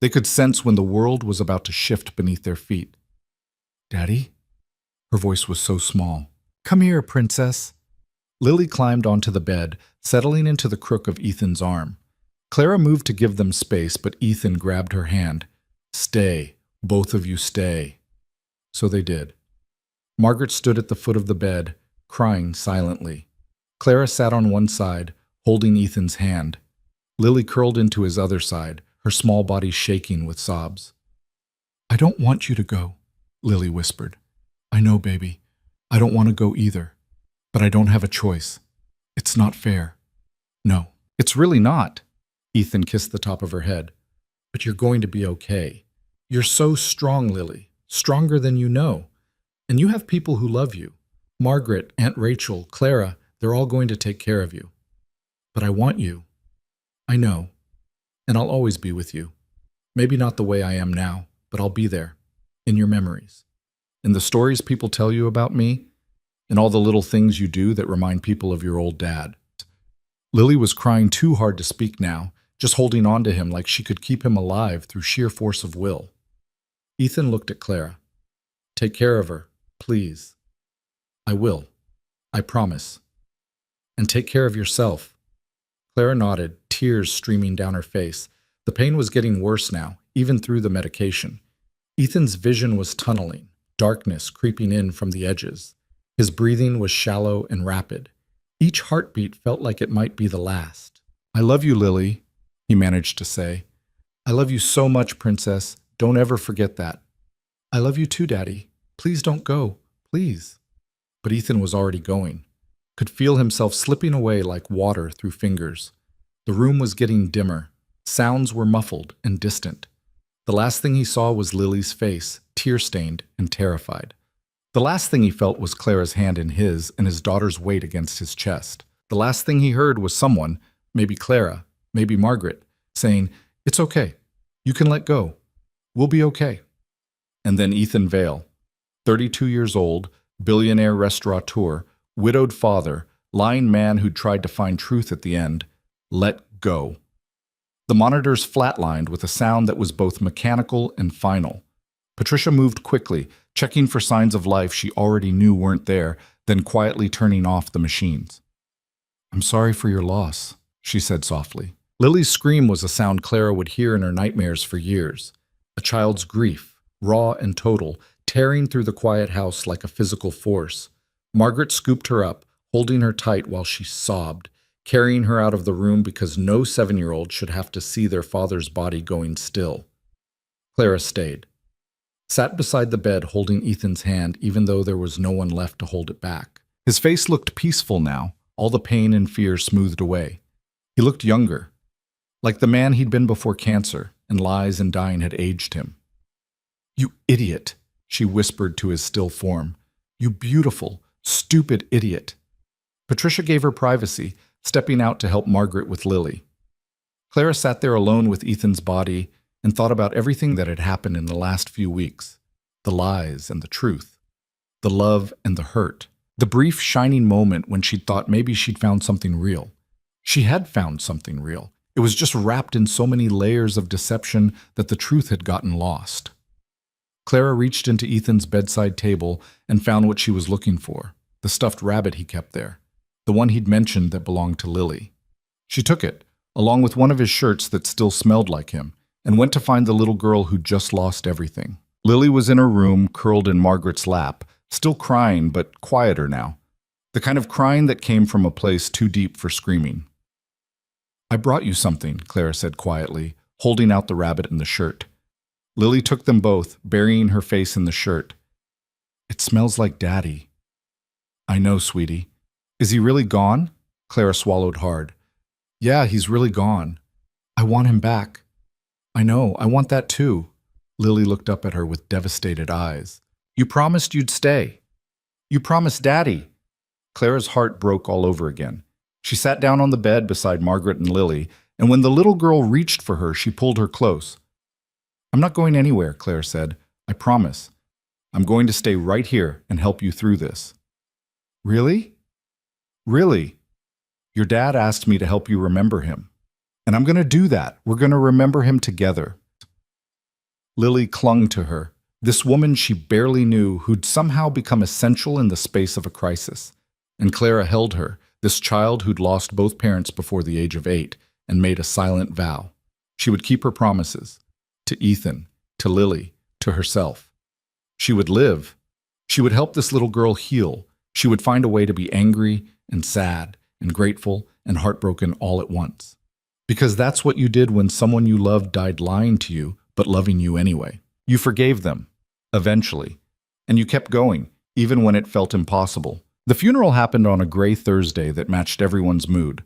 Speaker 1: They could sense when the world was about to shift beneath their feet. Daddy? Her voice was so small. Come here, princess. Lily climbed onto the bed, settling into the crook of Ethan's arm. Clara moved to give them space, but Ethan grabbed her hand. Stay. Both of you stay. So they did. Margaret stood at the foot of the bed, crying silently. Clara sat on one side, holding Ethan's hand. Lily curled into his other side, her small body shaking with sobs. I don't want you to go, Lily whispered. I know, baby. I don't want to go either. But I don't have a choice. It's not fair. No, it's really not. Ethan kissed the top of her head. But you're going to be okay. You're so strong, Lily. Stronger than you know. And you have people who love you. Margaret, Aunt Rachel, Clara, they're all going to take care of you. But I want you. I know. And I'll always be with you. Maybe not the way I am now, but I'll be there. In your memories. In the stories people tell you about me. In all the little things you do that remind people of your old dad. Lily was crying too hard to speak now, just holding on to him like she could keep him alive through sheer force of will. Ethan looked at Clara. Take care of her, please. I will. I promise. And take care of yourself. Clara nodded, tears streaming down her face. The pain was getting worse now, even through the medication. Ethan's vision was tunneling, darkness creeping in from the edges. His breathing was shallow and rapid. Each heartbeat felt like it might be the last. I love you, Lily, he managed to say. I love you so much, princess. Don't ever forget that. I love you too, Daddy. Please don't go. Please. But Ethan was already going. Could feel himself slipping away like water through fingers. The room was getting dimmer. Sounds were muffled and distant. The last thing he saw was Lily's face, tear-stained and terrified. The last thing he felt was Clara's hand in his and his daughter's weight against his chest. The last thing he heard was someone, maybe Clara, maybe Margaret, saying, It's okay. You can let go. We'll be okay. And then Ethan Vale, 32 years old, billionaire restaurateur, widowed father, lying man who'd tried to find truth at the end, let go. The monitors flatlined with a sound that was both mechanical and final. Patricia moved quickly, checking for signs of life she already knew weren't there, then quietly turning off the machines. I'm sorry for your loss, she said softly. Lily's scream was a sound Clara would hear in her nightmares for years. A child's grief, raw and total, tearing through the quiet house like a physical force. Margaret scooped her up, holding her tight while she sobbed, carrying her out of the room because no 7-year-old should have to see their father's body going still. Clara stayed. Sat beside the bed holding Ethan's hand even though there was no one left to hold it back. His face looked peaceful now, all the pain and fear smoothed away. He looked younger, like the man he'd been before cancer, and lies and dying had aged him. You idiot, she whispered to his still form. You beautiful, stupid idiot. Patricia gave her privacy, stepping out to help Margaret with Lily. Clara sat there alone with Ethan's body and thought about everything that had happened in the last few weeks. The lies and the truth. The love and the hurt. The brief, shining moment when she'd thought maybe she'd found something real. She had found something real. It was just wrapped in so many layers of deception that the truth had gotten lost. Clara reached into Ethan's bedside table and found what she was looking for, the stuffed rabbit he kept there, the one he'd mentioned that belonged to Lily. She took it, along with one of his shirts that still smelled like him, and went to find the little girl who'd just lost everything. Lily was in her room, curled in Margaret's lap, still crying, but quieter now. The kind of crying that came from a place too deep for screaming. "I brought you something," Clara said quietly, holding out the rabbit and the shirt. Lily took them both, burying her face in the shirt. "It smells like Daddy." "I know, sweetie." "Is he really gone?" Clara swallowed hard. "Yeah, he's really gone. I want him back." "I know, I want that too." Lily looked up at her with devastated eyes. "You promised you'd stay. You promised Daddy." Clara's heart broke all over again. She sat down on the bed beside Margaret and Lily, and when the little girl reached for her, she pulled her close. "I'm not going anywhere," Claire said. "I promise. I'm going to stay right here and help you through this." "Really?" "Really. Your dad asked me to help you remember him. And I'm going to do that. We're going to remember him together." Lily clung to her, this woman she barely knew who'd somehow become essential in the space of a crisis. And Clara held her, this child who'd lost both parents before the age of 8, and made a silent vow. She would keep her promises. To Ethan, to Lily, to herself. She would live. She would help this little girl heal. She would find a way to be angry and sad and grateful and heartbroken all at once. Because that's what you did when someone you loved died lying to you, but loving you anyway. You forgave them, eventually. And you kept going, even when it felt impossible. The funeral happened on a gray Thursday that matched everyone's mood.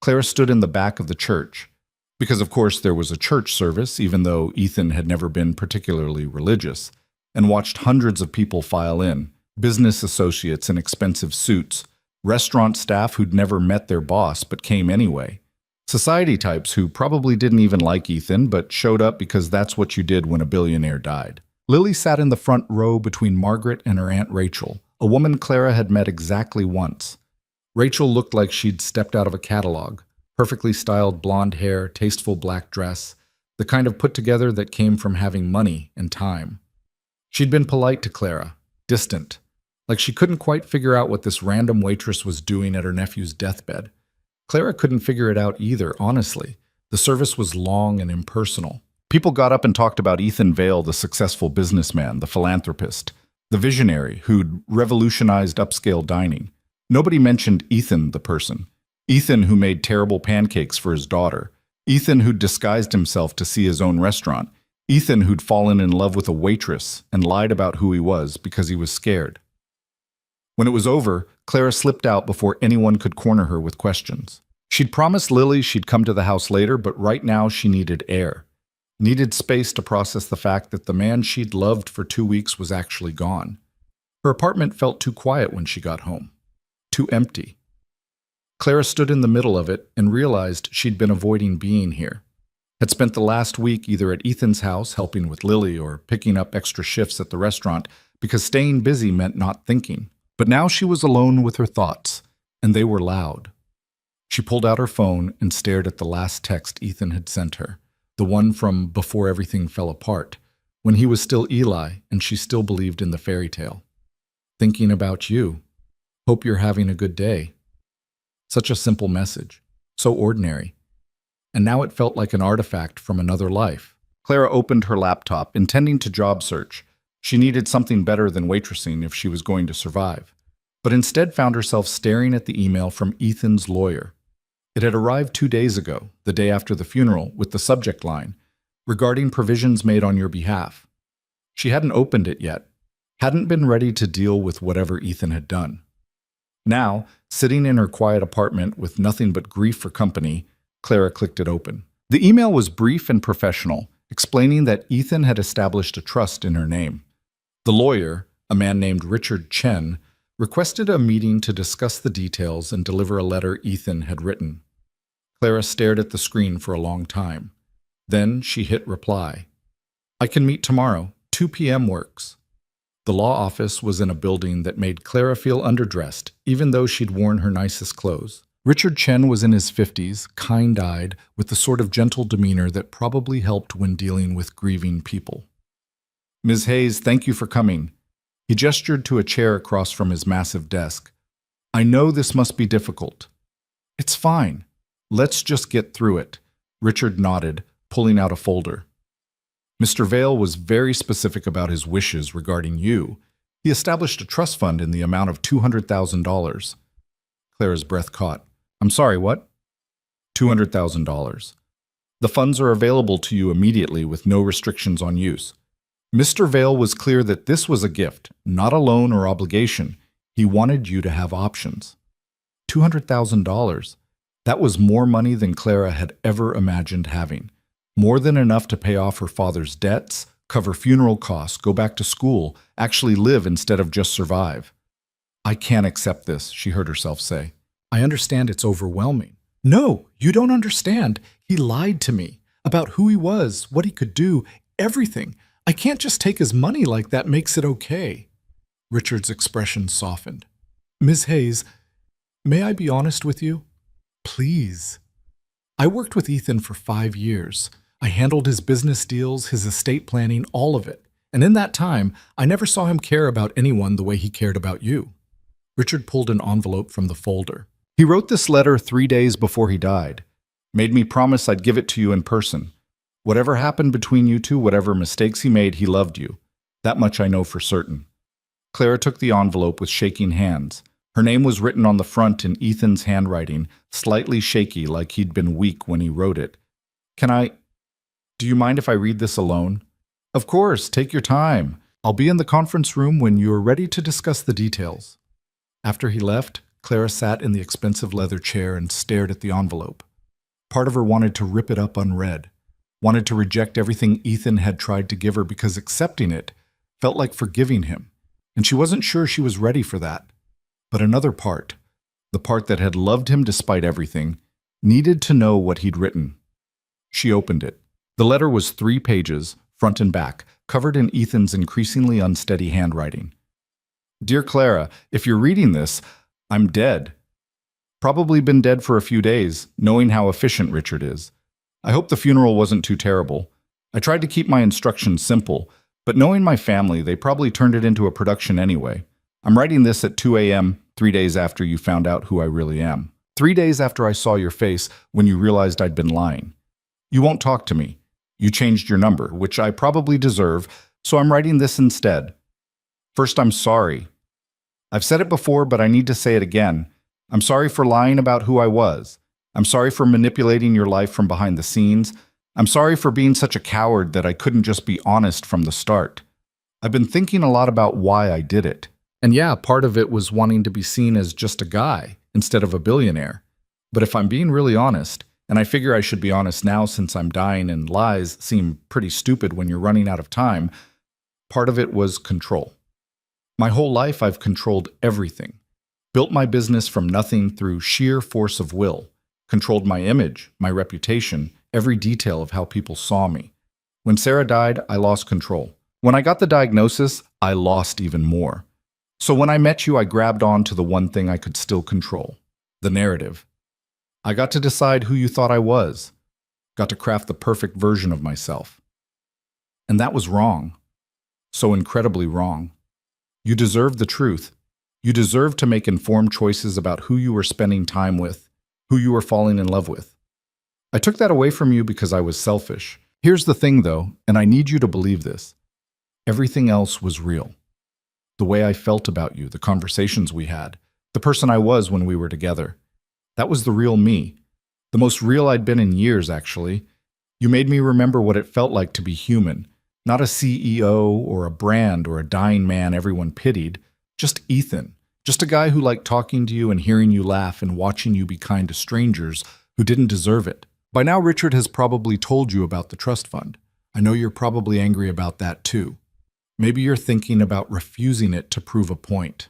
Speaker 1: Clara stood in the back of the church. Because of course there was a church service, even though Ethan had never been particularly religious, and watched hundreds of people file in, business associates in expensive suits, restaurant staff who'd never met their boss but came anyway, society types who probably didn't even like Ethan but showed up because that's what you did when a billionaire died. Lily sat in the front row between Margaret and her Aunt Rachel, a woman Clara had met exactly once. Rachel looked like she'd stepped out of a catalog. Perfectly styled blonde hair, tasteful black dress, the kind of put-together that came from having money and time. She'd been polite to Clara, distant, like she couldn't quite figure out what this random waitress was doing at her nephew's deathbed. Clara couldn't figure it out either, honestly. The service was long and impersonal. People got up and talked about Ethan Vale, the successful businessman, the philanthropist, the visionary who'd revolutionized upscale dining. Nobody mentioned Ethan, the person. Ethan, who made terrible pancakes for his daughter. Ethan, who'd disguised himself to see his own restaurant. Ethan, who'd fallen in love with a waitress and lied about who he was because he was scared. When it was over, Clara slipped out before anyone could corner her with questions. She'd promised Lily she'd come to the house later, but right now she needed air. Needed space to process the fact that the man she'd loved for 2 weeks was actually gone. Her apartment felt too quiet when she got home. Too empty. Clara stood in the middle of it and realized she'd been avoiding being here. Had spent the last week either at Ethan's house helping with Lily or picking up extra shifts at the restaurant because staying busy meant not thinking. But now she was alone with her thoughts, and they were loud. She pulled out her phone and stared at the last text Ethan had sent her, the one from before everything fell apart, when he was still Eli and she still believed in the fairy tale. "Thinking about you. Hope you're having a good day." Such a simple message, so ordinary. And now it felt like an artifact from another life. Clara opened her laptop, intending to job search. She needed something better than waitressing if she was going to survive, but instead found herself staring at the email from Ethan's lawyer. It had arrived 2 days ago, the day after the funeral, with the subject line, "Regarding provisions made on your behalf." She hadn't opened it yet, hadn't been ready to deal with whatever Ethan had done. Now, sitting in her quiet apartment with nothing but grief for company, Clara clicked it open. The email was brief and professional, explaining that Ethan had established a trust in her name. The lawyer, a man named Richard Chen, requested a meeting to discuss the details and deliver a letter Ethan had written. Clara stared at the screen for a long time. Then she hit reply. "I can meet tomorrow. 2 p.m. works." The law office was in a building that made Clara feel underdressed, even though she'd worn her nicest clothes. Richard Chen was in his 50s, kind-eyed, with the sort of gentle demeanor that probably helped when dealing with grieving people. "Ms. Hayes, thank you for coming." He gestured to a chair across from his massive desk. "I know this must be difficult." "It's fine. Let's just get through it." Richard nodded, pulling out a folder. "Mr. Vale was very specific about his wishes regarding you. He established a trust fund in the amount of $200,000. Clara's breath caught. "I'm sorry, what?" $200,000. "The funds are available to you immediately with no restrictions on use." Mr. Vale was clear that this was a gift, not a loan or obligation. He wanted you to have options. $200,000. That was more money than Clara had ever imagined having. More than enough to pay off her father's debts, cover funeral costs, go back to school, actually live instead of just survive. "I can't accept this," she heard herself say. "I understand it's overwhelming." "No, you don't understand. He lied to me about who he was, what he could do, everything. I can't just take his money like that makes it okay." Richard's expression softened. "Ms. Hayes, may I be honest with you? Please." "I worked with Ethan for 5 years. I handled his business deals, his estate planning, all of it. And in that time, I never saw him care about anyone the way he cared about you." Richard pulled an envelope from the folder. "He wrote this letter 3 days before he died. Made me promise I'd give it to you in person. Whatever happened between you two, whatever mistakes he made, he loved you. That much I know for certain." Clara took the envelope with shaking hands. Her name was written on the front in Ethan's handwriting, slightly shaky like he'd been weak when he wrote it. Do you mind if I read this alone?" "Of course, take your time. I'll be in the conference room when you're ready to discuss the details." After he left, Clara sat in the expensive leather chair and stared at the envelope. Part of her wanted to rip it up unread, wanted to reject everything Ethan had tried to give her because accepting it felt like forgiving him, and she wasn't sure she was ready for that. But another part, the part that had loved him despite everything, needed to know what he'd written. She opened it. The letter was 3 pages, front and back, covered in Ethan's increasingly unsteady handwriting. "Dear Clara, if you're reading this, I'm dead. Probably been dead for a few days, knowing how efficient Richard is. I hope the funeral wasn't too terrible. I tried to keep my instructions simple, but knowing my family, they probably turned it into a production anyway. I'm writing this at 2 a.m., 3 days after you found out who I really am. 3 days after I saw your face when you realized I'd been lying. You won't talk to me. You changed your number, which I probably deserve, so I'm writing this instead. First, I'm sorry. I've said it before, but I need to say it again. I'm sorry for lying about who I was. I'm sorry for manipulating your life from behind the scenes. I'm sorry for being such a coward that I couldn't just be honest from the start. I've been thinking a lot about why I did it. And yeah, part of it was wanting to be seen as just a guy instead of a billionaire. But if I'm being really honest, and I figure I should be honest now since I'm dying and lies seem pretty stupid when you're running out of time, part of it was control. My whole life I've controlled everything. Built my business from nothing through sheer force of will. Controlled my image, my reputation, every detail of how people saw me. When Sarah died, I lost control. When I got the diagnosis, I lost even more. So when I met you, I grabbed on to the one thing I could still control, the narrative. I got to decide who you thought I was. Got to craft the perfect version of myself. And that was wrong. So incredibly wrong. You deserve the truth. You deserve to make informed choices about who you were spending time with, who you were falling in love with. I took that away from you because I was selfish. Here's the thing, though, and I need you to believe this. Everything else was real. The way I felt about you, the conversations we had, the person I was when we were together. That was the real me. The most real I'd been in years, actually. You made me remember what it felt like to be human. Not a CEO or a brand or a dying man everyone pitied. Just Ethan. Just a guy who liked talking to you and hearing you laugh and watching you be kind to strangers who didn't deserve it. By now, Richard has probably told you about the trust fund. I know you're probably angry about that too. Maybe you're thinking about refusing it to prove a point.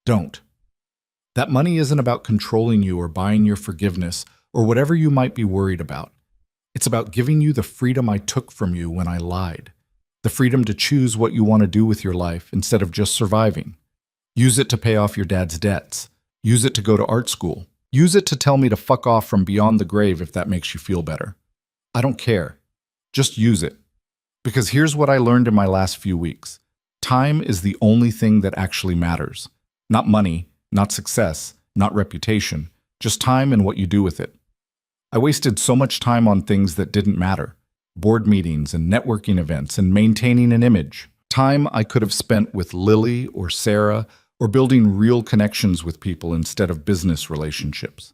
Speaker 1: Don't. That money isn't about controlling you or buying your forgiveness or whatever you might be worried about. It's about giving you the freedom I took from you when I lied. the freedom to choose what you want to do with your life instead of just surviving. Use it to pay off your dad's debts. Use it to go to art school. Use it to tell me to fuck off from beyond the grave if that makes you feel better. I don't care. Just use it. Because here's what I learned in my last few weeks. Time is the only thing that actually matters. Not money, not success, not reputation, just time and what you do with it. I wasted so much time on things that didn't matter. Board meetings and networking events and maintaining an image. Time I could have spent with Lily or Sarah or building real connections with people instead of business relationships.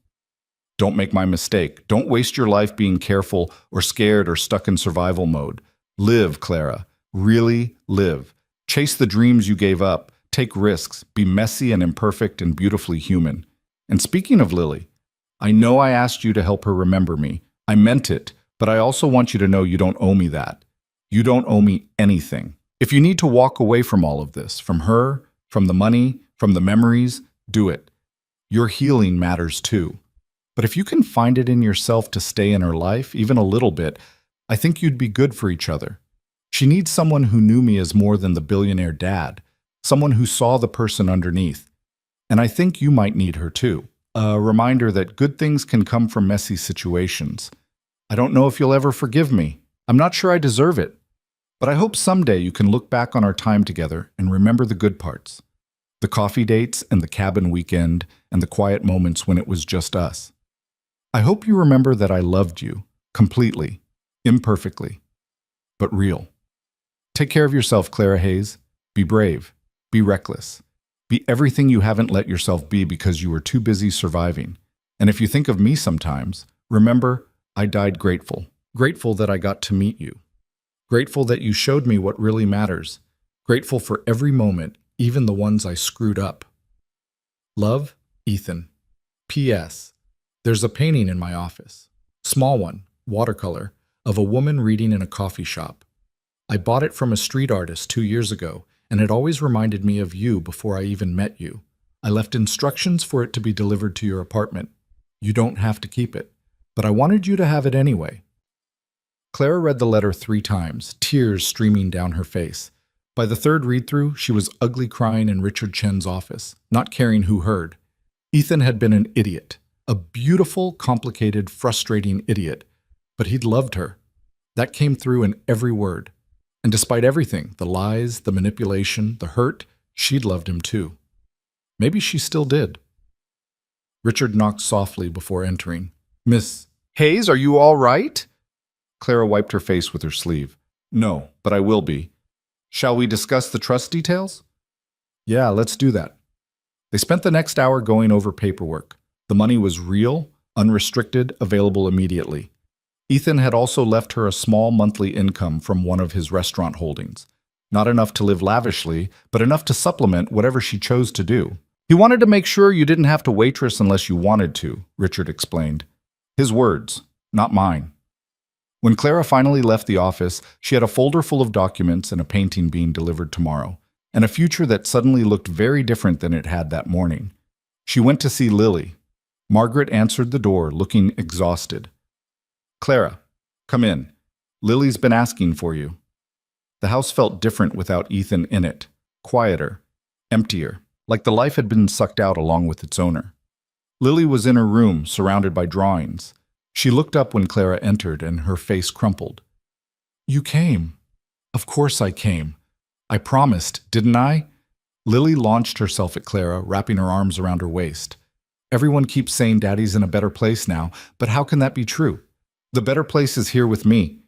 Speaker 1: Don't make my mistake. Don't waste your life being careful or scared or stuck in survival mode. Live, Clara. Really live. Chase the dreams you gave up. Take risks. Be messy and imperfect and beautifully human. And speaking of Lily, I know I asked you to help her remember me. I meant it, but I also want you to know you don't owe me that. You don't owe me anything. If you need to walk away from all of this, from her, from the money, from the memories, do it. Your healing matters too. But if you can find it in yourself to stay in her life, even a little bit, I think you'd be good for each other. She needs someone who knew me as more than the billionaire dad, someone who saw the person underneath. And I think you might need her too. A reminder that good things can come from messy situations. I don't know if you'll ever forgive me. I'm not sure I deserve it. But I hope someday you can look back on our time together and remember the good parts. The coffee dates and the cabin weekend and the quiet moments when it was just us. I hope you remember that I loved you, completely, imperfectly, but real. Take care of yourself, Clara Hayes. Be brave. Be reckless. Be everything you haven't let yourself be because you were too busy surviving. And if you think of me sometimes, remember, I died grateful. Grateful that I got to meet you. Grateful that you showed me what really matters. Grateful for every moment, even the ones I screwed up. Love, Ethan. P.S. There's a painting in my office. Small one, watercolor, of a woman reading in a coffee shop. I bought it from a street artist 2 years ago, and it always reminded me of you before I even met you. I left instructions for it to be delivered to your apartment. You don't have to keep it, but I wanted you to have it anyway. Clara read the letter 3 times, tears streaming down her face. By the third read-through, she was ugly crying in Richard Chen's office, not caring who heard. Ethan had been an idiot, a beautiful, complicated, frustrating idiot, but he'd loved her. That came through in every word. And despite everything, the lies, the manipulation, the hurt, she'd loved him too. Maybe she still did. Richard knocked softly before entering. "Miss Hayes, are you all right?" Clara wiped her face with her sleeve. "No, but I will be. Shall we discuss the trust details?" "Yeah, let's do that." They spent the next hour going over paperwork. The money was real, unrestricted, available immediately. Ethan had also left her a small monthly income from one of his restaurant holdings. Not enough to live lavishly, but enough to supplement whatever she chose to do. "He wanted to make sure you didn't have to waitress unless you wanted to," Richard explained. His words, not mine. When Clara finally left the office, she had a folder full of documents and a painting being delivered tomorrow, and a future that suddenly looked very different than it had that morning. She went to see Lily. Margaret answered the door, looking exhausted. "Clara, come in. Lily's been asking for you." The house felt different without Ethan in it. Quieter, emptier, like the life had been sucked out along with its owner. Lily was in her room, surrounded by drawings. She looked up when Clara entered, and her face crumpled. "You came." "Of course I came. I promised, didn't I?" Lily launched herself at Clara, wrapping her arms around her waist. "Everyone keeps saying Daddy's in a better place now, but how can that be true? The better place is here with me."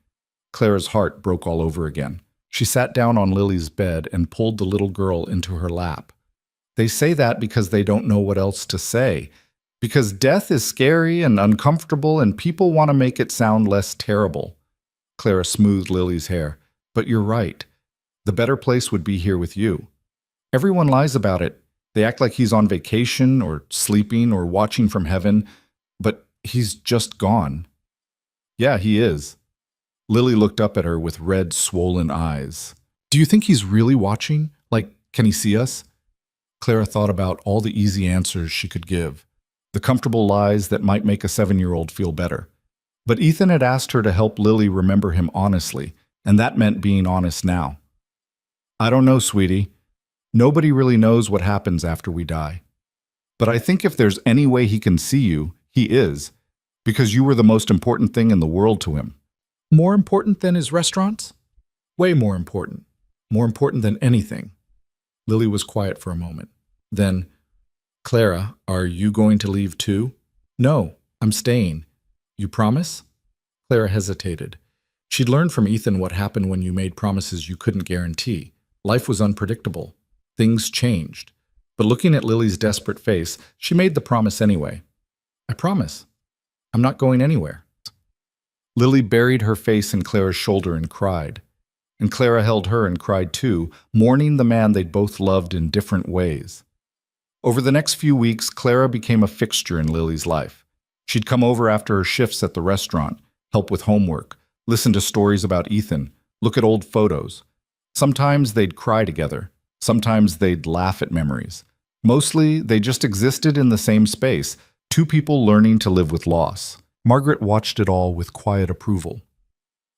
Speaker 1: Clara's heart broke all over again. She sat down on Lily's bed and pulled the little girl into her lap. "They say that because they don't know what else to say. Because death is scary and uncomfortable and people want to make it sound less terrible." Clara smoothed Lily's hair. "But you're right. The better place would be here with you. Everyone lies about it. They act like he's on vacation or sleeping or watching from heaven, but he's just gone." "Yeah, he is." Lily looked up at her with red, swollen eyes. "Do you think he's really watching? Like, can he see us?" Clara thought about all the easy answers she could give, the comfortable lies that might make a 7-year-old feel better. But Ethan had asked her to help Lily remember him honestly, and that meant being honest now. I don't know, sweetie. Nobody really knows what happens after we die. But I think if there's any way he can see you, he is, because you were the most important thing in the world to him. More important than his restaurants? Way more important. More important than anything. Lily was quiet for a moment. Then, Clara, are you going to leave too? No, I'm staying. You promise? Clara hesitated. She'd learned from Ethan what happened when you made promises you couldn't guarantee. Life was unpredictable. Things changed. But looking at Lily's desperate face, she made the promise anyway. I promise. I'm not going anywhere. Lily buried her face in Clara's shoulder and cried. And Clara held her and cried too, mourning the man they'd both loved in different ways. Over the next few weeks, Clara became a fixture in Lily's life. She'd come over after her shifts at the restaurant, help with homework, listen to stories about Ethan, look at old photos. Sometimes they'd cry together. Sometimes they'd laugh at memories. Mostly, they just existed in the same space, two people learning to live with loss. Margaret watched it all with quiet approval.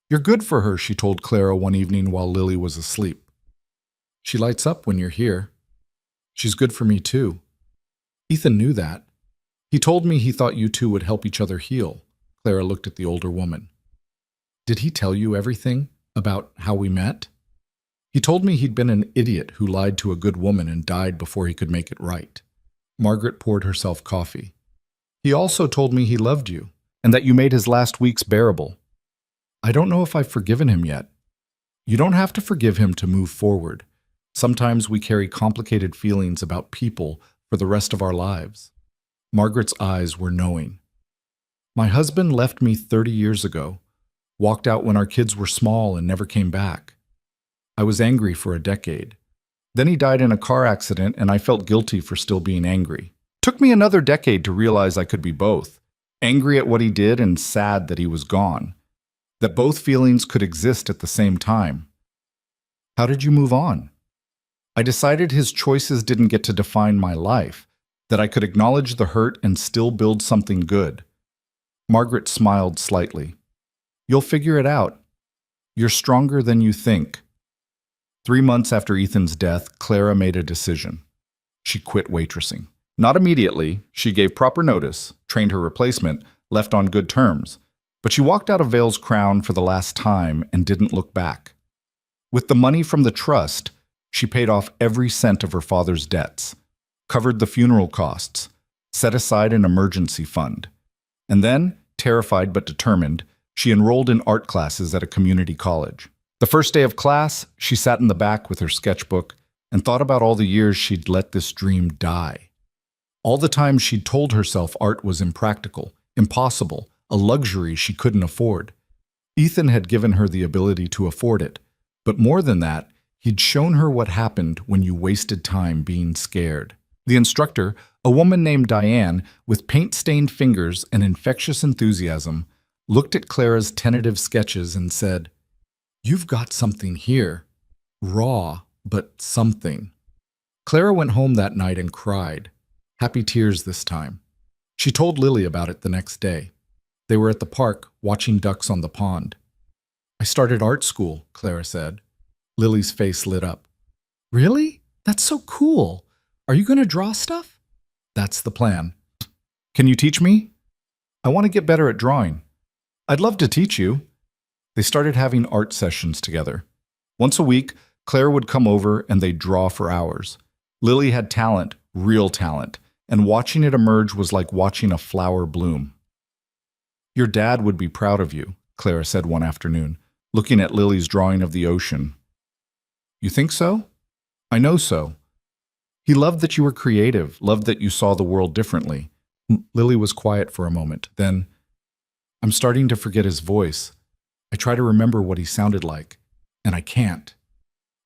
Speaker 1: You're good for her, she told Clara one evening while Lily was asleep. She lights up when you're here. She's good for me too. Ethan knew that. He told me he thought you two would help each other heal. Clara looked at the older woman. Did he tell you everything about how we met? He told me he'd been an idiot who lied to a good woman and died before he could make it right. Margaret poured herself coffee. He also told me he loved you, and that you made his last weeks bearable. I don't know if I've forgiven him yet. You don't have to forgive him to move forward. Sometimes we carry complicated feelings about people for the rest of our lives. Margaret's eyes were knowing. My husband left me 30 years ago, walked out when our kids were small and never came back. I was angry for a decade. Then he died in a car accident and I felt guilty for still being angry. Took me another decade to realize I could be both. Angry at what he did and sad that he was gone. That both feelings could exist at the same time. How did you move on? I decided his choices didn't get to define my life, that I could acknowledge the hurt and still build something good. Margaret smiled slightly. You'll figure it out. You're stronger than you think. 3 months after Ethan's death, Clara made a decision. She quit waitressing. Not immediately. She gave proper notice, trained her replacement, left on good terms. But she walked out of Vale's Crown for the last time and didn't look back. With the money from the trust, she paid off every cent of her father's debts, covered the funeral costs, set aside an emergency fund. And then, terrified but determined, she enrolled in art classes at a community college. The first day of class, she sat in the back with her sketchbook and thought about all the years she'd let this dream die. All the time she'd told herself art was impractical, impossible, a luxury she couldn't afford. Ethan had given her the ability to afford it, but more than that, he'd shown her what happened when you wasted time being scared. The instructor, a woman named Diane, with paint-stained fingers and infectious enthusiasm, looked at Clara's tentative sketches and said, "You've got something here. Raw, but something." Clara went home that night and cried. Happy tears this time. She told Lily about it the next day. They were at the park, watching ducks on the pond. I started art school, Clara said. Lily's face lit up. Really? That's so cool. Are you going to draw stuff? That's the plan. Can you teach me? I want to get better at drawing. I'd love to teach you. They started having art sessions together. Once a week, Claire would come over and they'd draw for hours. Lily had talent, real talent, and watching it emerge was like watching a flower bloom. Your dad would be proud of you, Clara said one afternoon, looking at Lily's drawing of the ocean. You think so? I know so. He loved that you were creative, loved that you saw the world differently. Lily was quiet for a moment. Then, I'm starting to forget his voice. I try to remember what he sounded like, and I can't.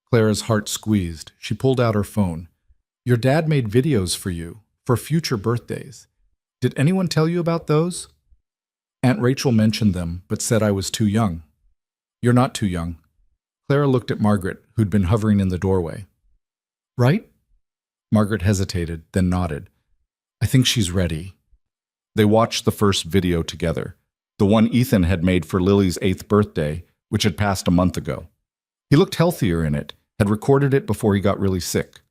Speaker 1: Clara's heart squeezed. She pulled out her phone. Your dad made videos for you, for future birthdays. Did anyone tell you about those? Aunt Rachel mentioned them, but said I was too young. You're not too young. Clara looked at Margaret, who'd been hovering in the doorway. Right? Margaret hesitated, then nodded. I think she's ready. They watched the first video together, the one Ethan had made for Lily's 8th birthday, which had passed a month ago. He looked healthier in it, had recorded it before he got really sick.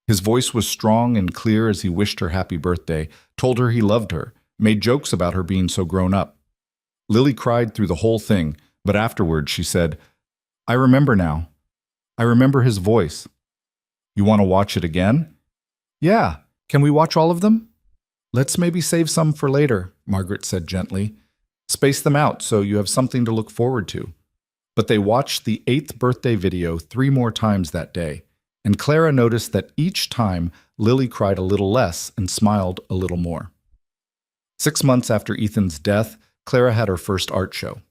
Speaker 1: His voice was strong and clear as he wished her happy birthday, told her he loved her, made jokes about her being so grown up. Lily cried through the whole thing, but afterwards she said, "I remember now. I remember his voice." "You want to watch it again?" "Yeah. Can we watch all of them?" "Let's maybe save some for later," Margaret said gently. "Space them out so you have something to look forward to." But they watched the 8th birthday video 3 more times that day, and Clara noticed that each time Lily cried a little less and smiled a little more. 6 months after Ethan's death, Clara had her first art show.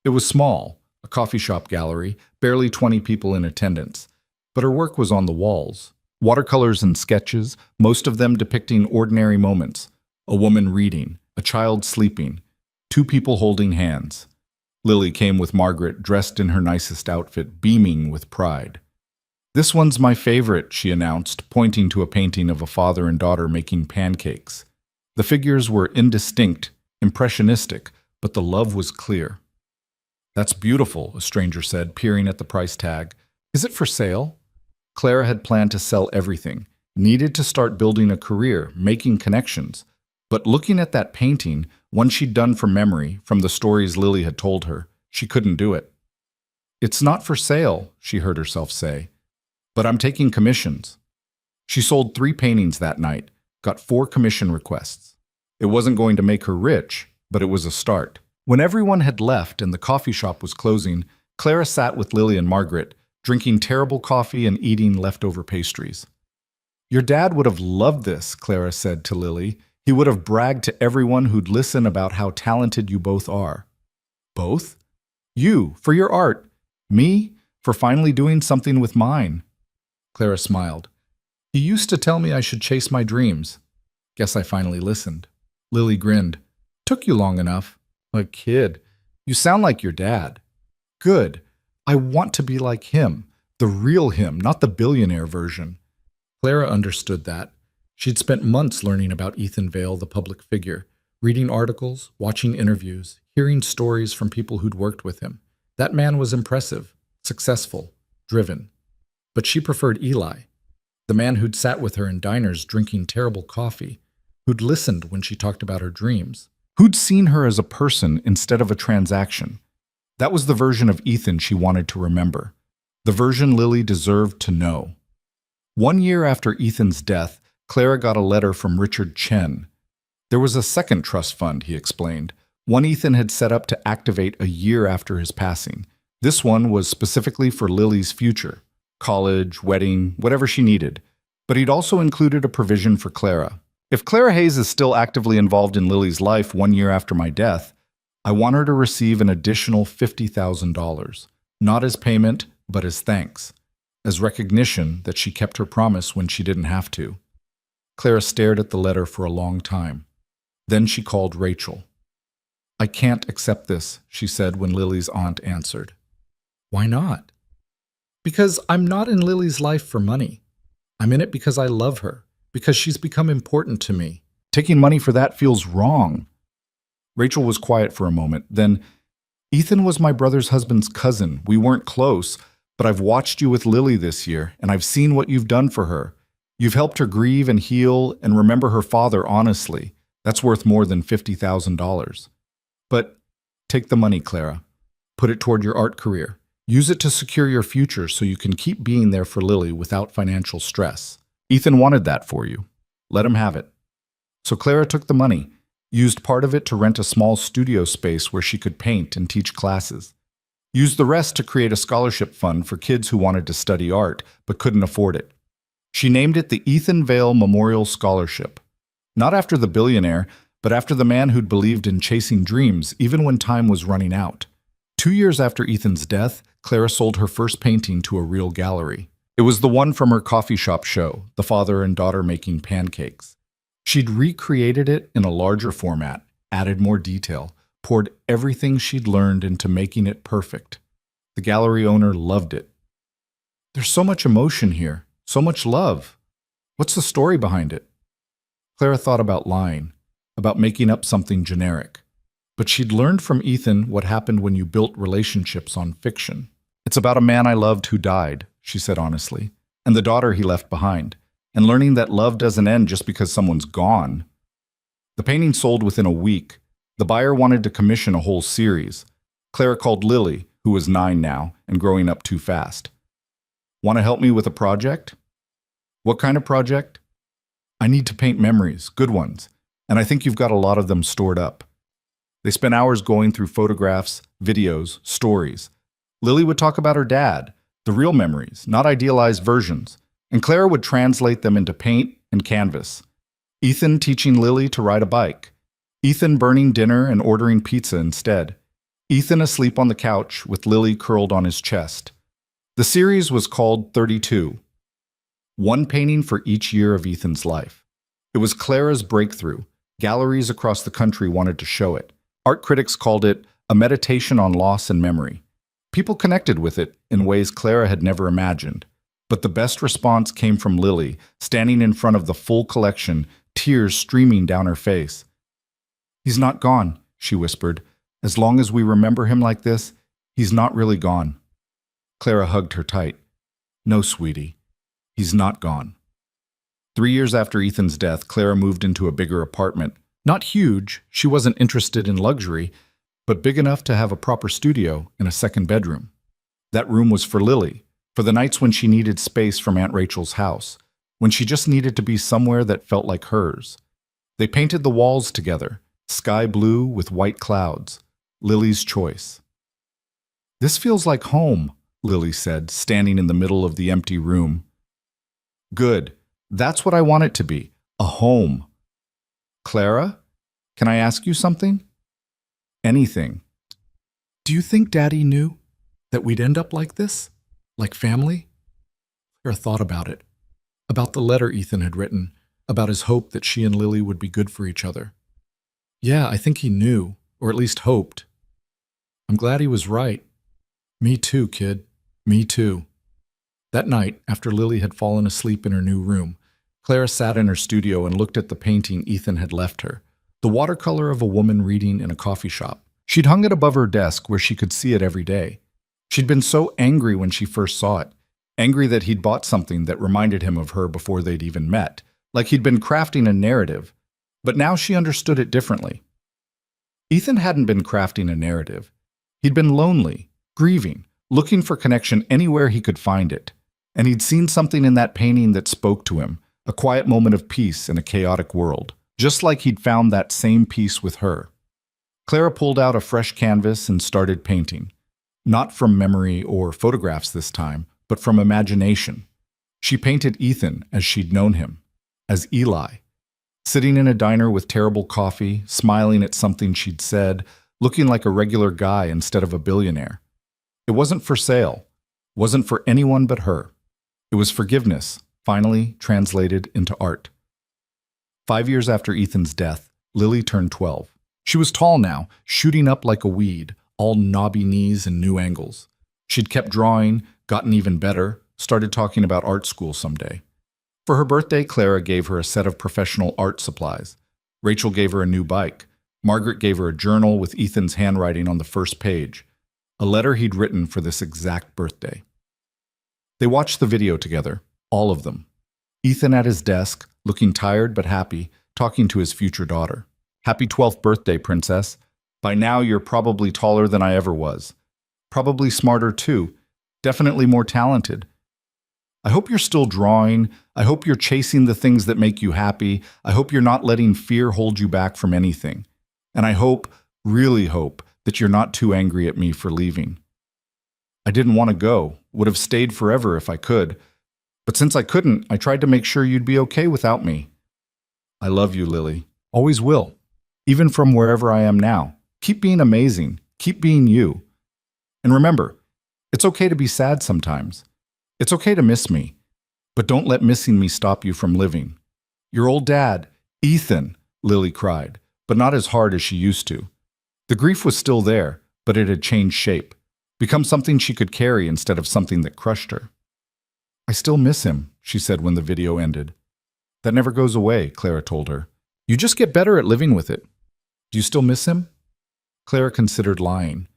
Speaker 1: It was small, a coffee shop gallery, barely 20 people in attendance, but her work was on the walls. Watercolors and sketches, most of them depicting ordinary moments. A woman reading, a child sleeping, 2 people holding hands. Lily came with Margaret, dressed in her nicest outfit, beaming with pride. "This one's my favorite," she announced, pointing to a painting of a father and daughter making pancakes. The figures were indistinct, impressionistic, but the love was clear. "That's beautiful," a stranger said, peering at the price tag. "Is it for sale?" Clara had planned to sell everything, needed to start building a career, making connections. But looking at that painting, one she'd done from memory, from the stories Lily had told her, she couldn't do it. "It's not for sale," she heard herself say, "but I'm taking commissions." She sold 3 paintings that night, got 4 commission requests. It wasn't going to make her rich, but it was a start. When everyone had left and the coffee shop was closing, Clara sat with Lily and Margaret, drinking terrible coffee and eating leftover pastries. "Your dad would have loved this," Clara said to Lily. "He would have bragged to everyone who'd listen about how talented you both are." "Both?" "You, for your art. Me, for finally doing something with mine." Clara smiled. "He used to tell me I should chase my dreams. Guess I finally listened." Lily grinned. "Took you long enough." "A kid. You sound like your dad." "Good. I want to be like him. The real him, not the billionaire version." Clara understood that. She'd spent months learning about Ethan Vale, the public figure, reading articles, watching interviews, hearing stories from people who'd worked with him. That man was impressive, successful, driven. But she preferred Eli, the man who'd sat with her in diners drinking terrible coffee, who'd listened when she talked about her dreams, who'd seen her as a person instead of a transaction. That was the version of Ethan she wanted to remember, the version Lily deserved to know. 1 year after Ethan's death, Clara got a letter from Richard Chen. There was a second trust fund, he explained, one Ethan had set up to activate a year after his passing. This one was specifically for Lily's future, college, wedding, whatever she needed. But he'd also included a provision for Clara. "If Clara Hayes is still actively involved in Lily's life 1 year after my death, I want her to receive an additional $50,000, not as payment, but as thanks, as recognition that she kept her promise when she didn't have to." Clara stared at the letter for a long time. Then she called Rachel. "I can't accept this," she said when Lily's aunt answered. "Why not?" "Because I'm not in Lily's life for money. I'm in it because I love her, because she's become important to me. Taking money for that feels wrong." Rachel was quiet for a moment. Then, "Ethan was my brother's husband's cousin. We weren't close, but I've watched you with Lily this year, and I've seen what you've done for her. You've helped her grieve and heal and remember her father honestly. That's worth more than $50,000. But take the money, Clara. Put it toward your art career. Use it to secure your future so you can keep being there for Lily without financial stress. Ethan wanted that for you. Let him have it." So Clara took the money, used part of it to rent a small studio space where she could paint and teach classes. Used the rest to create a scholarship fund for kids who wanted to study art but couldn't afford it. She named it the Ethan Vale Memorial Scholarship. Not after the billionaire, but after the man who'd believed in chasing dreams even when time was running out. 2 years after Ethan's death, Clara sold her first painting to a real gallery. It was the one from her coffee shop show, the father and daughter making pancakes. She'd recreated it in a larger format, added more detail, poured everything she'd learned into making it perfect. The gallery owner loved it. "There's so much emotion here, so much love. What's the story behind it?" Clara thought about lying, about making up something generic. But she'd learned from Ethan what happened when you built relationships on fiction. It's about a man I loved who died, she said honestly, and the daughter he left behind, and learning that love doesn't end just because someone's gone. The painting sold within a week. The buyer wanted to commission a whole series. Clara called Lily, who was 9 now and growing up too fast. Want to help me with a project? What kind of project? I need to paint memories, good ones, and I think you've got a lot of them stored up. They spent hours going through photographs, videos, stories. Lily would talk about her dad, the real memories, not idealized versions, and Clara would translate them into paint and canvas. Ethan teaching Lily to ride a bike. Ethan burning dinner and ordering pizza instead. Ethan asleep on the couch with Lily curled on his chest. The series was called 32. One painting for each year of Ethan's life. It was Clara's breakthrough. Galleries across the country wanted to show it. Art critics called it a meditation on loss and memory. People connected with it in ways Clara had never imagined. But the best response came from Lily, standing in front of the full collection, tears streaming down her face. "He's not gone," she whispered. "As long as we remember him like this, he's not really gone." Clara hugged her tight. "No, sweetie, he's not gone." 3 years after Ethan's death, Clara moved into a bigger apartment. Not huge, she wasn't interested in luxury, but big enough to have a proper studio and a second bedroom. That room was for Lily, for the nights when she needed space from Aunt Rachel's house, when she just needed to be somewhere that felt like hers. They painted the walls together, sky blue with white clouds, Lily's choice. "This feels like home," Lily said, standing in the middle of the empty room. "Good. That's what I want it to be, a home." "Clara, can I ask you something?" "Anything." "Do you think Daddy knew that we'd end up like this? Like family?" Clara thought about it, about the letter Ethan had written, about his hope that she and Lily would be good for each other. "Yeah, I think he knew, or at least hoped. I'm glad he was right." "Me too, kid. Me too." That night, after Lily had fallen asleep in her new room, Clara sat in her studio and looked at the painting Ethan had left her, the watercolor of a woman reading in a coffee shop. She'd hung it above her desk where she could see it every day. She'd been so angry when she first saw it, angry that he'd bought something that reminded him of her before they'd even met, like he'd been crafting a narrative. But now she understood it differently. Ethan hadn't been crafting a narrative. He'd been lonely, grieving, looking for connection anywhere he could find it. And he'd seen something in that painting that spoke to him, a quiet moment of peace in a chaotic world, just like he'd found that same peace with her. Clara pulled out a fresh canvas and started painting. Not from memory or photographs this time, but from imagination. She painted Ethan as she'd known him, as Eli, sitting in a diner with terrible coffee, smiling at something she'd said, looking like a regular guy instead of a billionaire. It wasn't for sale, wasn't for anyone but her. It was forgiveness, finally translated into art. 5 years after Ethan's death, Lily turned 12. She was tall now, shooting up like a weed, all knobby knees and new angles. She'd kept drawing, gotten even better, started talking about art school someday. For her birthday, Clara gave her a set of professional art supplies. Rachel gave her a new bike. Margaret gave her a journal with Ethan's handwriting on the first page, a letter he'd written for this exact birthday. They watched the video together, all of them. Ethan at his desk, looking tired but happy, talking to his future daughter. "Happy 12th birthday, princess. By now you're probably taller than I ever was. Probably smarter too. Definitely more talented. I hope you're still drawing. I hope you're chasing the things that make you happy. I hope you're not letting fear hold you back from anything. And I hope, really hope, that you're not too angry at me for leaving. I didn't want to go, would have stayed forever if I could. But since I couldn't, I tried to make sure you'd be okay without me. I love you, Lily. Always will. Even from wherever I am now. Keep being amazing. Keep being you. And remember, it's okay to be sad sometimes. It's okay to miss me. But don't let missing me stop you from living. Your old dad, Ethan," Lily cried, but not as hard as she used to. The grief was still there, but it had changed shape, become something she could carry instead of something that crushed her. "I still miss him," she said when the video ended. "That never goes away," Clara told her. "You just get better at living with it. Do you still miss him?" Clara considered lying,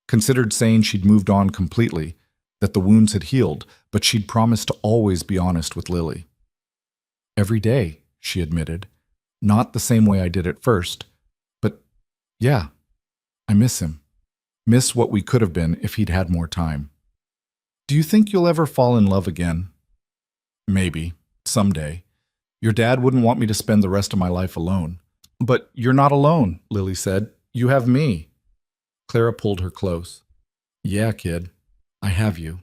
Speaker 1: considered saying she'd moved on completely, that the wounds had healed, but she'd promised to always be honest with Lily. Every day, she admitted. Not the same way I did at first, but yeah, I miss him. Miss what we could have been if he'd had more time. Do you think you'll ever fall in love again? Maybe, someday. Your dad wouldn't want me to spend the rest of my life alone. But you're not alone, Lily said. You have me. Clara pulled her close. Yeah, kid, I have you.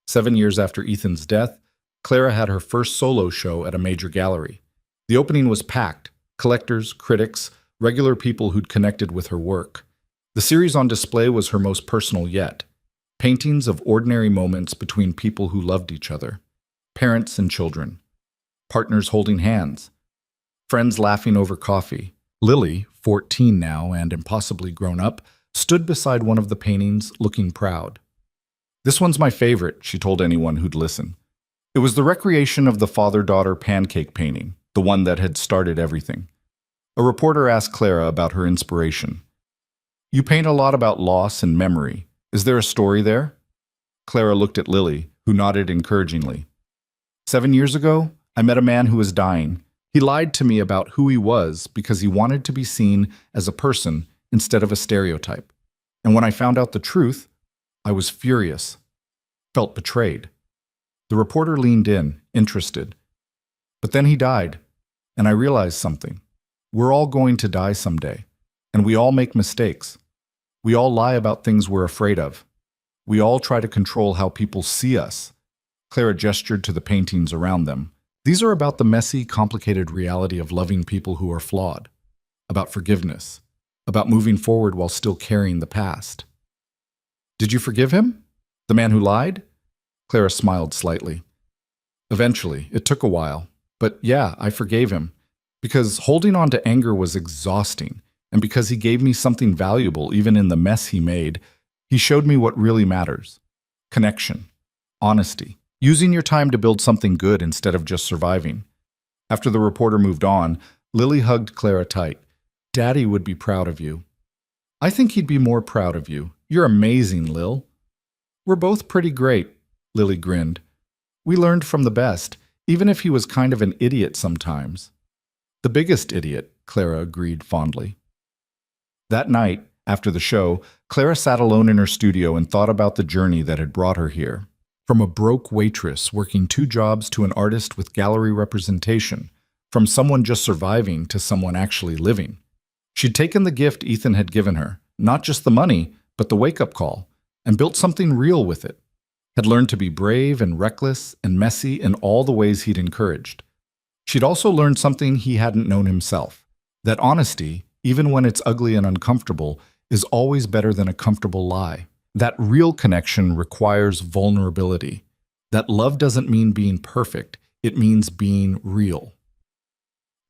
Speaker 1: 7 years after Ethan's death, Clara had her first solo show at a major gallery. The opening was packed, collectors, critics, regular people who'd connected with her work. The series on display was her most personal yet. Paintings of ordinary moments between people who loved each other. Parents and children. Partners holding hands. Friends laughing over coffee. Lily, 14 now and impossibly grown up, stood beside one of the paintings, looking proud. This one's my favorite, she told anyone who'd listen. It was the recreation of the father-daughter pancake painting, the one that had started everything. A reporter asked Clara about her inspiration. You paint a lot about loss and memory. Is there a story there? Clara looked at Lily, who nodded encouragingly. 7 years ago, I met a man who was dying. He lied to me about who he was because he wanted to be seen as a person instead of a stereotype. And when I found out the truth, I was furious, felt betrayed. The reporter leaned in, interested. But then he died, and I realized something. We're all going to die someday, and we all make mistakes. We all lie about things we're afraid of. We all try to control how people see us. Clara gestured to the paintings around them. These are about the messy, complicated reality of loving people who are flawed, about forgiveness, about moving forward while still carrying the past. Did you forgive him? The man who lied? Clara smiled slightly. Eventually, it took a while, but yeah, I forgave him, because holding on to anger was exhausting, and because he gave me something valuable even in the mess he made. He showed me what really matters. Connection, honesty, using your time to build something good instead of just surviving. After the reporter moved on, Lily hugged Clara tight. Daddy would be proud of you. I think he'd be more proud of you. You're amazing, Lil. We're both pretty great, Lily grinned. We learned from the best, even if he was kind of an idiot sometimes. The biggest idiot, Clara agreed fondly. That night, after the show, Clara sat alone in her studio and thought about the journey that had brought her here. From a broke waitress working 2 jobs to an artist with gallery representation, from someone just surviving to someone actually living. She'd taken the gift Ethan had given her, not just the money, but the wake-up call, and built something real with it. Had learned to be brave and reckless and messy in all the ways he'd encouraged. She'd also learned something he hadn't known himself, that honesty, even when it's ugly and uncomfortable, is always better than a comfortable lie. That real connection requires vulnerability. That love doesn't mean being perfect, it means being real.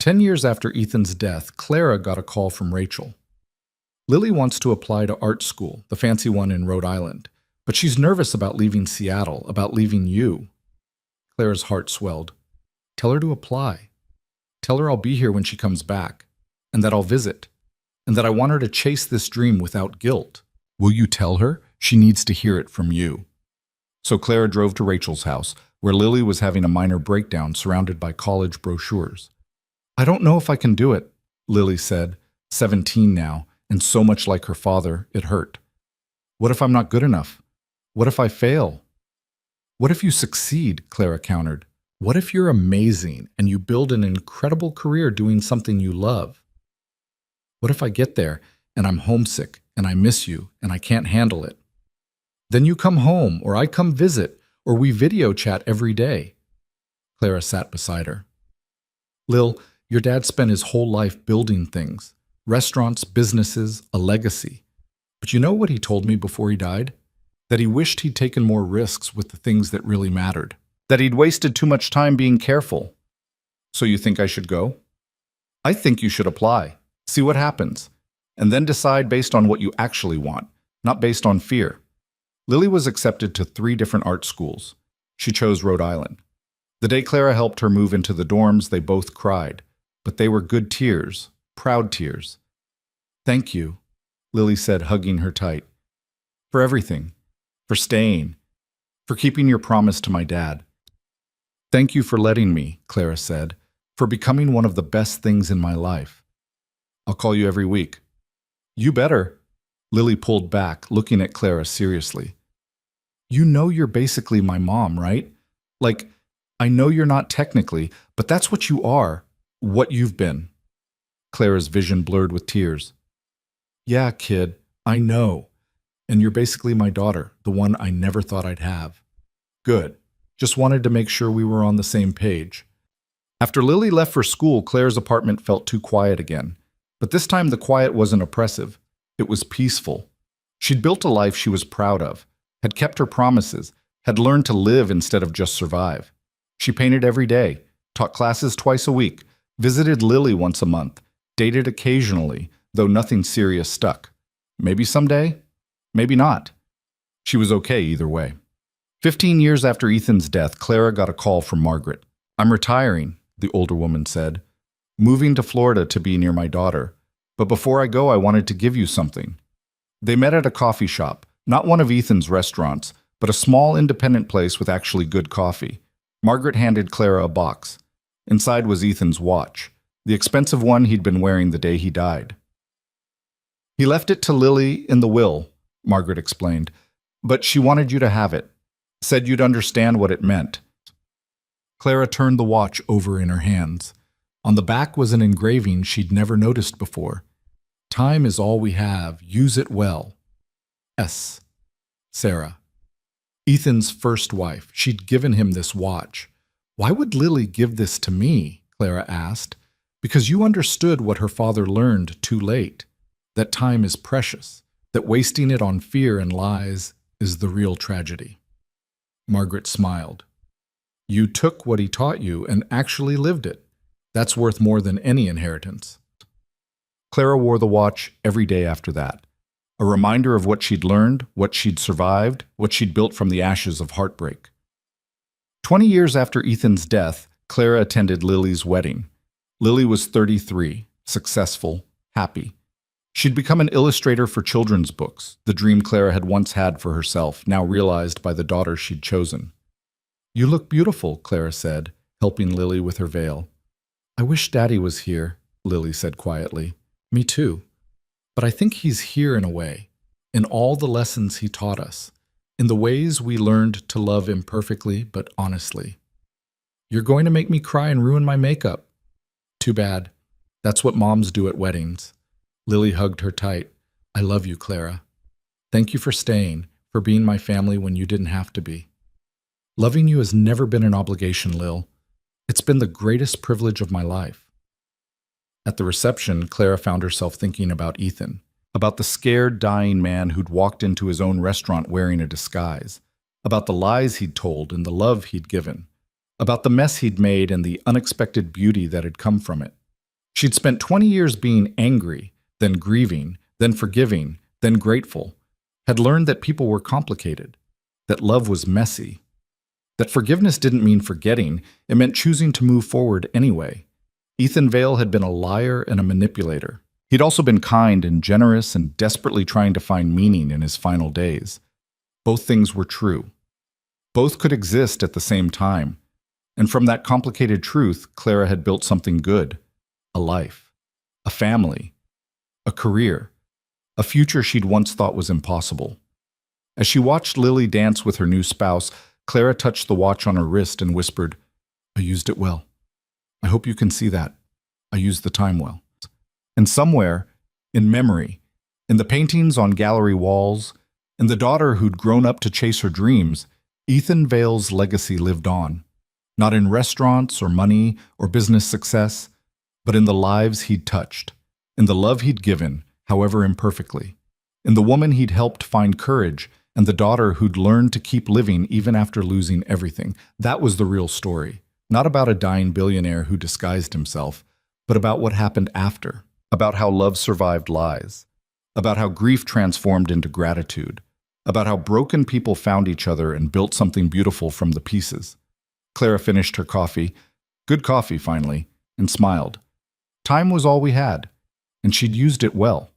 Speaker 1: 10 years after Ethan's death, Clara got a call from Rachel. Lily wants to apply to art school, the fancy one in Rhode Island, but she's nervous about leaving Seattle, about leaving you. Clara's heart swelled. Tell her to apply. Tell her I'll be here when she comes back, and that I'll visit, and that I want her to chase this dream without guilt. Will you tell her? She needs to hear it from you. So Clara drove to Rachel's house, where Lily was having a minor breakdown surrounded by college brochures. I don't know if I can do it, Lily said, 17 now, and so much like her father, it hurt. What if I'm not good enough? What if I fail? What if you succeed, Clara countered. What if you're amazing and you build an incredible career doing something you love? What if I get there and I'm homesick and I miss you and I can't handle it? Then you come home, or I come visit, or we video chat every day. Clara sat beside her. Lil, your dad spent his whole life building things. Restaurants, businesses, a legacy. But you know what he told me before he died? That he wished he'd taken more risks with the things that really mattered. That he'd wasted too much time being careful. So you think I should go? I think you should apply. See what happens. And then decide based on what you actually want, not based on fear. Lily was accepted to 3 different art schools. She chose Rhode Island. The day Clara helped her move into the dorms, they both cried. But they were good tears, proud tears. Thank you, Lily said, hugging her tight. For everything. For staying. For keeping your promise to my dad. Thank you for letting me, Clara said, for becoming one of the best things in my life. I'll call you every week. You better. Lily pulled back, looking at Clara seriously. You know you're basically my mom, right? Like, I know you're not technically, but that's what you are, what you've been. Clara's vision blurred with tears. Yeah, kid, I know. And you're basically my daughter, the one I never thought I'd have. Good. Just wanted to make sure we were on the same page. After Lily left for school, Claire's apartment felt too quiet again. But this time the quiet wasn't oppressive. It was peaceful. She'd built a life she was proud of, had kept her promises, had learned to live instead of just survive. She painted every day, taught classes twice a week, visited Lily once a month, dated occasionally, though nothing serious stuck. Maybe someday? Maybe not. She was okay either way. 15 years after Ethan's death, Clara got a call from Margaret. I'm retiring, the older woman said. Moving to Florida to be near my daughter. But before I go, I wanted to give you something. They met at a coffee shop, not one of Ethan's restaurants, but a small independent place with actually good coffee. Margaret handed Clara a box. Inside was Ethan's watch, the expensive one he'd been wearing the day he died. He left it to Lily in the will, Margaret explained, but she wanted you to have it. Said you'd understand what it meant. Clara turned the watch over in her hands. On the back was an engraving she'd never noticed before. Time is all we have. Use it well. S. Sarah. Ethan's first wife. She'd given him this watch. Why would Lily give this to me? Clara asked. Because you understood what her father learned too late. That time is precious. That wasting it on fear and lies is the real tragedy. Margaret smiled. You took what he taught you and actually lived it. That's worth more than any inheritance. Clara wore the watch every day after that. A reminder of what she'd learned, what she'd survived, what she'd built from the ashes of heartbreak. 20 years after Ethan's death, Clara attended Lily's wedding. Lily was 33, successful, happy. She'd become an illustrator for children's books, the dream Clara had once had for herself, now realized by the daughter she'd chosen. You look beautiful, Clara said, helping Lily with her veil. I wish Daddy was here, Lily said quietly. Me too. But I think he's here in a way, in all the lessons he taught us, in the ways we learned to love imperfectly but honestly. You're going to make me cry and ruin my makeup. Too bad. That's what moms do at weddings. Lily hugged her tight. I love you, Clara. Thank you for staying, for being my family when you didn't have to be. Loving you has never been an obligation, Lil. It's been the greatest privilege of my life. At the reception, Clara found herself thinking about Ethan, about the scared, dying man who'd walked into his own restaurant wearing a disguise, about the lies he'd told and the love he'd given, about the mess he'd made and the unexpected beauty that had come from it. She'd spent 20 years being angry, then grieving, then forgiving, then grateful, had learned that people were complicated, that love was messy, that forgiveness didn't mean forgetting, it meant choosing to move forward anyway. Ethan Vale had been a liar and a manipulator. He'd also been kind and generous and desperately trying to find meaning in his final days. Both things were true. Both could exist at the same time. And from that complicated truth, Clara had built something good. A life. A family. A career. A future she'd once thought was impossible. As she watched Lily dance with her new spouse, Clara touched the watch on her wrist and whispered, I used it well. I hope you can see that. I used the time well. And somewhere, in memory, in the paintings on gallery walls, in the daughter who'd grown up to chase her dreams, Ethan Vale's legacy lived on. Not in restaurants or money or business success, but in the lives he'd touched, in the love he'd given, however imperfectly, in the woman he'd helped find courage, and the daughter who'd learned to keep living even after losing everything. That was the real story. Not about a dying billionaire who disguised himself, but about what happened after, about how love survived lies, about how grief transformed into gratitude, about how broken people found each other and built something beautiful from the pieces. Clara finished her coffee, good coffee finally, and smiled. Time was all we had, and she'd used it well.